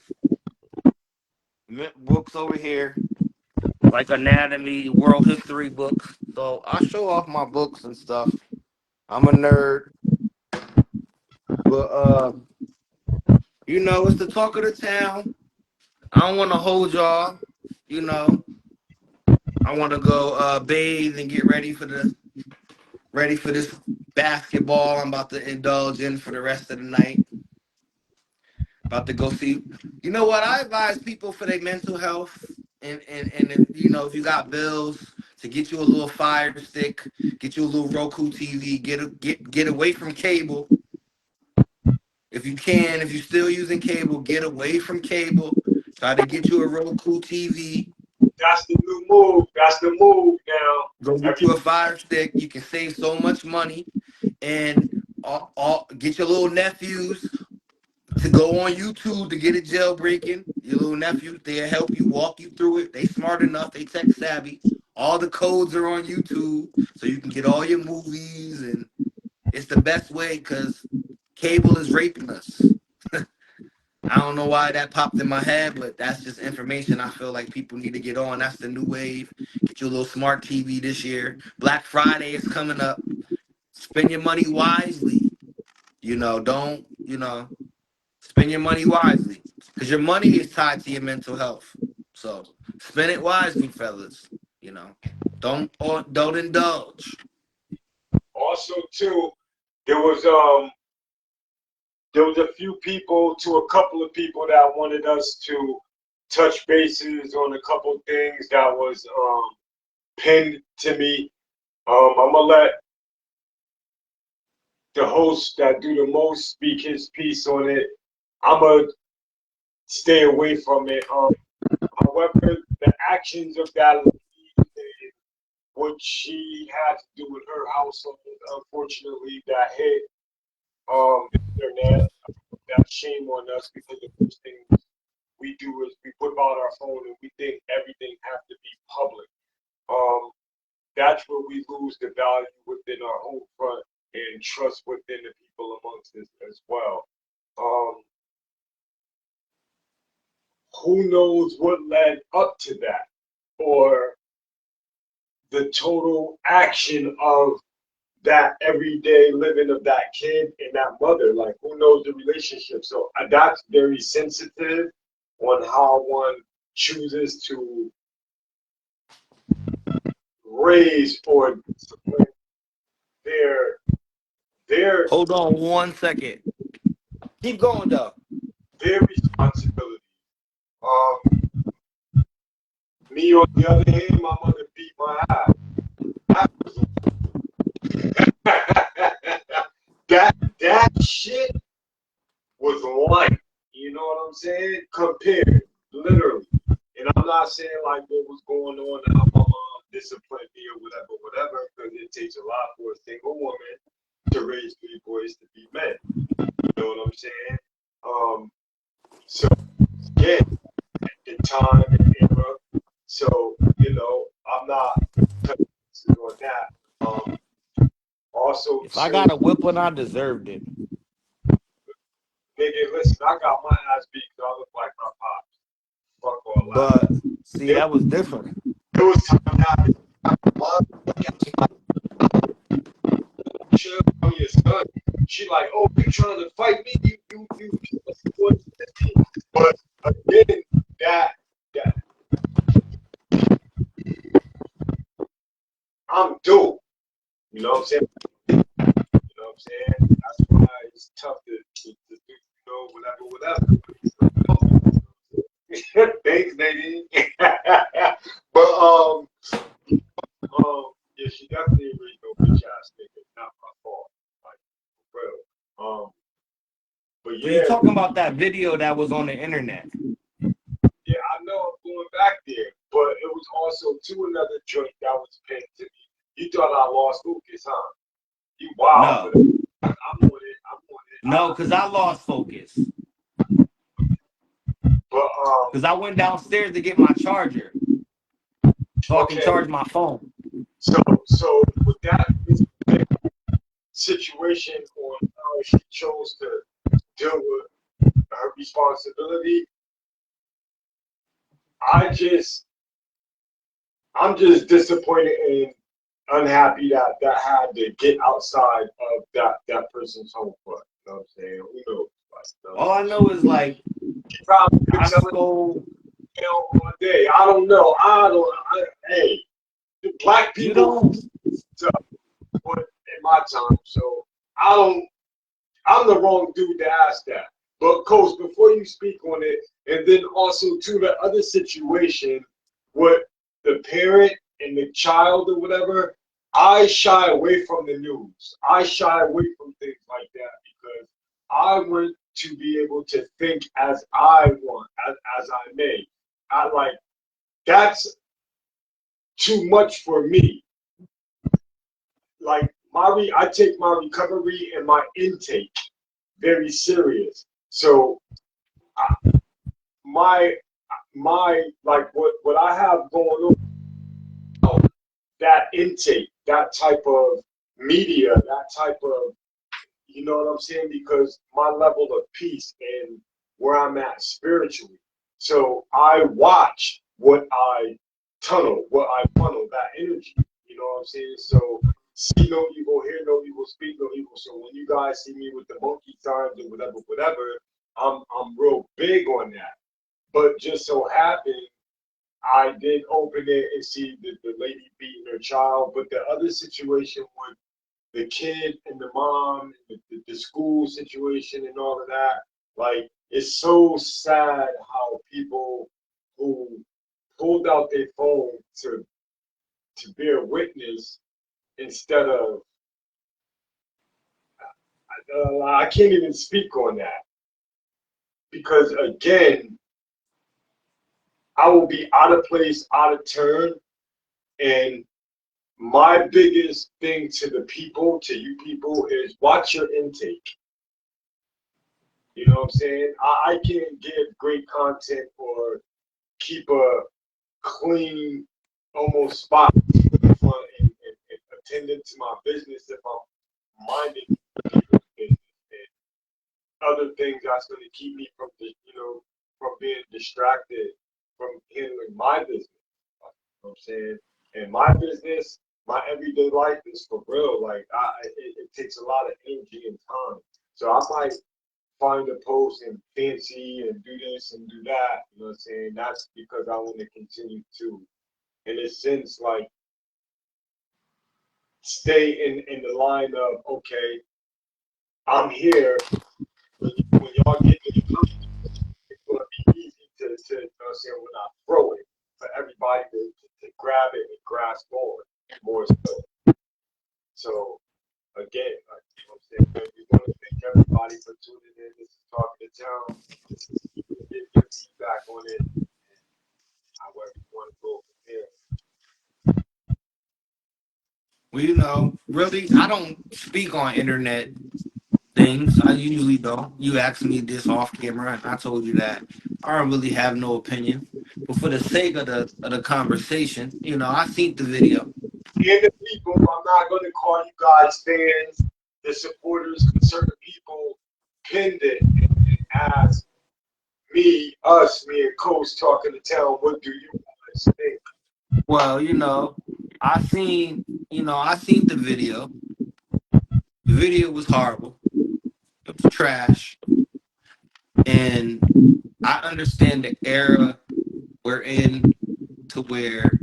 Books over here, like anatomy, world history books. So I show off my books and stuff. I'm a nerd. But you know, it's the talk of the town. I don't want to hold y'all. You know, I want to go bathe and get ready for this basketball I'm about to indulge in for the rest of the night. About to go see. You know what? I advise people for their mental health and if, you know, if you got bills, to get you a little Fire Stick, get you a little Roku TV, get away from cable. If you can, if you're still using cable, get away from cable. Try to get you a Roku TV. That's the new move. That's the move now. Go get you a Fire Stick. You can save so much money, and all get your little nephews. to go on YouTube to get a jailbreaking. Your little nephew, they'll help you, walk you through it. They smart enough, they tech savvy. All the codes are on YouTube, so you can get all your movies, and it's the best way because cable is raping us. I don't know why that popped in my head, but that's just information I feel like people need to get on. That's the new wave. Get your little smart TV this year. Black Friday is coming up. Spend your money wisely. Don't, spend your money wisely. Because your money is tied to your mental health. So spend it wisely, fellas. Don't indulge. Also, too, there was a few people to a couple of people that wanted us to touch bases on a couple things that was pinned to me. I'm gonna let the host that do the most speak his piece on it. I'm gonna stay away from it. However, the actions of that lady and what she had to do with her household, unfortunately, that hit the internet. That's shame on us because the first thing we do is we whip out our phone and we think everything has to be public. That's where we lose the value within our home front and trust within the people amongst us as well. Who knows what led up to that, or the total action of that everyday living of that kid and that mother. Like, who knows the relationship? So that's very sensitive on how one chooses to raise or discipline their Hold on 1 second. Keep going, though. their responsibility. Um, Me on the other hand, my mother beat my ass. That shit was light. You know what I'm saying? Compared, literally. And I'm not saying like what was going on how my mom disciplined me or whatever, because it takes a lot for a single woman to raise 3 boys to be men. You know what I'm saying? So again, the time and era. So, I'm not touching on that. Also, If I too, got a whipping, I deserved it. nigga, listen, I got my ass beat because I look like my pops. Fuck all that. But see, that was different. It was time that I'm your son. She like, oh, you trying to fight me? You. But again, that I'm dope. You know what I'm saying? You know what I'm saying? That's why it's tough to do, whatever. Thanks, Nadine. But yeah, she definitely really no bitch ass nigga. Not my fault. Like, for real. But So you yeah, talking about that video that was on the internet? yeah, I know I'm going back there, but it was also to another joint that was pinned to me. You thought I lost focus, huh? You wild, No. but I'm on it. No, because I lost focus. But Because I went downstairs to get my charger so I can okay. charge my phone. So with that situation on how she chose to deal with her responsibility, I'm just disappointed and unhappy that had to get outside of that person's home front. You know what I'm saying? Who knows? Like, All I know is like she probably been I telling stole. all day. I don't know. Hey, the black You people don't. in my time, so I'm the wrong dude to ask that. But Coach, before you speak on it, and then also to the other situation with the parent and the child or whatever, I shy away from the news. I shy away from things like that because I want to be able to think as I want, as I may. I like that's too much for me. Like I take my recovery and my intake very serious. So my like what I have going on, that intake, that type of media, that type of, you know what I'm saying? Because my level of peace and where I'm at spiritually. So I watch what I what I funnel, that energy. You know what I'm saying? So see no evil, hear no evil, speak no evil. So when you guys see me with the monkey signs or whatever, whatever, I'm real big on that. But just so happened I did open it and see the lady beating her child, but the other situation with the kid and the mom, the school situation and all of that, like it's so sad how people who pulled out their phone to bear witness instead of I can't even speak on that because again I will be out of place, out of turn, and my biggest thing to the people, to you people, is watch your intake. You know what I'm saying? I can't give great content or keep a clean, almost spot and attending to my business if I'm minding people's business and other things that's going to keep me from the, from being distracted from handling my business. You know what I'm saying? And my business, my everyday life is for real. Like it takes a lot of energy and time. So I might find a post and fancy and do this and do that. You know what I'm saying? That's because I want to continue to, in a sense, like stay in the line of okay, I'm here. When y'all get to the top, it's gonna be easy to you know what I'm saying when I throw it for everybody to grab it and grasp on more so. So again, like, you know what I'm saying? We want to thank everybody for tuning in. This is Talking to Town. You can give your feedback on it, however you want to go from there. Well, really, I don't speak on internet things. I usually don't. You asked me this off camera, and I told you that I don't really have no opinion. But for the sake of the conversation, I seen the video. And the people, I'm not going to call you guys fans, the supporters, because certain people pinned it and asked me and Coach Talking to Town, what do you guys think? Well, I seen the video. The video was horrible. It was trash. And I understand the era we're in to where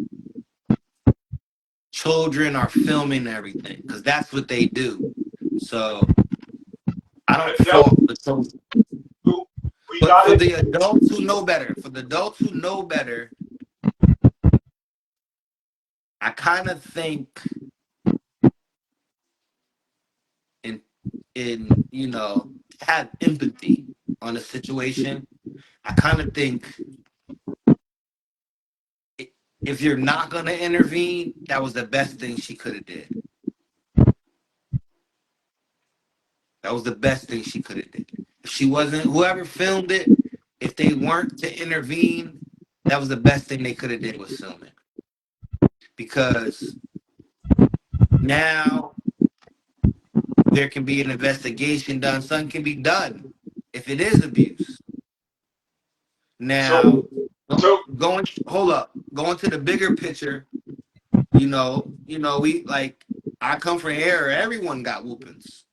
children are filming everything because that's what they do. So I don't fault the children. We But got for it. the adults who know better, I kind of think in have empathy on a situation. I kind of think if you're not gonna intervene, that was the best thing she could have did. That was the best thing she could have did. If she wasn't, whoever filmed it, if they weren't to intervene, that was the best thing they could have did was film it. Because now there can be an investigation done. Something can be done if it is abuse. Now, So, so going to the bigger picture. We like. I come from here. Everyone got whoopings.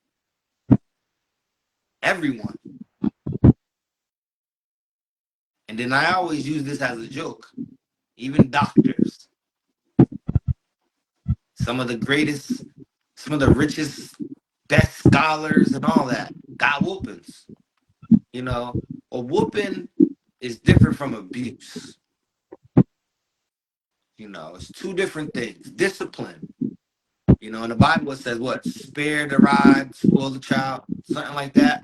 Everyone. And then I always use this as a joke. Even doctors. Some of the greatest, some of the richest, best scholars and all that got whoopings. A whooping is different from abuse. It's two different things. Discipline. In the Bible it says what? Spare the rod, spoil the child, something like that.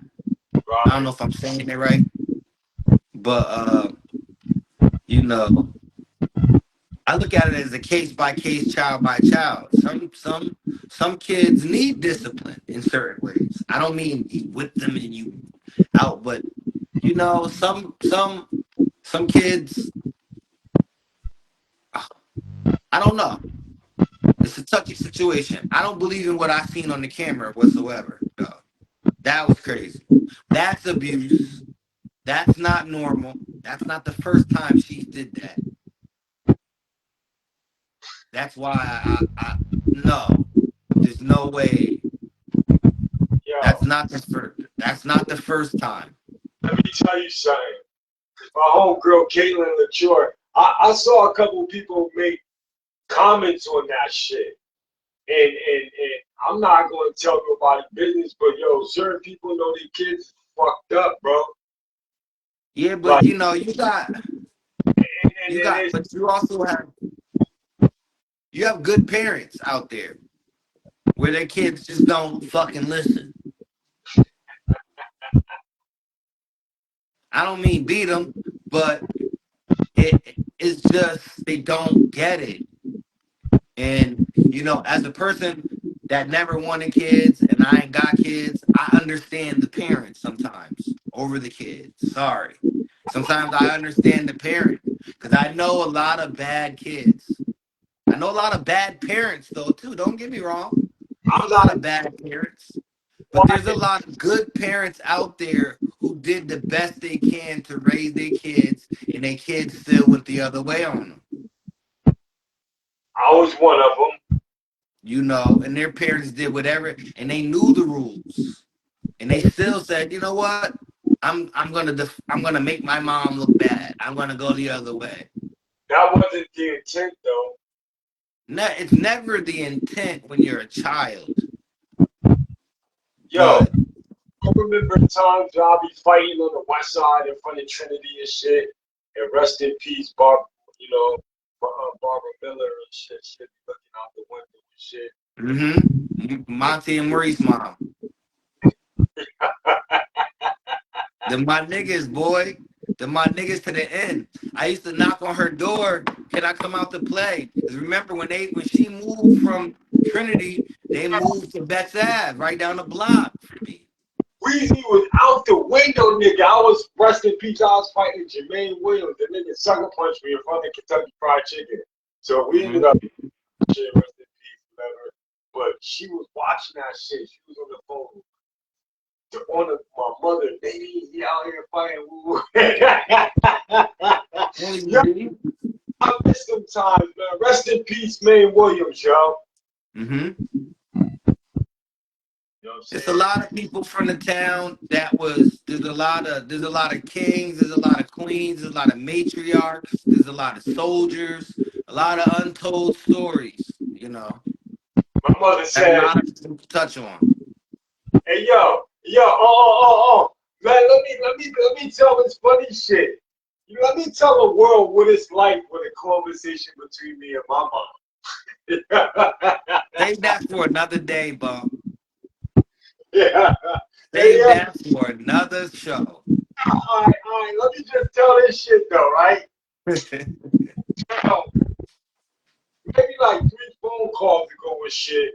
I don't know if I'm saying it right, but I look at it as a case by case, child by child. Some kids need discipline in certain ways. I don't mean you whip them and you out. But you know, some kids, I don't know. It's a touchy situation. I don't believe in what I seen on the camera whatsoever. No. That was crazy. That's abuse. That's not normal. That's not the first time she did that. That's why no, there's no way. Yo, That's not the first time. let me tell you something. My homegirl, Caitlin LaJoy, I saw a couple of people make comments on that shit. And I'm not going to tell nobody business, but yo, certain people know their kids is fucked up, bro. Yeah, but Like, you know, and it's, but you also have good parents out there where their kids just don't fucking listen. I don't mean beat them, but it's just they don't get it. And you know, as a person that never wanted kids and I ain't got kids, I understand the parents sometimes over the kids. Sorry. Sometimes I understand the parent because I know a lot of bad kids. I know a lot of bad parents though too. Don't get me wrong. There's a I'm lot not of bad parents, but there's a quiet. lot of good parents out there who did the best they can to raise their kids, and their kids still went the other way on them. I was one of them. You know, and their parents did whatever, and they knew the rules, and they still said, you know what, I'm gonna make my mom look bad. I'm gonna go the other way. That wasn't the intent, though. It's never the intent when you're a child, Yo, but I remember times I'll be fighting on the west side in front of Trinity and shit. And rest in peace, you know, Barbara Miller and shit. Shit, looking out the window and shit. Monty and Maurice mom, they're my niggas, boy. They're my niggas to the end. I used to knock on her door. Can I come out to play? Because remember when she moved from Trinity, they moved to Betts Ave, right down the block for me. Weezy was out the window, nigga. I was rest in peace. I was fighting Jermaine Williams. The nigga sucker punched me in front of Kentucky Fried Chicken. So we ended up shit, rest in peace, whatever. But she was watching that shit. She was on the phone. My mother, baby, he out here fighting. Woo. Yo, I miss them times, man. Rest in peace, May Williams, yo. Mm-hmm. You know what I'm It's a saying? lot of people from the town there's a lot of kings, there's a lot of queens, there's a lot of matriarchs, there's a lot of soldiers, a lot of untold stories, you know, My mother that a said, lot of people touch on. hey, yo, man, let me tell this funny shit. Let me tell the world what it's like with a conversation between me and my mom. Save that for another day, bump. Yeah. Hey, Save yo, that for another show. all right, let me just tell this shit though, right? So, maybe like 3 phone calls ago and shit.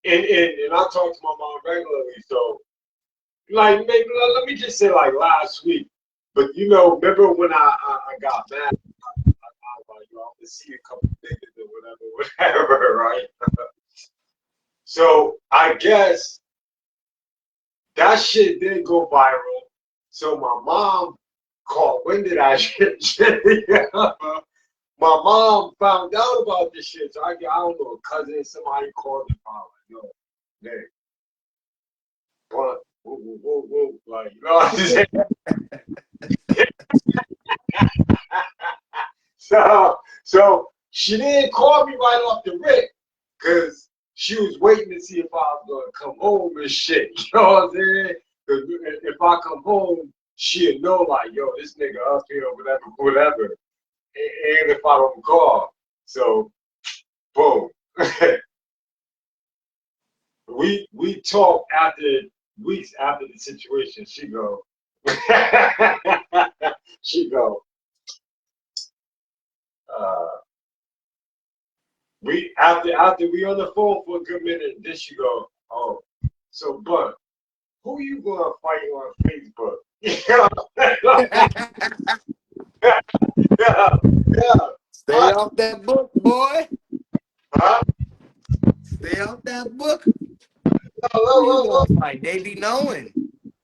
And I talk to my mom regularly, so like maybe let me just say like last week. But you know, remember when I got mad? I was like, yo, I'm gonna see a couple niggas or whatever, right? So I guess that shit did go viral. So my mom called. When did I shit? My mom found out about this shit. So I don't know, a cousin, somebody called me, probably, yo, Nick, but whoa, like, you know what I'm saying? So she didn't call me right off the rip, cause she was waiting to see if I was gonna come home and shit. You know what I'm saying? Cause if I come home, she'd know like, yo, this nigga up here, whatever. And if I don't call, so boom. we talked after weeks after the situation. She go, she go. Uh, we after we on the phone for a good minute. Then she go, oh, so but who you gonna fight on Facebook? Yeah, yeah, yeah. Stay off that book, boy. Huh? Stay off that book. Who you No, gonna fight? They be knowing.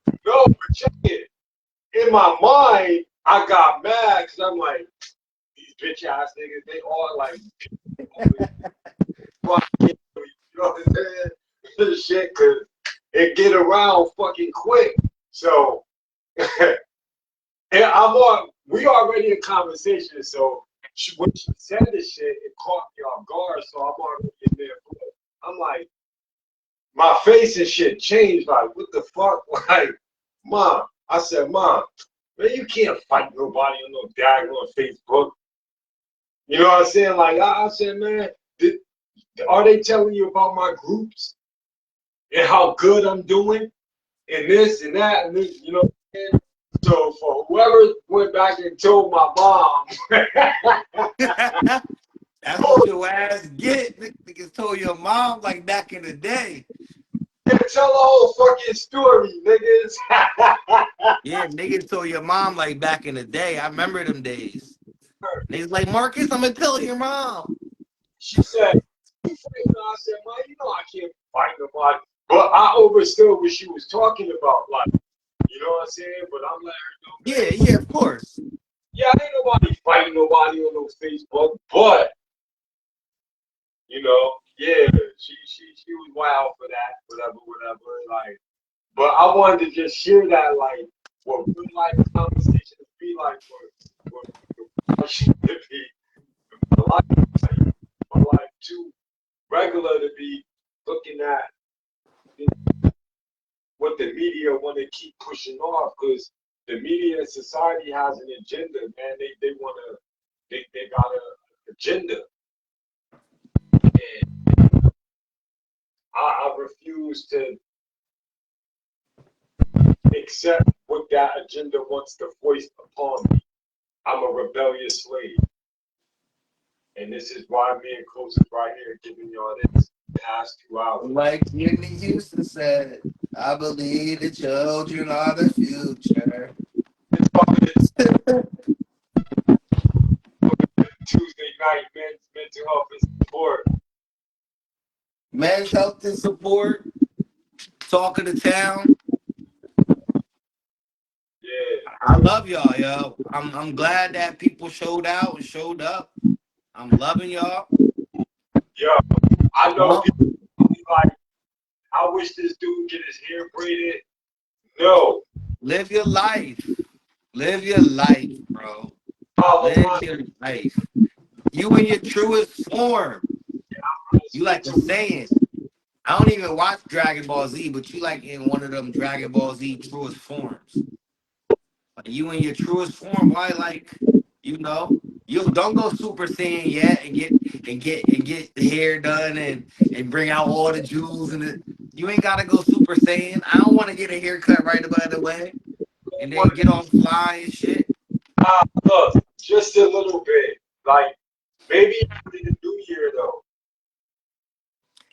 but check it. In my mind, I got mad because I'm like, these bitch ass niggas, they all like, you know what I'm saying? Shit, cause it get around fucking quick. So, and I'm on. We already in conversation. So when she said this shit, it caught me off guard. So I'm already in there. I'm like, my face and shit changed. Like, what the fuck? Like, mom. I said, mom, man, you can't fight nobody on no daggone Facebook. You know what I'm saying? Like, I said, man, are they telling you about my groups and how good I'm doing and this and that and this? You know what I'm saying? So for whoever went back and told my mom, That's what your ass get. Niggas told your mom like back in the day. tell the whole fucking story, niggas. Yeah, niggas told your mom like back in the day. I remember them days. Niggas like, Marcus, I'm gonna tell your mom. She said, you fighting? I said, man, you know I can't fight nobody. But I understood what she was talking about. Like, you know what I'm saying? But I'm letting her know, Yeah, man, yeah, of course. yeah, ain't nobody fighting nobody on no Facebook. But, you know, yeah, she was wild for that, whatever. Like, but I wanted to just share that, like, what real life conversations be like for should be my life, my life too regular to be looking at what the media want to keep pushing off because the media and society has an agenda, man. They want to, they got an agenda. And I refuse to accept what that agenda wants to foist upon me. I'm a rebellious slave. And this is why me and Coach is right here giving y'all this past 2 hours. Like Whitney Houston said, I believe the children are the future. Tuesday night mental health and support. Men's health and support. Talk of the town. Yeah. I love y'all, yo. I'm glad that people showed out and showed up. I'm loving y'all. Yo, I know Bump, people like, I wish this dude get his hair braided. No. live your life. Live your life, bro. Follow Live my your life. You in your truest form. You like a saying. I don't even watch Dragon Ball Z, but you like in one of them Dragon Ball Z truest forms. Like you in your truest form. Why, like, you don't go Super Saiyan yet and get the hair done and bring out all the jewels and you ain't gotta go Super Saiyan. I don't want to get a haircut right by the way and then get on fly and shit. look, just a little bit. Like maybe after the new year though.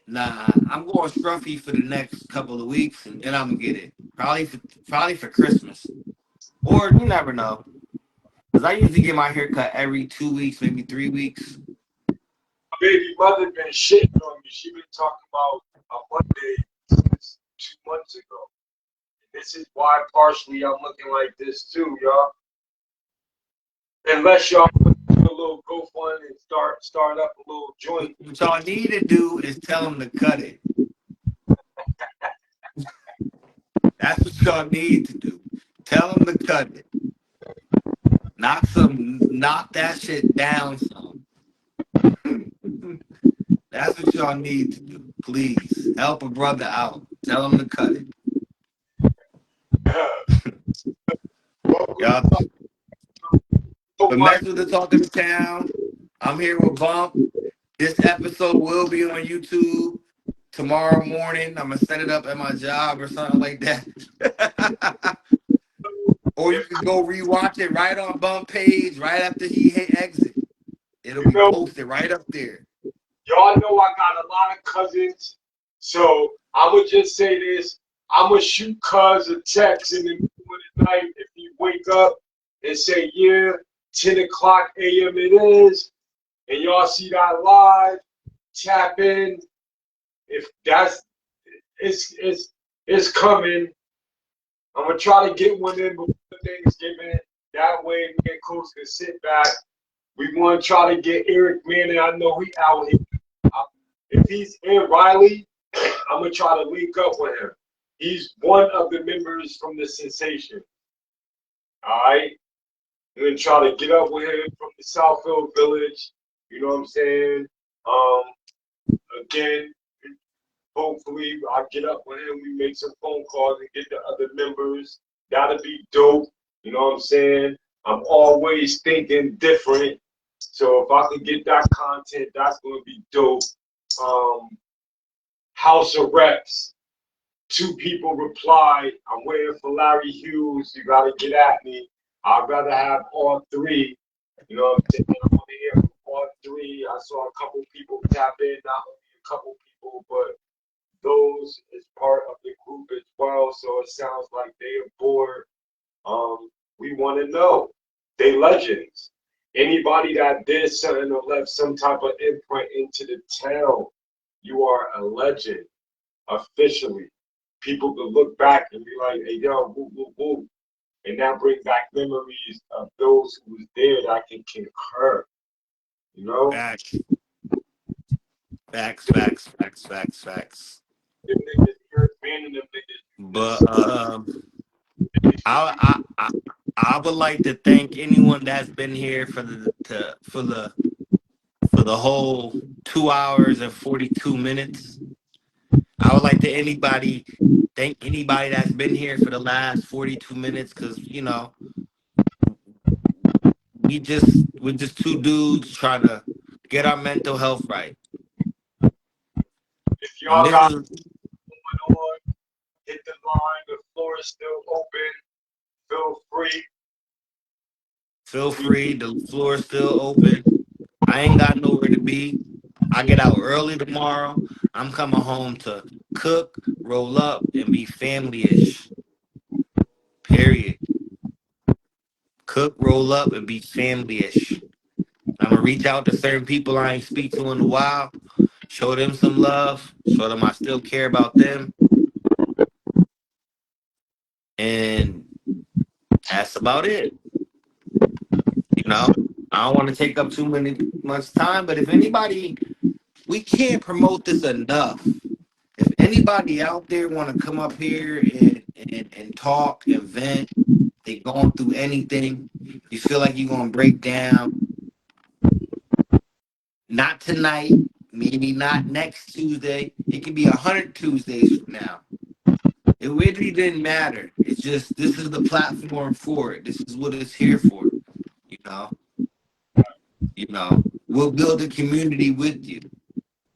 Nah, I'm going scruffy for the next couple of weeks and then I'm gonna get it. Probably for Christmas. Or you never know. Cause I usually get my hair cut every 2 weeks, maybe 3 weeks. My baby mother been shitting on me. She been talking about a Monday since 2 months ago. And this is why partially I'm looking like this too, y'all. Unless y'all put a little GoFund and start up a little joint. What y'all need to do is tell them to cut it. That's what y'all need to do. Tell them to cut it. Knock that shit down some. That's what y'all need to do. Please help a brother out. Tell him to cut it. Y'all, but mess with the talk of the town. I'm here with Bump. This episode will be on YouTube tomorrow morning. I'm gonna set it up at my job or something like that. Or you can go rewatch it right on Bump page right after he hit exit. It'll You be know, posted right up there. y'all know I got a lot of cousins. So I would just say this. I'ma shoot cuz a text in the middle of the night if he wake up and say, yeah, 10 o'clock a.m. it is, and y'all see that live, tap in. If that's it's coming. I'm gonna try to get one in before Thanksgiving. That way me and Coach can sit back. We want to try to get Eric Manning. I know he out here. If he's in Riley, I'm gonna try to link up with him. He's one of the members from the Sensation. All right, I'm gonna try to get up with him from the Southfield Village. You know what I'm saying? Um, again, hopefully I get up with him. We make some phone calls and get the other members. That'll be dope. You know what I'm saying? I'm always thinking different. So if I can get that content, that's gonna be dope. House of Reps. 2 people replied. I'm waiting for Larry Hughes. You gotta get at me. I'd rather have all 3. You know what I'm saying? I want to hear from all 3. I saw a couple people tap in, not only a couple people, but those is part of the group as well. So it sounds like they are bored. We want to know. They legends. Anybody that did something or left some type of imprint into the town, you are a legend officially. People could look back and be like, hey, yo, woo, woo, woo. And that brings back memories of those who was there that can concur, you know? Facts. Facts, facts, facts, facts, facts. Them niggas, you're banning them But niggas. I would like to thank anyone that's been here for the whole 2 hours and 42 minutes. I would like to thank anybody that's been here for the last 42 minutes, because we're just 2 dudes trying to get our mental health right. If And y'all this got is going on, hit the line. The floor is still open. Feel free. feel free, the floor is still open. I ain't got nowhere to be. I get out early tomorrow. I'm coming home to cook, roll up, and be family-ish. Period. Cook, roll up, and be family-ish. I'm gonna reach out to certain people I ain't speak to in a while, show them some love, show them I still care about them, and that's about it. I don't want to take up too much time, but if anybody, we can't promote this enough. If anybody out there want to come up here and talk and vent, they going through anything, you feel like you're gonna break down, not tonight, maybe not next Tuesday. It could be 100 Tuesdays from now. It really didn't matter. It's just, this is the platform for it. This is what it's here for. You know, we'll build a community with you.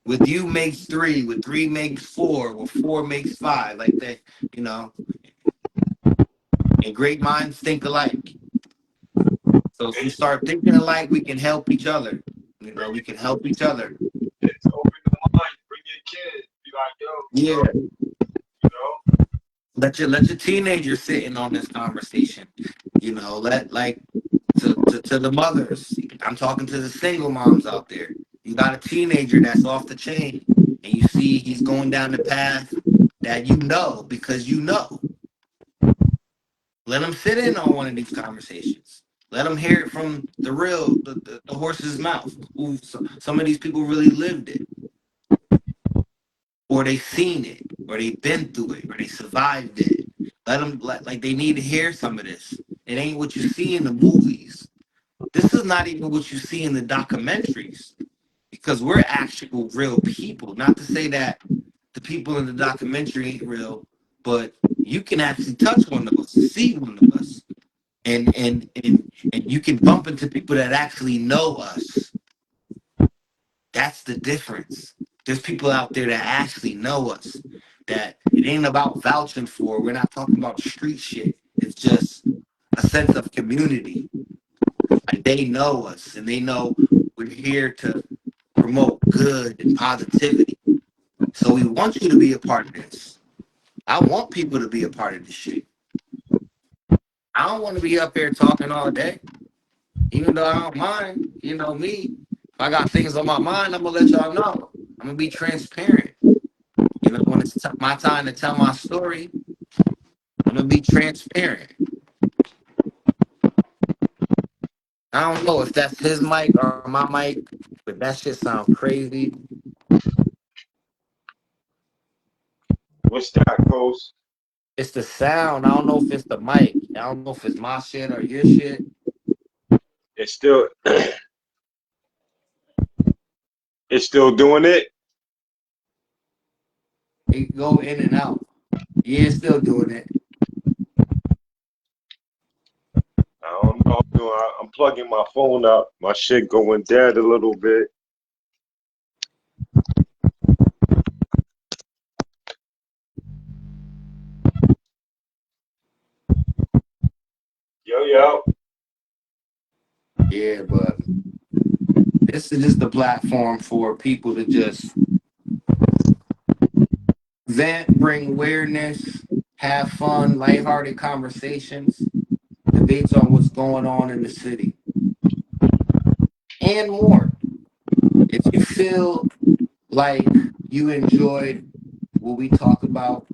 With you makes 3, with 3 makes 4, with 4 makes 5, like that, you know. And great minds think alike. So if we start thinking alike, we can help each other. We can help each other. It's open the mind. Bring your kids. Be like, yo, Yeah. you know? Let your teenagers sit in on this conversation. Let to the mothers. I'm talking to the single moms out there. You got a teenager that's off the chain, and you see he's going down the path that because you know. Let them sit in on one of these conversations. Let them hear it from the horse's mouth. Who some of these people really lived it, or they seen it, or they been through it, or they survived it. Let them like they need to hear some of this. It ain't what you see in the movies. This is not even what you see in the documentaries, because we're actual real people. Not to say that the people in the documentary ain't real, but you can actually touch one of us, see one of us, and you can bump into people that actually know us. That's the difference. There's people out there that actually know us. That it ain't about vouching for. We're not talking about street shit. It's just a sense of community. Like, they know us, and they know we're here to promote good and positivity. So we want you to be a part of this. I want people to be a part of this shit. I don't want to be up here talking all day, even though I don't mind. You know me. If I got things on my mind, I'm gonna let y'all know. I'm gonna be transparent. You know, when it's my time to tell my story, I'm gonna be transparent. I don't know if that's his mic or my mic, but that shit sounds crazy. What's that, Coast? It's the sound. I don't know if it's the mic. I don't know if it's my shit or your shit. It's still it's still doing it. It go in and out. Yeah, it's still doing it. I don't know. I'm plugging my phone up. My shit going dead a little bit. Yo, yo. Yeah, but this is just the platform for people to just vent, bring awareness, have fun, lighthearted conversations, debates on what's going on in the city, and more. If you feel like you enjoyed what we talk about,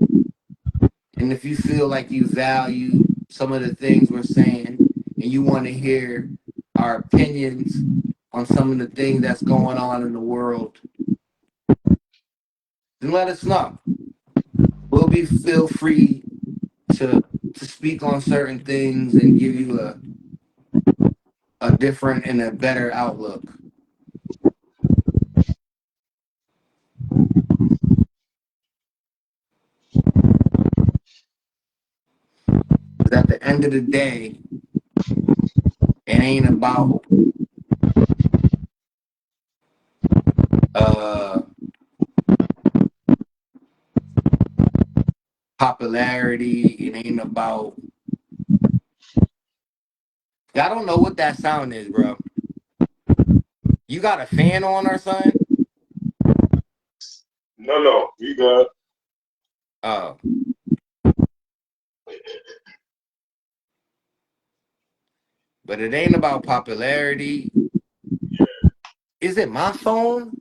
and if you feel like you value some of the things we're saying, and you want to hear our opinions on some of the things that's going on in the world, then let us know. We'll be feel free to speak on certain things and give you a different and a better outlook. 'Cause at the end of the day, it ain't about uh popularity. It ain't about. I don't know what that sound is, bro. You got a fan on or something? No, you good. Oh, but it ain't about popularity. Is it my phone?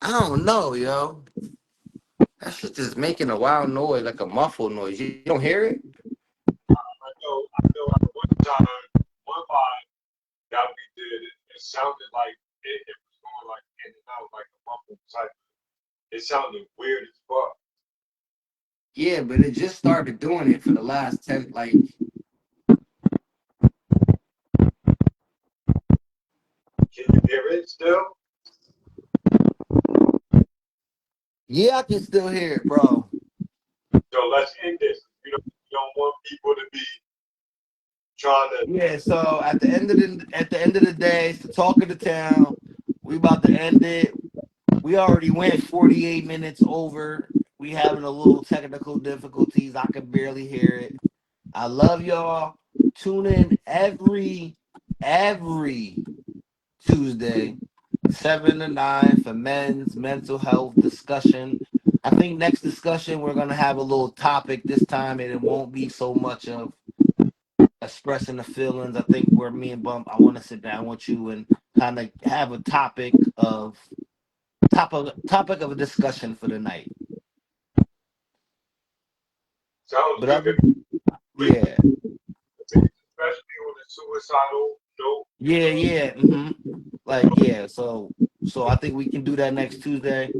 I don't know, yo. That shit just making a wild noise, like a muffled noise. You don't hear it? I know at one time, one vibe that we did, it sounded like it was going like in and out like a muffled type. It sounded weird as fuck. Yeah, but it just started doing it for the last 10, like, Can you hear it still? yeah, I can still hear it, bro. So let's end this. You don't want people to be trying to. Yeah, so at the end of the day, it's the talk of the town. We about to end it. We already went 48 minutes over. We having a little technical difficulties. I can barely hear it. I love y'all. Tune in every Tuesday, 7 to 9 for men's mental health discussion. I think next discussion we're gonna have a little topic this time, and it won't be so much of expressing the feelings. I think where me and Bump, I want to sit down with you and kind of have a topic of a discussion for the night. Sounds But good. other, yeah, Especially on the suicidal note. yeah. Like yeah, so I think we can do that next Tuesday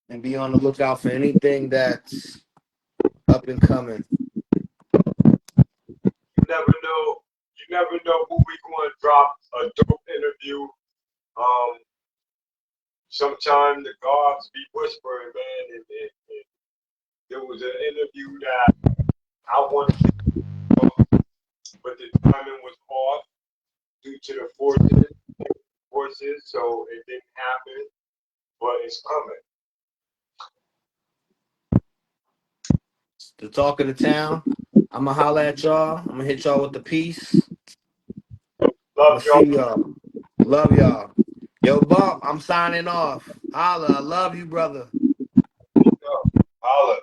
and be on the lookout for anything that's up and coming. You never know. You never know who we going to drop a dope interview. Um, Sometimes the gods be whispering, man. And there was an interview that I wanted to do, but the timing was off due to the forces, so it didn't happen. But it's coming. The talk of the town. I'ma holla at y'all. I'm gonna hit y'all with the peace. I'm Love gonna y'all. see y'all. Love y'all. Yo, Bump, I'm signing off. Holla, I love you, brother. Holla.